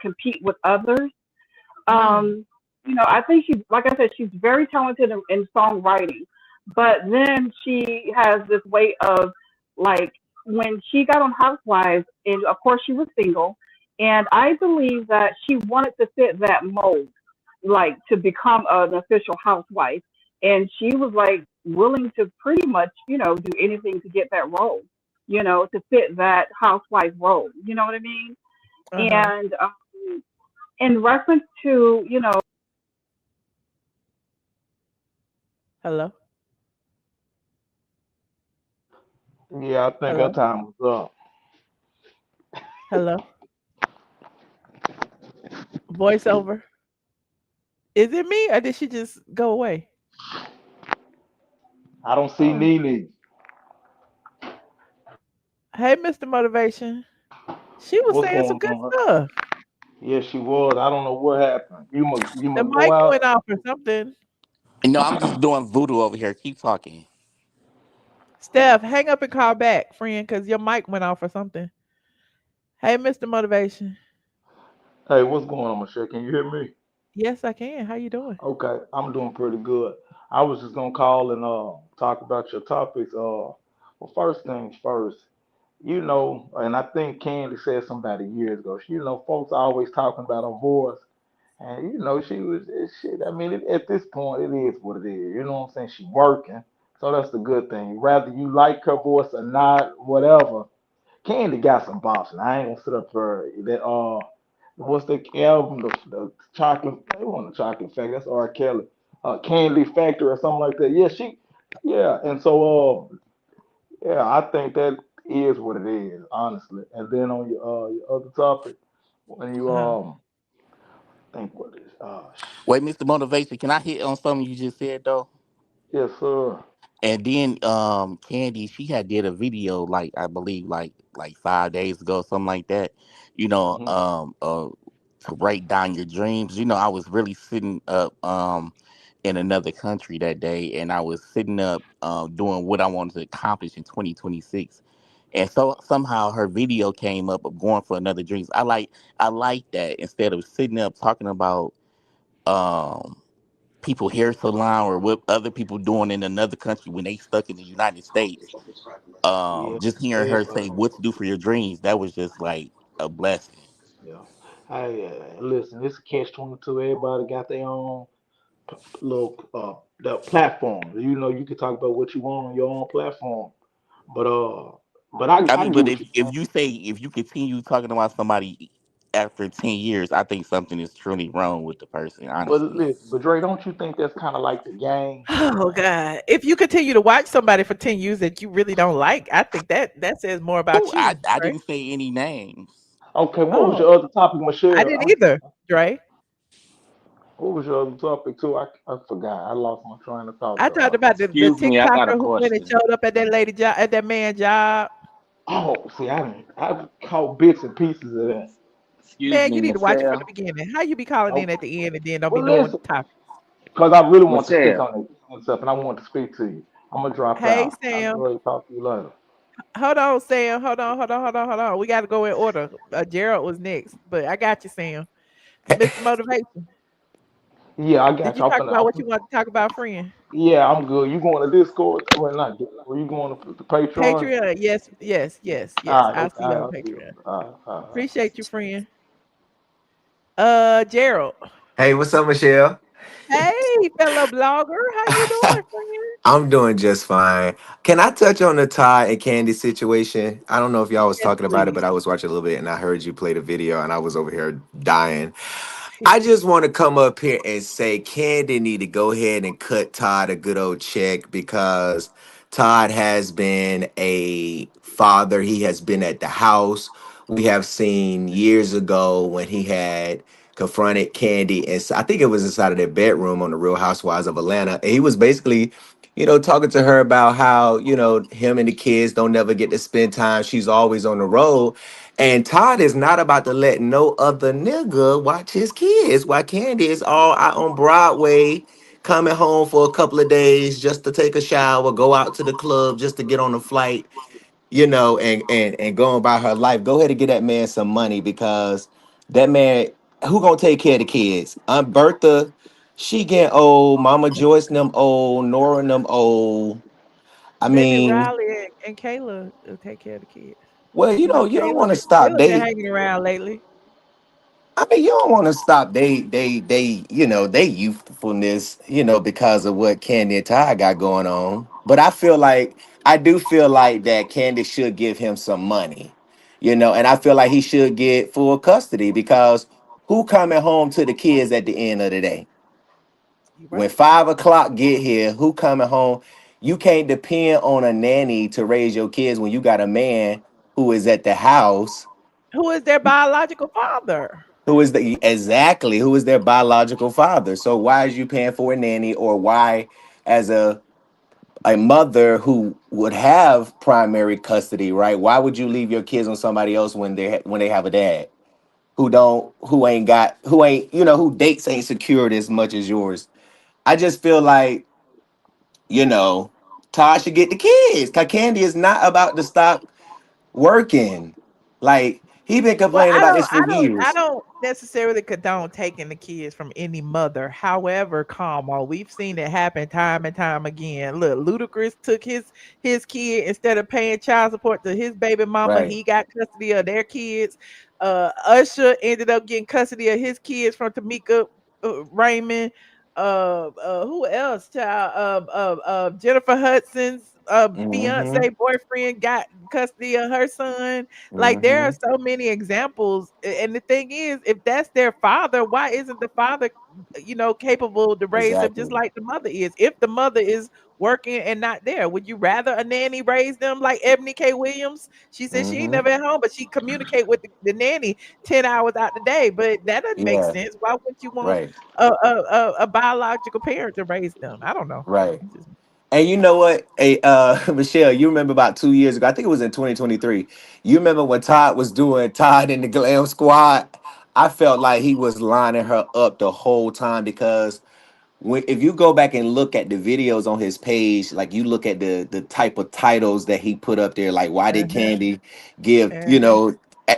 compete with others. I think she's, like I said, she's very talented in songwriting, but then she has this way of like when she got on Housewives, and of course she was single, and I believe that she wanted to fit that mold, like to become an official housewife, and she was like willing to pretty much, do anything to get that role, to fit that housewife role. You know what I mean? Uh-huh. And in reference to, Hello? Yeah, I think our Hello? time was up. Hello? Voiceover. Is it me or did she just go away? I don't see Oh. Nene. Hey, Mr. Motivation. She was What's saying some going good on? stuff. Yes, she was. I don't know what happened. You must The go mic went out. off or something. No, I'm just doing voodoo over here. Keep talking. Steph, hang up and call back, friend, because your mic went off or something. Hey, Mr. Motivation. Hey, what's going on, Michelle? Can you hear me? Yes, I can. How you doing? Okay, I'm doing pretty good. I was just gonna call and talk about your topics. Well, first things first. And I think Candy said somebody years ago. Folks always talking about her voice, and she was shit. I mean, at this point, it is what it is. You know what I'm saying? She working, so that's the good thing. Whether you like her voice or not, whatever. Candy got some bops, and I ain't gonna sit up for that. What's the album? The chocolate. It wasn't the chocolate factory. That's R. Kelly. Candy Factory or something like that. Yeah, Yeah, and so yeah, I think that is what it is, honestly. And then on your other topic, when you Uh-huh. think what is Wait, Mr. Motivation, can I hit on something you just said though? yes sir. And then Candy, she had did a video like I believe like 5 days ago, something like that. You know, Hmm. um uh to write down your dreams. I was really sitting up in another country that day and I was sitting up doing what I wanted to accomplish in 2026. And so somehow her video came up of going for another dreams. I like that instead of sitting up talking about um people hair salon or what other people doing in another country when they stuck in the United States. Yeah, Just hearing yeah, her say what to do for your dreams, that was just like a blessing. yeah. Hey, listen, it's a catch 22. Everybody got their own little the platform. You can talk about what you want on your own platform. But I I mean, get but what if you're if saying. you say if you continue talking about somebody after 10 years, I think something is truly wrong with the person. But Honestly, listen, but Dre, don't you think that's kind of like the game? Oh God. If you continue to watch somebody for 10 years that you really don't like, I think that says more who about I you, I right? didn't say any names. Okay, what was Oh, your other topic, I Michelle? didn't either, Dre. What was your other topic too? I forgot. I lost my train of thought I there. talked about the Excuse me, I got a TikToker who went and question. showed up at that lady job at that man job. Oh, see, I caught bits and pieces of that. Excuse Man, you me, need to watch it from the Michelle. beginning. How you be calling in Oh, at the end and then don't be well, knowing listen, the topic? because I really want to speak Michelle. on it and stuff, and I want to speak to you. I'm gonna drop Hey out. I'll Sam. go ahead and talk to you later. Hold on, Sam. Hold on. We gotta go in order. Gerald was next, but I got you, Sam. Mr. Motivation. Yeah, I Did got you you. talk about what you want to talk about, friend? Yeah, I'm good. You going to Discord? Well, not. Were you going to the Patreon? Patreon. Yes. All right, I'll okay, see you on I'll see you. Patreon. All right. Appreciate you, friend. Gerald. Hey, what's up, Michelle? Hey, fellow blogger. How you doing, friend? I'm doing just fine. Can I touch on the Todd and Candy situation? I don't know if y'all was Yes, talking about it, please. but I was watching a little bit and I heard you play the video and I was over here dying. I just want to come up here and say Candy need to go ahead and cut Todd a good old check because Todd has been a father. He has been at the house. We have seen years ago when he had confronted Candy, and I think it was inside of their bedroom on the Real Housewives of Atlanta. And he was basically, talking to her about how, him and the kids don't never get to spend time. She's always on the road. And Todd is not about to let no other nigga watch his kids while Candy is all out on Broadway, coming home for a couple of days just to take a shower, go out to the club just to get on a flight, and going about her life. Go ahead and get that man some money because that man, who gonna take care of the kids? Aunt Bertha, she getting old. Mama Joyce and them old. Nora and them old. I Baby mean, Riley and Kayla take care of the kids. Well, You know, you don't want to stop. Kayla been hanging around lately. I mean, you don't want to stop they youthfulness, because of what Candy and Ty got going on. But I do feel like that Candy should give him some money, and I feel like he should get full custody because who coming home to the kids at the end of the day? When 5 o'clock get here, who coming home? You can't depend on a nanny to raise your kids when you got a man who is at the house Who is their biological father? who is their biological father. So why is you paying for a nanny, or why as a mother who would have primary custody, right? Why would you leave your kids on somebody else when they have a dad who dates ain't secured as much as yours? I just feel like, Todd should get the kids. Cause Candy is not about to stop working. Like, he been Well, complaining about this for I years. don't necessarily condone taking the kids from any mother. However, Como, we've seen it happen time and time again. Look, Ludacris took his kid instead of paying child support to his baby mama. Right. He got custody of their kids. Usher ended up getting custody of his kids from Tamika Raymond. Who else? Child, Jennifer Hudson's Mm-hmm. fiance boyfriend got custody of her son. Like, there are Mm-hmm. so many examples, and the thing is, if that's their father, why isn't the father, capable to raise them just Exactly. like the mother is? If the mother is working and not there, would you rather a nanny raise them like Ebony K. Williams? She said she ain't Mm-hmm. never at home, but she communicate with the nanny 10 hours out the day. But that doesn't make Yeah. sense. Why would you want Right. a biological parent to raise them? I don't know. Right. And you know what? Hey, Michelle, you remember about 2 years ago, I think it was in 2023. You remember when Todd was doing Todd in the Glam Squad? I felt like he was lining her up the whole time because if you go back and look at the videos on his page, like you look at the type of titles that he put up there, like why did Uh-huh. Candy give, Uh-huh.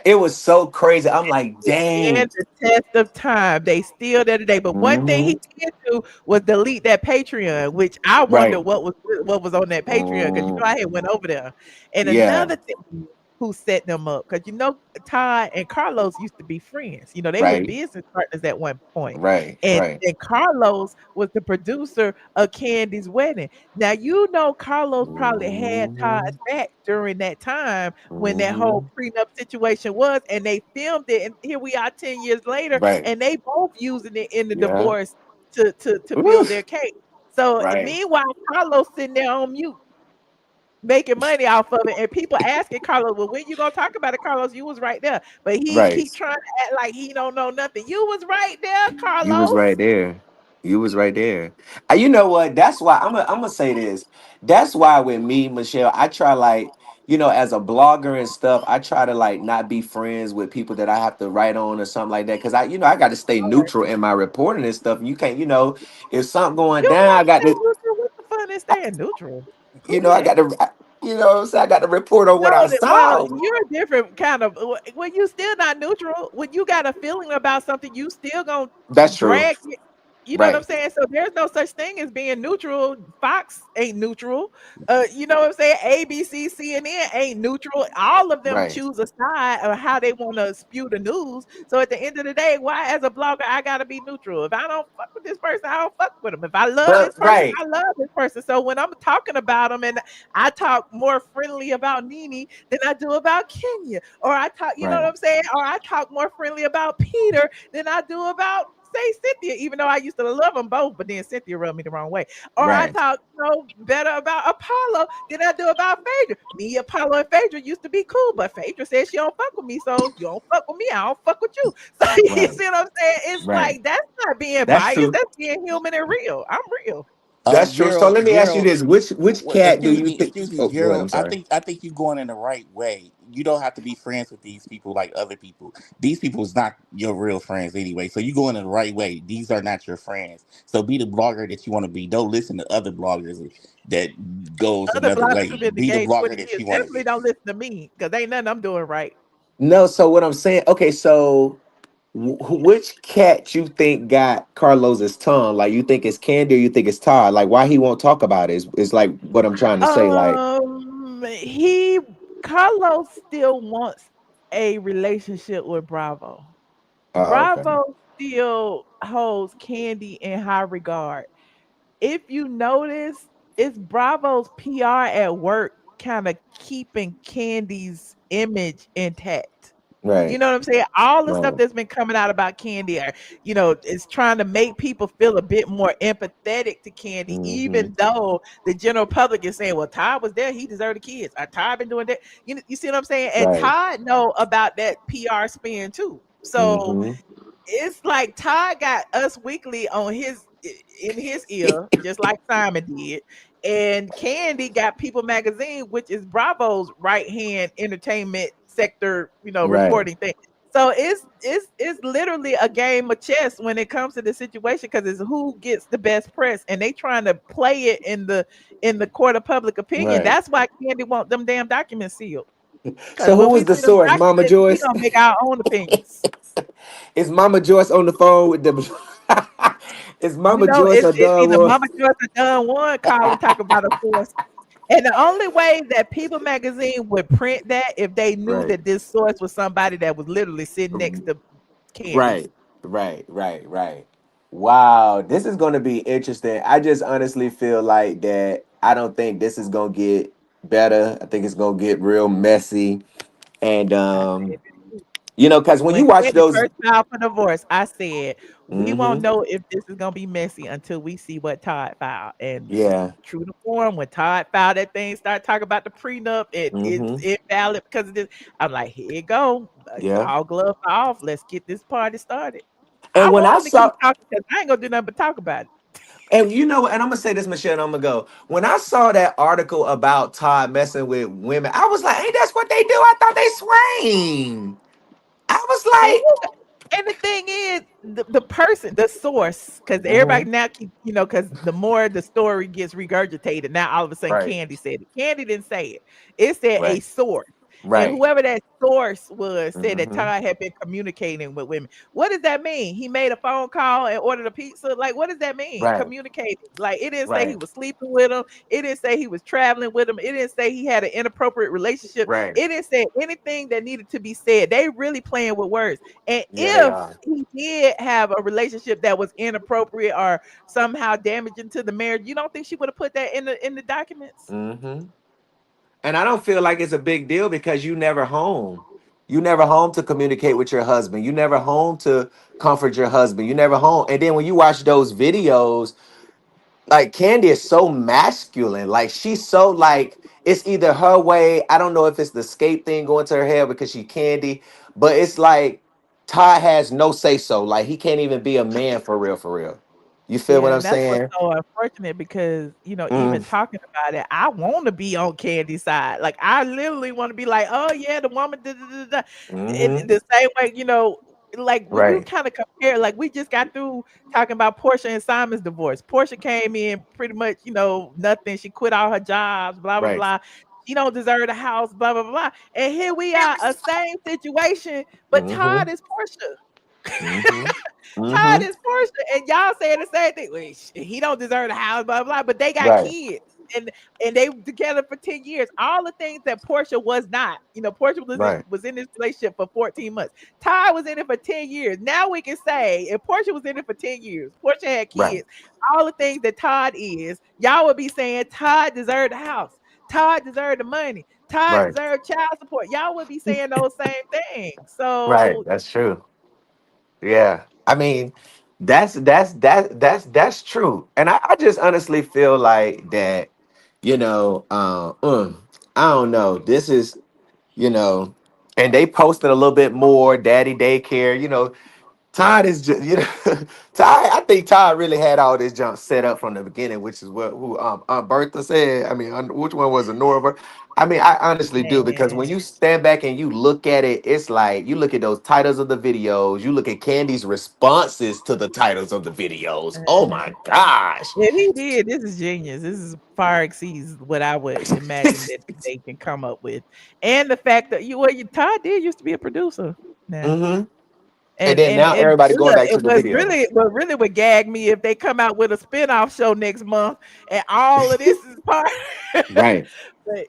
it was so crazy. I'm like, And dang. the test of time. They still there today. But one thing Hmm. he did do was delete that Patreon, which I wonder Right. what was on that Patreon, because I had went over there. And Yeah. another thing, who set them up, because Todd and Carlos used to be friends. They were Right. business partners at one point. Right. And Right. and Carlos was the producer of Candy's wedding. Now Carlos probably had Hmm. Todd's back during that time when that whole Hmm. prenup situation was, and they filmed it, and here we are 10 years later, Right. and they both using it in the Yeah. divorce to build their Oof. case. So Right. meanwhile, Carlos sitting there on mute making money off of it, and people asking Carlos, well, when you gonna talk about it, Carlos? You was right there. But he Right. keep trying to act like he don't know nothing. You was right there, You was Carlos. right there. You was right there. You know what? That's why I'm gonna say this. That's why with me, Michelle, I try like, as a blogger and stuff, I try to like not be friends with people that I have to write on or something like that. Cause I got to stay neutral in my reporting and stuff. And you can't, if something going You down, don't I have to got stay to, neutral. What the fun is staying neutral? Who I got cares? to, what I'm saying? I got to report on No, what I well, saw. you're a different kind of when you still not neutral, when you got a feeling about something, you still gonna That's true. drag it. You know what I'm Right. saying? So there's no such thing as being neutral. Fox ain't neutral. You know what I'm saying? ABC, CNN ain't neutral. All of them Right. choose a side of how they want to spew the news. So at the end of the day, why as a blogger I gotta be neutral? If I don't fuck with this person, I don't fuck with them. If I love But this person, right. I love this person. So when I'm talking about them, and I talk more friendly about Nene than I do about Kenya, or I talk, you know Right. what I'm saying, or I talk more friendly about Peter than I do about, say, Cynthia, even though I used to love them both, but then Cynthia rubbed me the wrong way. Or I Right. talk better about Apollo than I do about Phaedra. Me, Apollo, and Phaedra used to be cool, but Phaedra said she don't fuck with me, so you don't fuck with me, I don't fuck with you. So you Right. see what I'm saying? It's Right. like, that's not being That's biased, true. that's being human and real. I'm real. That's true. So Gerald, let me ask you Gerald, this: which cat do you think? excuse me, Oh, go ahead. Gerald. I'm I sorry. think I think you're going in the right way. You don't have to be friends with these people like other people. These people is not your real friends anyway. So you go in the right way. These are not your friends. So be the blogger that you want to be. Don't listen to other bloggers that goes Other another bloggers way. who've been in the Be the game blogger 20 that years you want to definitely be. don't listen to me, because ain't nothing I'm doing right. No. So what I'm saying? Okay. So which cat you think got Carlos's tongue? Like, you think it's Candy or you think it's Todd? Like, why he won't talk about it is like what I'm trying to say. Like, Carlos still wants a relationship with Bravo. Oh, okay. Bravo still holds Kandi in high regard. If you notice, it's Bravo's PR at work kind of keeping Kandi's image intact. You Right. know what I'm saying? All the stuff Right. that's been coming out about Kandi is trying to make people feel a bit more empathetic to Kandi, Mm-hmm. even though the general public is saying, well, Todd was there, he deserved the kids. Todd been doing that. You see what I'm saying? And Right. Todd know about that PR spin too. So Mm-hmm. it's like Todd got Us Weekly in his ear, just like Simon did. And Kandi got People Magazine, which is Bravo's right hand entertainment sector, Right. reporting thing. So it's literally a game of chess when it comes to the situation because it's who gets the best press, and they trying to play it in the court of public opinion. Right. That's why Kandi want them damn documents sealed. Because So when who we is the see them source? Mama documents, we Joyce? gonna make our own opinions. Is Mama Joyce on the phone with them? Is Mama Joyce or It's Don either Juan? Mama Joyce or Don Juan calling talk about a source. And the only way that People Magazine would print that if they knew Right. that this source was somebody that was literally sitting next to Kandi. Right. Right. Right. Right. Wow. This is going to be interesting. I just honestly feel like that I don't think this is going to get better. I think it's going to get real messy. And I said this too. because when When you watch Kandi those first filed for divorce, I said we won't Mhm. know if this is gonna be messy until we see what Todd filed. And Yeah. true to form, when Todd filed that thing, start talking about the prenup, it's Mhm. invalid because of this. I'm like, here you go, Yeah. all gloves off. Let's get this party started. I And when want I them to keep saw talking because I ain't gonna do nothing but talk about it. And and I'm gonna say this, Michelle, and I'm gonna go. When I saw that article about Todd messing with women, I was like, "Hey, that's what they do." I thought they swing. I was And like, you and the thing is, the person, the source, because everybody Mhm. now keep, because the more the story gets regurgitated, now all of a sudden Right, Kandi said it. Kandi didn't say it. It said a right, source. And right. whoever that source was said that Hmm. Todd had been communicating with women. What does that mean? He made a phone call and ordered a pizza? Like, what does that mean? Right, Communicating. Like, it didn't say he right, was sleeping with him. It didn't say he was traveling with him. It didn't say he had an inappropriate relationship. right. It didn't say anything that needed to be said. They really playing with words. And Yeah, they if are. he did have a relationship that was inappropriate or somehow damaging to the marriage, you don't think she would have put that in the documents? Hmm. And I don't feel like it's a big deal because you never home. You never home to communicate with your husband. You never home to comfort your husband. You never home. And then when you watch those videos, like Kandi is so masculine. Like she's so like it's either her way. I don't know if it's the escape thing going to her head because she Kandi, but it's like Todd has no say so. Like he can't even be a man for real, for real. You feel what Yeah, I'm and that's what's saying? so unfortunate because, even Mm, talking about it, I want to be on Candy's side. Like, I literally want to be like, oh, yeah, the woman, da, da, da, da. In mm-hmm. the same way, like when you Right, kind of compare, like we just got through talking about Porsha and Simon's divorce. Porsha came in pretty much, nothing. She quit all her jobs, blah, blah, right. blah. She don't deserve a house, blah, blah, blah. And here we are, a same situation, but Mm-hmm. Todd is Porsha. Mm-hmm. Todd Mm-hmm. is Porsha, and y'all saying the same thing. Well, he don't deserve the house, blah blah. But they got Right, kids, and they together for 10 years. All the things that Porsha was not. Portia right, was in this relationship for 14 months. Todd was in it for 10 years. Now we can say if Porsha was in it for 10 years, Porsha had right, kids. All the things that Todd is, y'all would be saying Todd deserved the house. Todd deserved the money. Todd right, deserved child support. Y'all would be saying those same things. right. So That's true. Yeah. I mean, that's true. And I just honestly feel like that, you know, I don't know. This is, you know, and they posted a little bit more daddy daycare, Todd is just, Todd. I think Todd really had all this junk set up from the beginning, which is what who Aunt Bertha said. I mean, which one was it, Norva? I mean, I honestly do because man. when you stand back and you look at it, it's like you look at those titles of the videos, you look at Candy's responses to the titles of the videos. Oh my gosh! If he did, this is genius. This is far exceeds what I would imagine that they can come up with. And the fact that Todd did used to be a producer. Now, Hmm. And then now everybody going back to the video. What really would gag me if they come out with a spinoff show next month and all of this is part. Right. But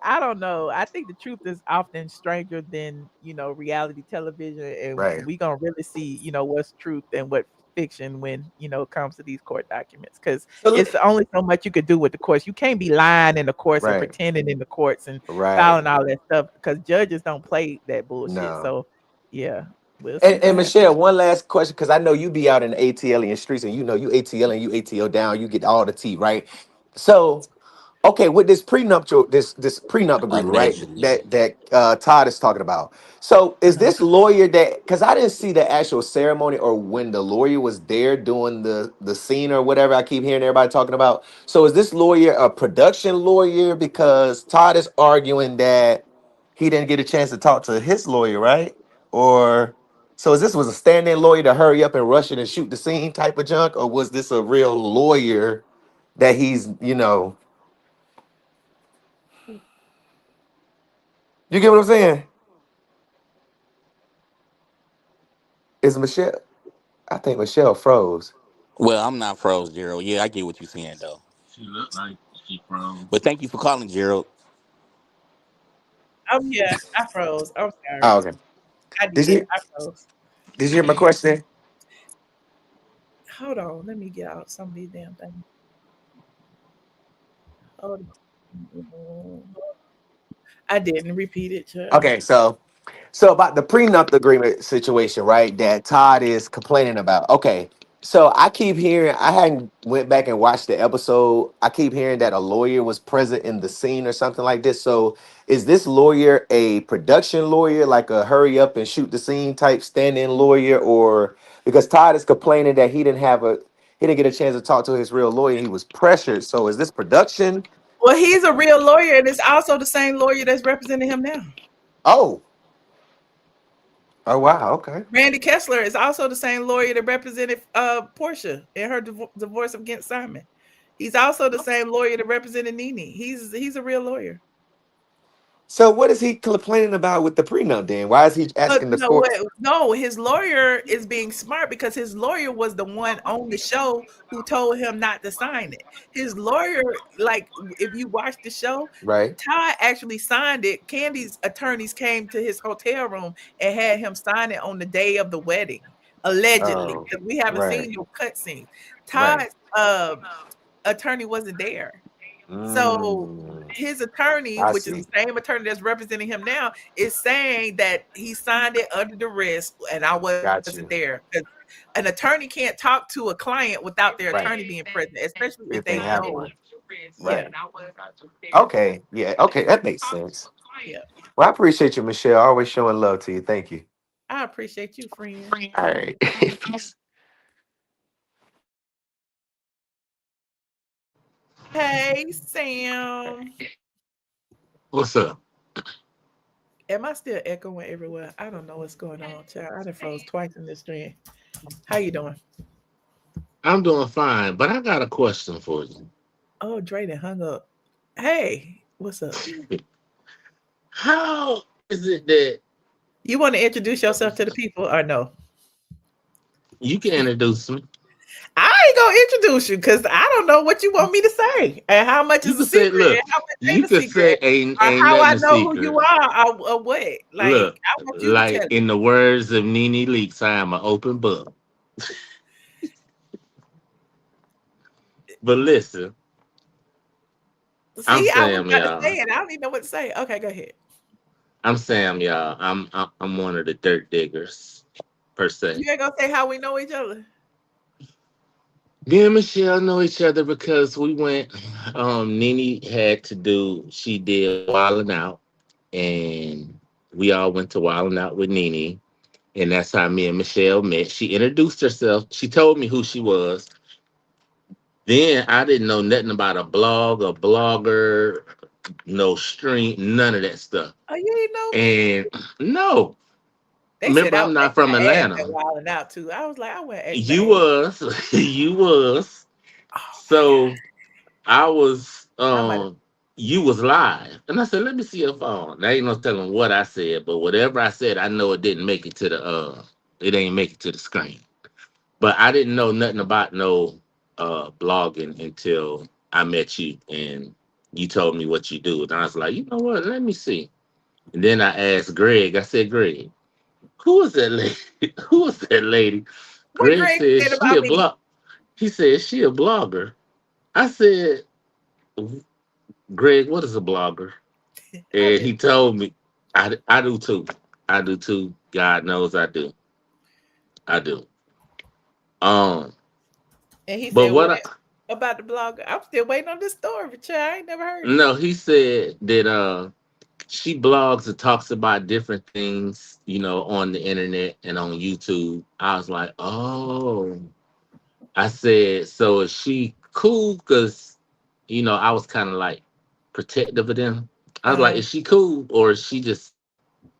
I don't know. I think the truth is often stranger than reality television, and Right. we gonna really see what's truth and what fiction when it comes to these court documents, because it's only so much you could do with the courts. You can't be lying in the courts and Right. pretending in the courts and Right. filing all that stuff, because judges don't play that bullshit. No. So yeah, we'll see. And Michelle, one last question, because I know you be out in the ATLien streets, and you ATL and you ATL down, you get all the tea, right? So, okay, with this prenup agreement, right? Allegedly. That Todd is talking about. So, is this lawyer that? Because I didn't see the actual ceremony or when the lawyer was there doing the scene or whatever. I keep hearing everybody talking about. So, is this lawyer a production lawyer? Because Todd is arguing that he didn't get a chance to talk to his lawyer, right? Or so is this was a stand-in lawyer to hurry up and rush it and shoot the scene type of junk, or was this a real lawyer that he's you get what I'm saying? Is Michelle? I think Michelle froze. Well, I'm not froze, Gerald. Yeah, I get what you're saying, though. She looked like she from. But thank you for calling, Gerald. Oh yeah, I froze. I'm sorry. Oh, okay. I froze. Did you hear my question? Hold on, let me get out some of these damn things. Hold on. I didn't repeat it, Chuck. Okay, so about the prenup agreement situation, right? That Todd is complaining about. Okay, so I keep hearing. I hadn't went back and watched the episode. I keep hearing that a lawyer was present in the scene or something like this. So is this lawyer a production lawyer, like a hurry up and shoot the scene type stand-in lawyer, or because Todd is complaining that he didn't get a chance to talk to his real lawyer. He was pressured. So is this production? Well, he's a real lawyer, and it's also the same lawyer that's representing him now. Oh wow, okay. Randy Kessler is also the same lawyer that represented Porsha in her divorce against Simon. He's also the same lawyer that represented Nene. He's a real lawyer. So what is he complaining about with the prenup then? Why is he asking the court? No, his lawyer is being smart because his lawyer was the one on the show who told him not to sign it. His lawyer, like if you watch the show, right? Todd actually signed it. Kandi's attorneys came to his hotel room and had him sign it on the day of the wedding, allegedly. Because we haven't seen your cutscene. Todd's attorney wasn't there. So his attorney, which is the same attorney that's representing him now, is saying that he signed it under duress and I wasn't there. Because an attorney can't talk to a client without their attorney being present, especially if they have know. one. Right. Okay. Yeah. Okay. That makes sense. Yeah. Well, I appreciate you, Michelle. Always showing love to you. Thank you. I appreciate you, friend. All right. Hey, Sam. What's up? Am I still echoing everywhere? I don't know what's going on, child. I done froze twice in this stream. How you doing? I'm doing fine, but I got a question for you. Oh, Dre done hung up. Hey, what's up? How is it that you want to introduce yourself to the people or no? You can introduce me. I ain't gonna introduce you because I don't know what you want me to say and how much is a secret. Look, you could say ain't how I know secret. who you are or what. Like, look, I want you like to tell in the words of Nene Leakes, I am an open book. But listen, See, I'm I Sam, was about y'all. to say it. I don't even know what to say. Okay, go ahead. I'm Sam, y'all. I'm one of the dirt diggers, per se. You ain't gonna say how we know each other. Me and Michelle know each other because we went. Nene she did Wildin' Out, and we all went to Wildin' Out with Nene, and that's how me and Michelle met. She introduced herself. She told me who she was. Then I didn't know nothing about a blog, a blogger, no stream, none of that stuff. Oh, you didn't know? And no. They remember, said I'm not from Atlanta. Wilding out too. I was like, I went. You was. Oh, so I was. You was live, and I said, "Let me see your phone." Now ain't no telling what I said, but whatever I said, I know it didn't make it to the It ain't make it to the screen. But I didn't know nothing about no blogging until I met you and you told me what you do. And I was like, you know what? Let me see. And then I asked Greg. I said, Greg, who is that lady? Who is that lady? What Greg Greg said said she about a me? blog. He said she a blogger. I said, Greg, what is a blogger? And he told me, I do too. I do too. God knows I do. I do. Um, And he but said, what what I, about the blogger? I'm still waiting on this story, child. I ain't never heard it. no, he said that she blogs and talks about different things, on the internet and on YouTube. I was like, oh. I said, so is she cool? Because, I was kind of like protective of them. I was like, is she cool or is she just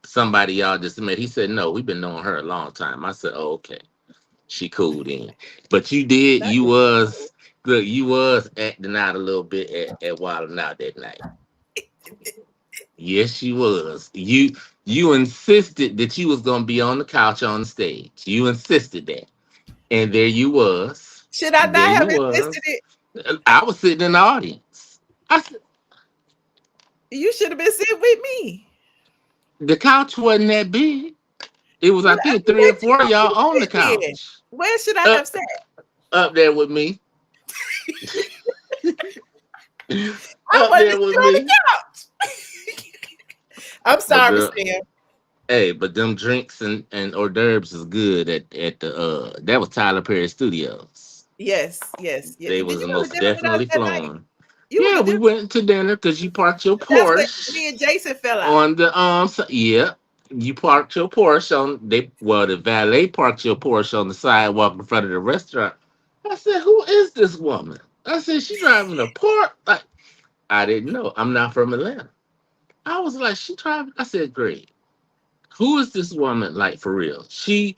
somebody y'all just met? He said, no, we've been knowing her a long time. I said, oh, okay. She cool then. But you was acting out a little bit at Wild Out that night. Yes, she was. You insisted that you was gonna be on the couch on the stage. You insisted that. And there you was. Should I There not you have was. insisted it? I was sitting in the audience. You should have been sitting with me. The couch wasn't that big. It was, I think, Where 3 or 4 of you y'all on the sit then? couch. Where should I Up, have sat? up there with me. I Up wanted to there sit with on the me. couch. I'm sorry, Sam. Hey, but them drinks and hors d'oeuvres is good at the that was Tyler Perry Studios. Yes. They Did was you go to most dinner with us definitely that night? flowing. You went Yeah, to we dinner. went to dinner because you parked your That's when Porsche me and Jason fell out. on the yeah. You parked your Porsche on the valet parked your Porsche on the sidewalk in front of the restaurant. I said, who is this woman? I said, she driving a Porsche. Like, I didn't know. I'm not from Atlanta. I was like, she driving. I said, great. Who is this woman? Like, for real? She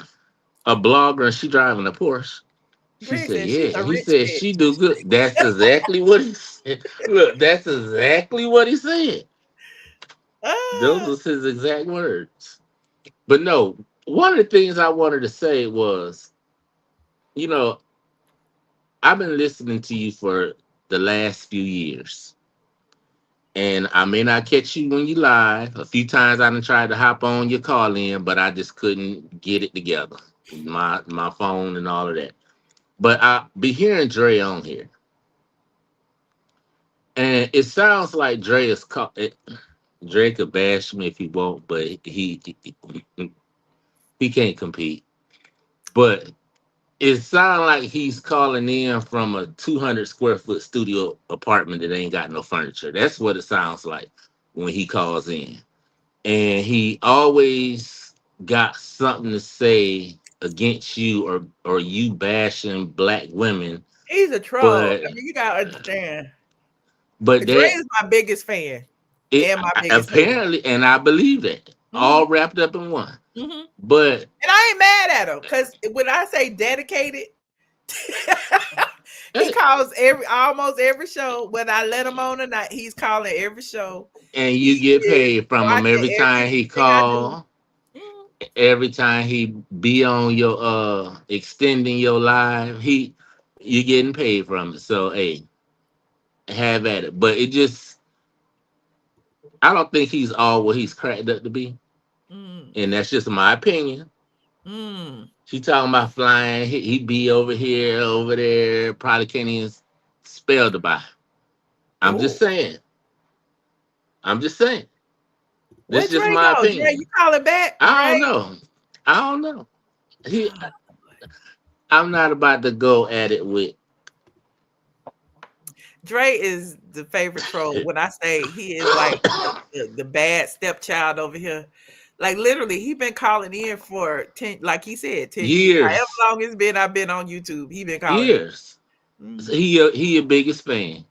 a blogger and she driving a Porsche. She Greg said, said yeah. she's a He rich said bitch. she do good. That's exactly what he said. Look, that's exactly what he said. Those was his exact words. But no, one of the things I wanted to say was, you know, I've been listening to you for the last few years. And I may not catch you when you live. A few times I done tried to hop on your call in, but I just couldn't get it together. My phone and all of that. But I be hearing Dre on here. And it sounds like Dre is Dre could bash me if he won't, but he can't compete. But it sounds like he's calling in from a 200 square foot studio apartment that ain't got no furniture. That's what it sounds like when he calls in. And he always got something to say against you or you bashing black women. He's a troll. But I mean, you gotta understand. but Dre that is my biggest fan it and my biggest hater. apparently, and I believe that, all wrapped up in one. But And I ain't mad at him because when I say dedicated, he calls almost every show. When I let him on or not, he's calling every show. and you get paid from him every time he everything I do. call, every time he be on your extending your live, you getting paid from it. So hey, have at it. But it just, I don't think he's all what he's cracked up to be. And that's just my opinion. She talking about flying. He be over here, over there. Probably can't even spell the Bible. I'm just saying. This Where is just Dre my go? Dre, opinion. you calling back? I Dre? don't know. I'm not about to go at it with. Dre is the favorite troll. When I say he is like the bad stepchild over here, like literally, he been calling in for 10, like he said, 10 years. However long it's been, I've been on YouTube. He been calling Years. So he your biggest fan.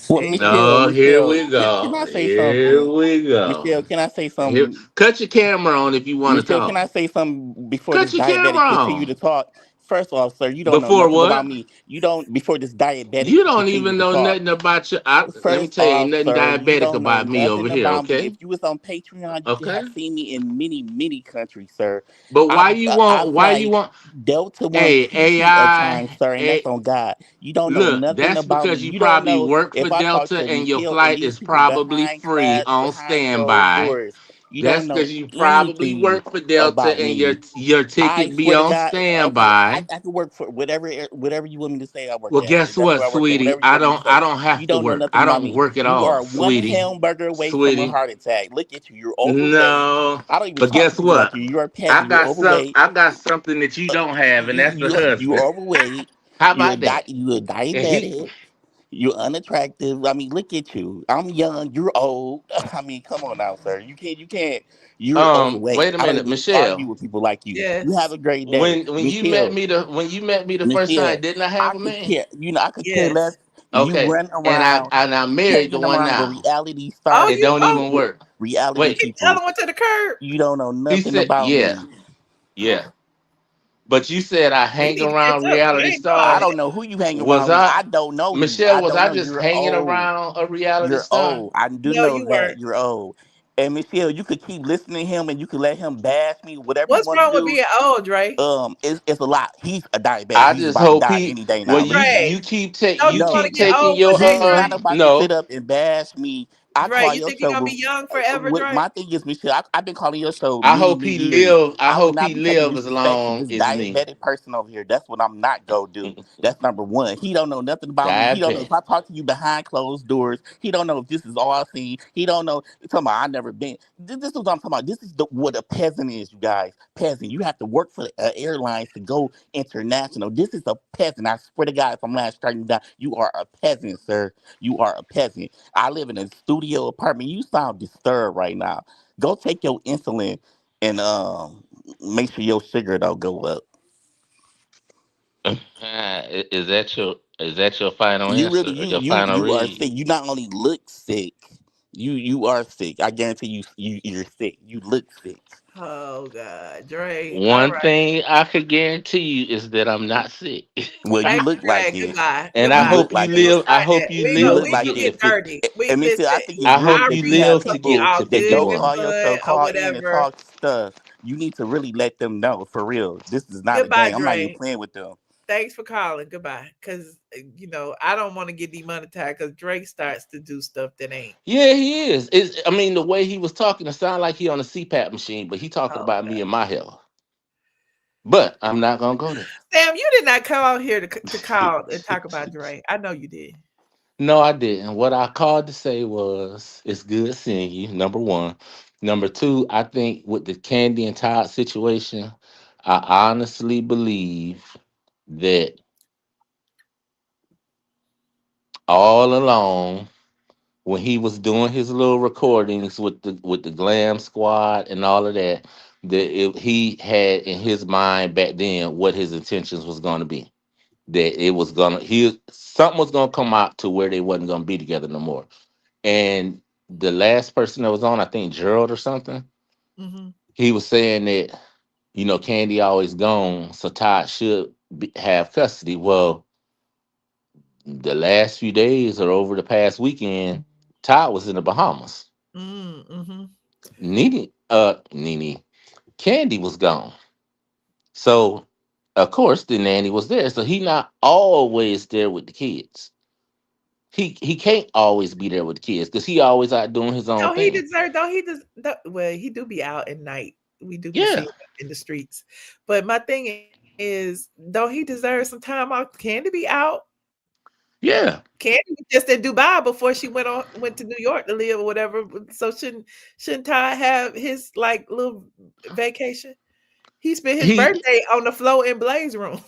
Well, Oh, here we Can go. I say Here something? we Michelle, go. can I say Here, something? cut your camera on if you want to Michelle, can talk. I say something before Cut this your camera diabetic continue on. to talk? First off, sir, you don't know Before nothing about what? me. You don't before this diabetic You don't continue even to know talk. nothing about you. Let me First tell you, ain't off, nothing sir, you diabetic don't know about me over nothing here, about me. If okay? you was on Patreon, you could Okay. have seen me in many, many countries, sir. But I I why you fly want Delta One hey PT at times, AI sir, and that's a, on God. You don't know look, nothing that's about me. because you You don't probably know work for if I talk Delta to and your Michelle and flight these is people probably behind free class, on behind closed standby. doors. You don't That's know because you probably anything work for Delta about and me. your I ticket be swear to on God. Okay, standby. I could work for whatever you want me to say. I work Well, at. guess That's what, where I work at. sweetie? Whatever you want me to I say. don't You have to don't know work. nothing I about don't me. work at You all, are one sweetie. hamburger away from a Sweetie. heart attack. Look at you. You're overweight. No. I don't even But talk guess to you like what? you. You're a peasant. You're overweight. I got something that you don't have, and that's the You husband. overweight. How about that? You're And he diabetic. You're unattractive. I mean, look at you. I'm young. You're old. I mean, come on now, sir. You can't. You're overweight. wait a I don't minute, even argue Michelle. with people like you. You have Yes. a great day, Michelle. When you met me the first time, Michelle, didn't I I have a could man? care. I could care less. Yes. You Okay. run around And I married the hanging one around with now. reality Oh, stars It you don't oh even with work. reality Wait. kick the people. other one to the curb. You don't know He nothing said, about yeah, me. yeah. But you said I We hang need to catch around up because I reality ain't know all I stars. don't that. know who you hang Was around with. I I don't know you. Michelle, I was don't I know. just You're hanging old. around a reality You're star? old. I do No, know you weren't. that. You're old. And Michelle, you could keep listening to him and you could let him bash me, whatever you What's want to wrong with do. being old, Dre? It's a lot. He's a diabetic. I He's just about to hope die he any day well now. Look at that. Dre, don't you you want No, to keep get taking old your one day, he's Dre? not about to sit no. up and bash me. I Dre, call you your think you're show. gonna be young forever, Dre? My thing is, Michelle, I've been calling your show many, many years. I I will hope not he be taking live as disrespect to long this as me. diabetic person over here. That's what I'm not gonna do. That's number one. He don't know nothing about me. He don't know Diabetic. if I talk to you behind closed doors. He don't know if this is all I see. He don't know. He's talking about I never been. This is what I'm talking about. This is what a peasant is, you guys. Peasant. You have to work for the airlines to go international. This is a peasant. I swear to God, if I'm not striking you down, you are a peasant, sir. You are a peasant. I live in a studio apartment. You sound disturbed right now. Go take your insulin and make sure your sugar don't go up. Is that your final You really answer or your final you are read? sick. You not only look sick, you are sick. I guarantee you're sick. You look sick. Oh God, Dre. All One right. thing I could guarantee you is that I'm not sick. Well, you Thanks look for like that. it. Goodbye. And You Goodbye. look We like ain't gonna it. I start hope that. you We ain't You gonna live look to we ain't like gonna get it. to get If dirty. We and Miss Hill, I listen. think it's I real hope Our that you you have live replays to gonna be people get all to that good don't and 51. call your show, fun or call in and whatever. talk stuff. You need to really let them know for real. This is not a Goodbye, game. I'm not even Dre. playing with them. Thanks for calling. Goodbye. Cause I don't want to get demonetized because Drake starts to do stuff that ain't. Yeah, he is. I mean, the way he was talking, it sounded like he on a CPAP machine, but he talking Oh about God. me and my health. But I'm not gonna go there. Sam, you did not come out here to call and talk about Drake. I know you did. No, I didn't. What I called to say was, it's good seeing you. Number one. Number two, I think with the Candy and Todd situation, I honestly believe that all along, when he was doing his little recordings with the Glam Squad and all of that, he had in his mind back then what his intentions was going to be. That it was gonna he something was gonna come out to where they wasn't gonna be together no more. And the last person that was on, I think Gerald or something, Hmm. he was saying that Candy always gone, so Todd should have custody. Well, the last few days or over the past weekend, Todd was in the Bahamas. Mm-hmm. Nene, Candy was gone. So of course the nanny was there. So he not always there with the kids. He can't always be there with the kids because he always out doing his own Don't he thing. deserve? Don't he does? Well, he do be out at night. We do be Yeah, seeing him in the streets. But my thing is, don't he deserve some time off? Candy be out. yeah. Candy was just in Dubai before she went to New York to live or whatever. So shouldn't Ty have his like little vacation? He spent his He birthday on the floor in Blaze room.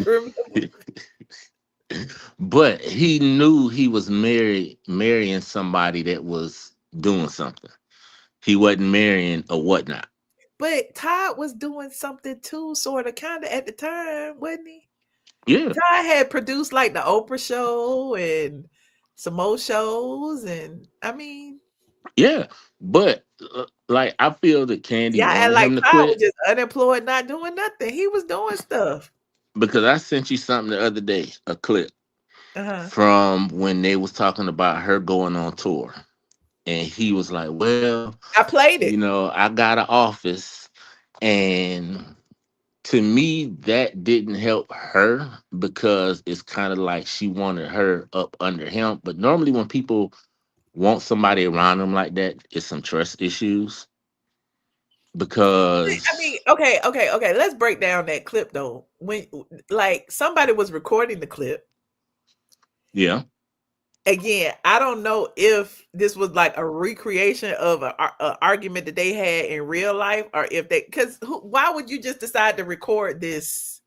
Remember? but he knew he was marrying somebody that was doing something. He wasn't marrying a whatnot. But Todd was doing something too, sort of, kind of at the time, wasn't he? Yeah, Todd had produced like the Oprah show and some more shows, and I mean, yeah. But like I feel that Candy yeah, and wanted like him to Todd was quit. just unemployed, not doing nothing. He was doing stuff. because I sent you something the other day, a clip Uh-huh. from when they was talking about her going on tour, and he was like, "Well, I played you it. know, I got an office," and to me, that didn't help her because it's kind of like she wanted her up under him. But normally, when people want somebody around them like that, it's some trust issues I mean, because okay. Let's break down that clip though. When like somebody was recording the clip. yeah, Again, I don't know if this was like a recreation of a argument that they had in real life, or if they, because why would you just decide to record this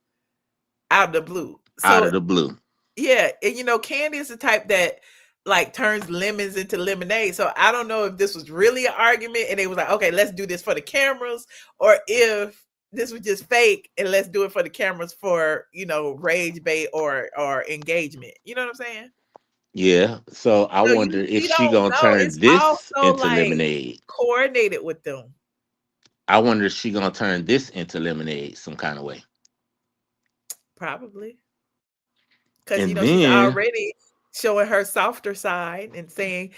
out of the blue? out So of the blue. yeah, and Kandi is the type that like turns lemons into lemonade. So I don't know if this was really an argument and they was like, okay, let's do this for the cameras, or if this was just fake and let's do it for the cameras for rage bait or engagement. You know what I'm saying? Yeah. So I So wonder if we she don't gonna know. turn It's this also into like lemonade. coordinated with them. I wonder if she gonna turn this into lemonade some kind of way. Probably. Because And she's then already showing her softer side and saying,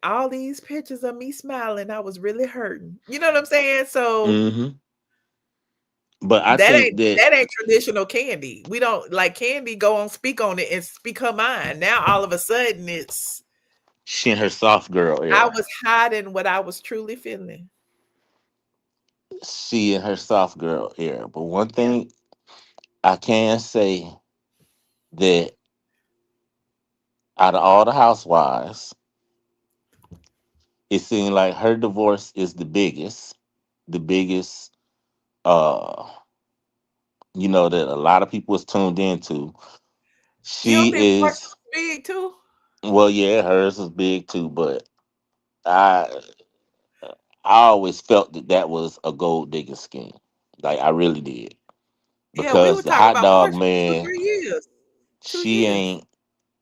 all these pictures of me smiling, I was really hurting. You know what I'm saying? So hmm but I that think ain't that that ain't traditional Kandi. We don't like Kandi go on, speak on it and speak her mind. Now all of a sudden it's she in her soft girl I era. was hiding what I was truly feeling. She in her soft girl era. But one Yeah. thing I can say that out of all the housewives, it seemed like her divorce is the biggest that a lot of people is tuned into. You don't She think Porsha is was big too? well, yeah, hers is big too, but I I always felt that that was a gold digging scheme. Like I really did. Yeah, we Because were the talking hot about Porsha dog for two, man, 3 years. 2 she years. ain't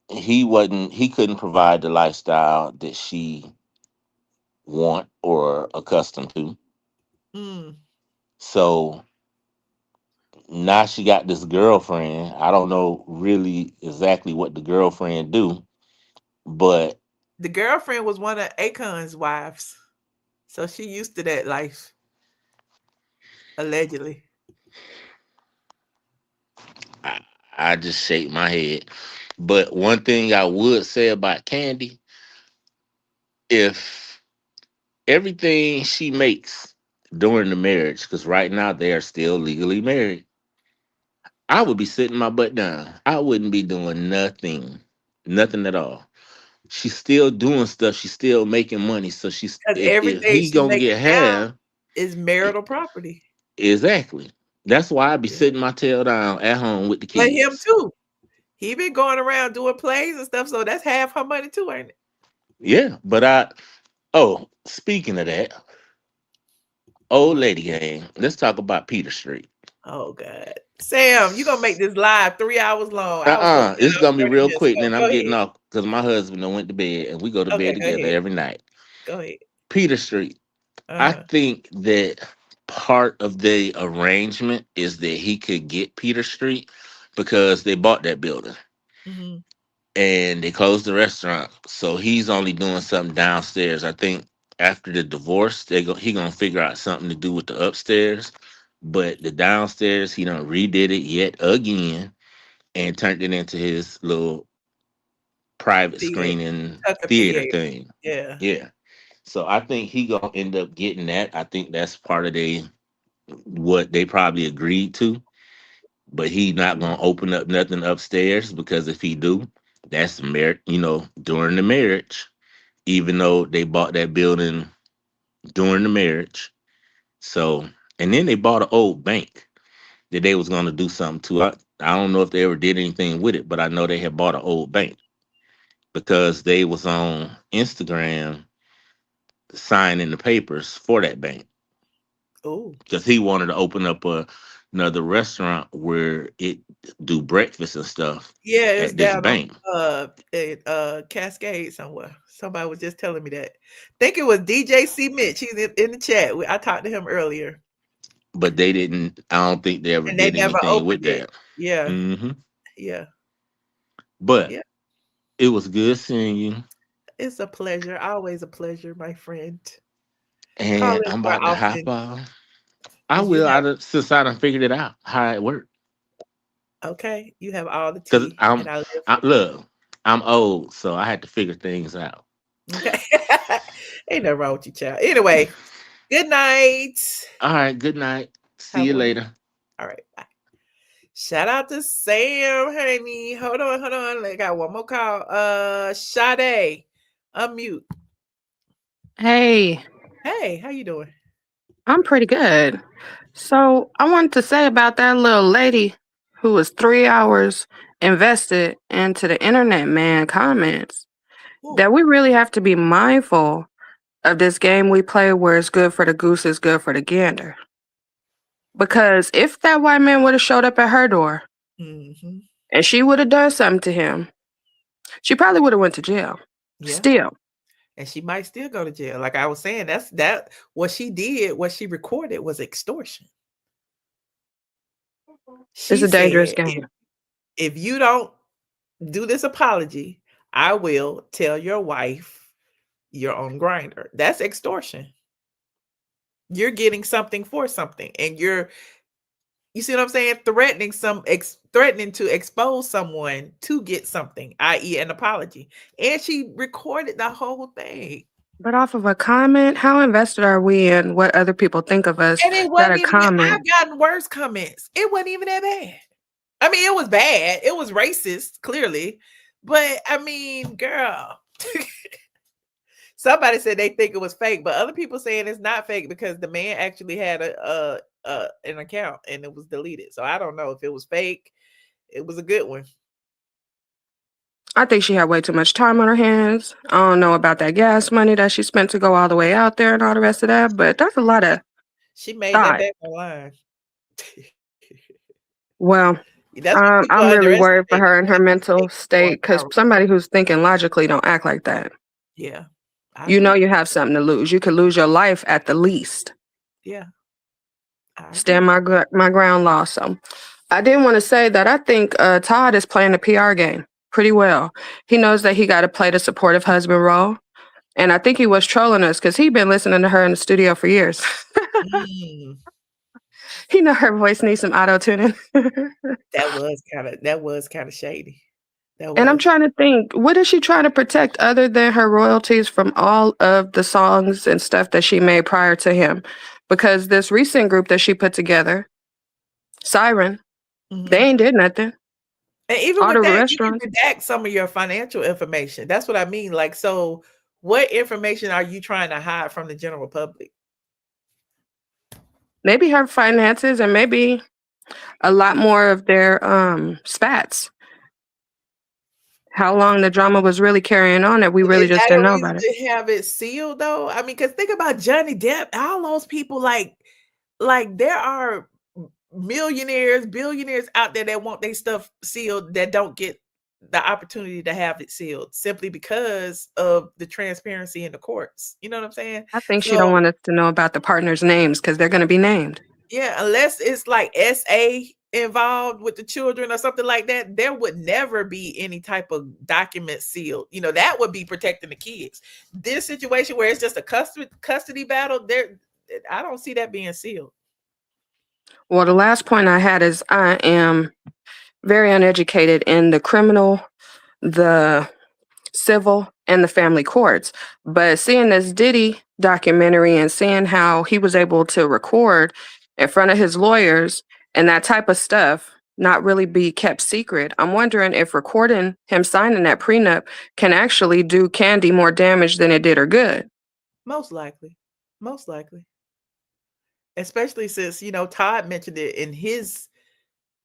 he couldn't provide the lifestyle that she want or accustomed to. Mm. So now she got this girlfriend. I don't know really exactly what the girlfriend do, but The girlfriend was one of Akon's wives. So she used to that life, allegedly. I, I just shake my head. But one thing I would say about Kandi, if everything she makes during the marriage, because right now they are still legally married, I would be sitting my butt down. I wouldn't be doing nothing at all. She's still doing stuff. She's still making money. So she's Because if everything he she gonna making get now half, is marital property. exactly. That's why I be Yeah. sitting my tail down at home with the But him kids. too. He been going around doing plays and stuff, so that's half her money too, ain't it? Yeah, but speaking of that, old What? lady gang. Let's talk about Peter Street. Oh God. Sam, you gonna make this live 3 hours long. I was gonna cut It's off gonna be 30 real minutes quick. ago. Then Go I'm getting ahead. off because my husband done went to bed and we go to bed Okay, go together ahead. every night. Go ahead. Peter Street. I Uh-huh. think that part of the arrangement is that he could get Peter Street because they bought that building Hmm. and they closed the restaurant. So he's only doing something downstairs. I think after the divorce, he gonna figure out something to do with the upstairs. But the downstairs, he done redid it yet again and turned it into his little private Theater. screening Tucker theater theater. thing. Yeah. Yeah. So I think he gonna end up getting that. I think that's part of what they probably agreed to. But he not gonna open up nothing upstairs because if he do, that's during the marriage. Even though they bought that building during the marriage. So and then they bought an old bank that they was gonna do something to. I don't know if they ever did anything with it, but I know they had bought an old bank because they was on Instagram signing the papers for that bank Oh. because he wanted to open up another restaurant where it do breakfast and stuff Yeah, it's at this down on bank. Cascade somewhere. Somebody was just telling me that. Think it was DJ C Mitch. He's in the chat. I talked to him earlier. but they didn't. I don't think they ever And they did never anything with opened it. that. Yeah. hmm Yeah. But Yeah. it was good seeing you, It's a pleasure. Always a pleasure, my friend. Call and in I'm more about to hop often off. I because you will. have Since I done figured it out how it worked. okay. You have all the Cause tea, and I live for it. look, I'm old, so I had to figure things out. Okay. Ain't nothing wrong with you, child. Anyway, good night. All right. Good night. See Have you one. later. All right. Bye. Shout out to Sam, honey. Hold on. I got one more call. Sade, unmute. Hey, Hey, how you doing? I'm pretty good. So I wanted to say about that little lady who was 3 hours invested into the internet man comments that we really have to be mindful of this game we play where it's good for the goose is good for the gander. Because if that white man would have showed up at her door Mm-hmm. and she would have done something to him, she probably would have went to jail. Yeah. Still. And she might still go to jail. Like I was saying, that what she did, what she recorded was extortion. It's She a dangerous said, game. if you don't do this apology, I will tell your wife you're on Grindr. That's extortion. You're getting something for something, and you see what I'm saying? Threatening to expose someone to get something, i.e., an apology. And she recorded the whole thing. But off of a comment, how invested are we in what other people think of us And it that wasn't a even that. comment? I've gotten worse comments. It wasn't even that bad. I mean, it was bad. It was racist, clearly. But I mean, girl. Somebody said they think it was fake, but other people saying it's not fake because the man actually had an account and it was deleted. So I don't know if it was fake. It was a good one. I think she had way too much time on her hands. I don't know about that gas money that she spent to go all the way out there and all the rest of that, but that's a lot of She made that thought. back online. Well, That's what people I'm really underestimate. worried for her and her mental state because somebody who's thinking logically don't act like that. Yeah. You know you have something to lose. You could lose your life at the least. Yeah. Stand my ground law. So I did want to say that I think Todd is playing the PR game pretty well. He knows that he got to play the supportive husband role. And I think he was trolling us because he'd been listening to her in the studio for years. He know her voice needs some auto-tuning. That was kind of shady. And I'm trying to think, what is she trying to protect other than her royalties from all of the songs and stuff that she made prior to him? Because this recent group that she put together, Siren, they ain't did nothing. And even all with the that, restaurants. you can redact some of your financial information. That's what I mean. Like, so what information are you trying to hide from the general public? Maybe her finances and maybe a lot more of their spats. How long the drama was really carrying on that we really Is just that didn't a know reason about it. to have it sealed though? I mean, because think about Johnny Depp, all those people like there are millionaires, billionaires out there that want their stuff sealed that don't get the opportunity to have it sealed simply because of the transparency in the courts. You know what I'm saying? I think she don't want us to know about the partners' names because they're going to be named. Yeah, unless it's like SA involved with the children or something like that, there would never be any type of document sealed. You know, that would be protecting the kids. This situation where it's just a custody battle, I don't see that being sealed. Well, the last point I had is I am very uneducated in the criminal, the civil, and the family courts. But seeing this Diddy documentary and seeing how he was able to record in front of his lawyers and that type of stuff not really be kept secret, I'm wondering if recording him signing that prenup can actually do Kandi more damage than it did her good. Most likely. Most likely. Especially since, you know, Todd mentioned it in his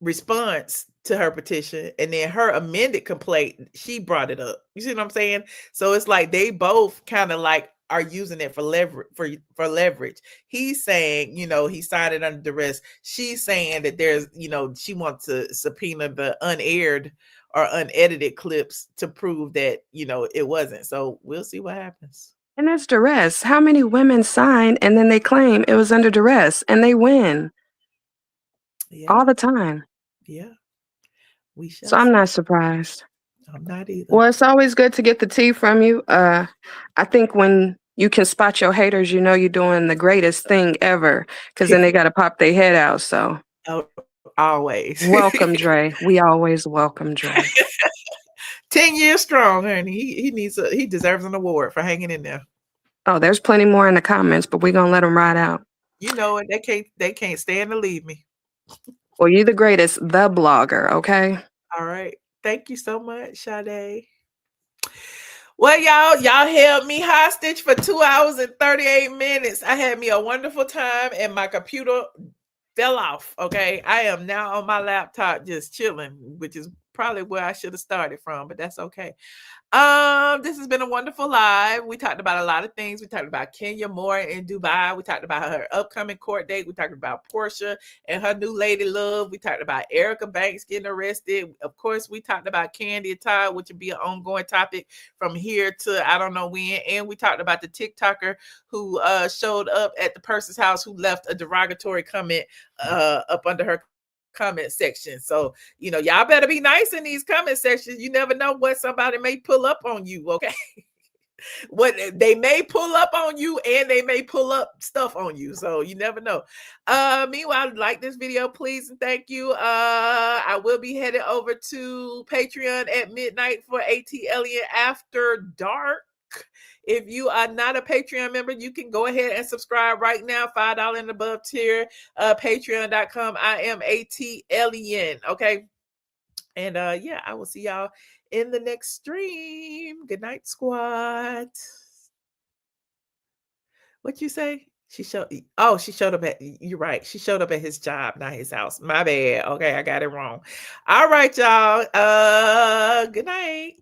response to her petition, and then her amended complaint, she brought it up. You see what I'm saying? So it's like they both kind of like are using it for leverage. He's saying, you know, he signed it under duress. She's saying that there's, you know, she wants to subpoena the unaired or unedited clips to prove that, you know, it wasn't. So we'll see what happens. And it's duress. How many women sign and then they claim it was under duress and they win? all the time. Yeah. We shall So I'm see. not surprised. I'm not either. Well, it's always good to get the tea from you. I think when you can spot your haters, you know you're doing the greatest thing ever, because then they got to pop their head out. So Oh, always. welcome, Dre. We always welcome Dre. 10 years strong, honey. He deserves an award for hanging in there. Oh, there's plenty more in the comments, but we're gonna let them ride out. You know it. They can't stand to leave me. Well, you're the greatest, the blogger, okay? All right. Thank you so much, Sade. Well, y'all held me hostage for 2 hours and 38 minutes. I had me a wonderful time and my computer fell off. Okay. I am now on my laptop just chilling, which is probably where I should have started from, but that's okay. This has been a wonderful live. We talked about a lot of things. We talked about Kenya Moore in Dubai. We talked about her upcoming court date. We talked about Porsha and her new lady love. We talked about Erica Banks getting arrested. Of course, we talked about Kandi and Todd, which will be an ongoing topic from here to I don't know when. And we talked about the TikToker who showed up at the person's house who left a derogatory comment up under her comment section. So, y'all better be nice in these comment sections. You never know what somebody may pull up on you, okay? What they may pull up on you and they may pull up stuff on you. So you never know. Meanwhile, like this video, please and thank you. I will be headed over to Patreon at midnight for ATLien After Dark. If you are not a Patreon member, you can go ahead and subscribe right now. $5 and above tier, patreon.com. I am ATLien. Okay. And yeah, I will see y'all in the next stream. Good night, squad. What you say? She showed up at, you're right. She showed up at his job, not his house. My bad. Okay, I got it wrong. All right, y'all. Good night.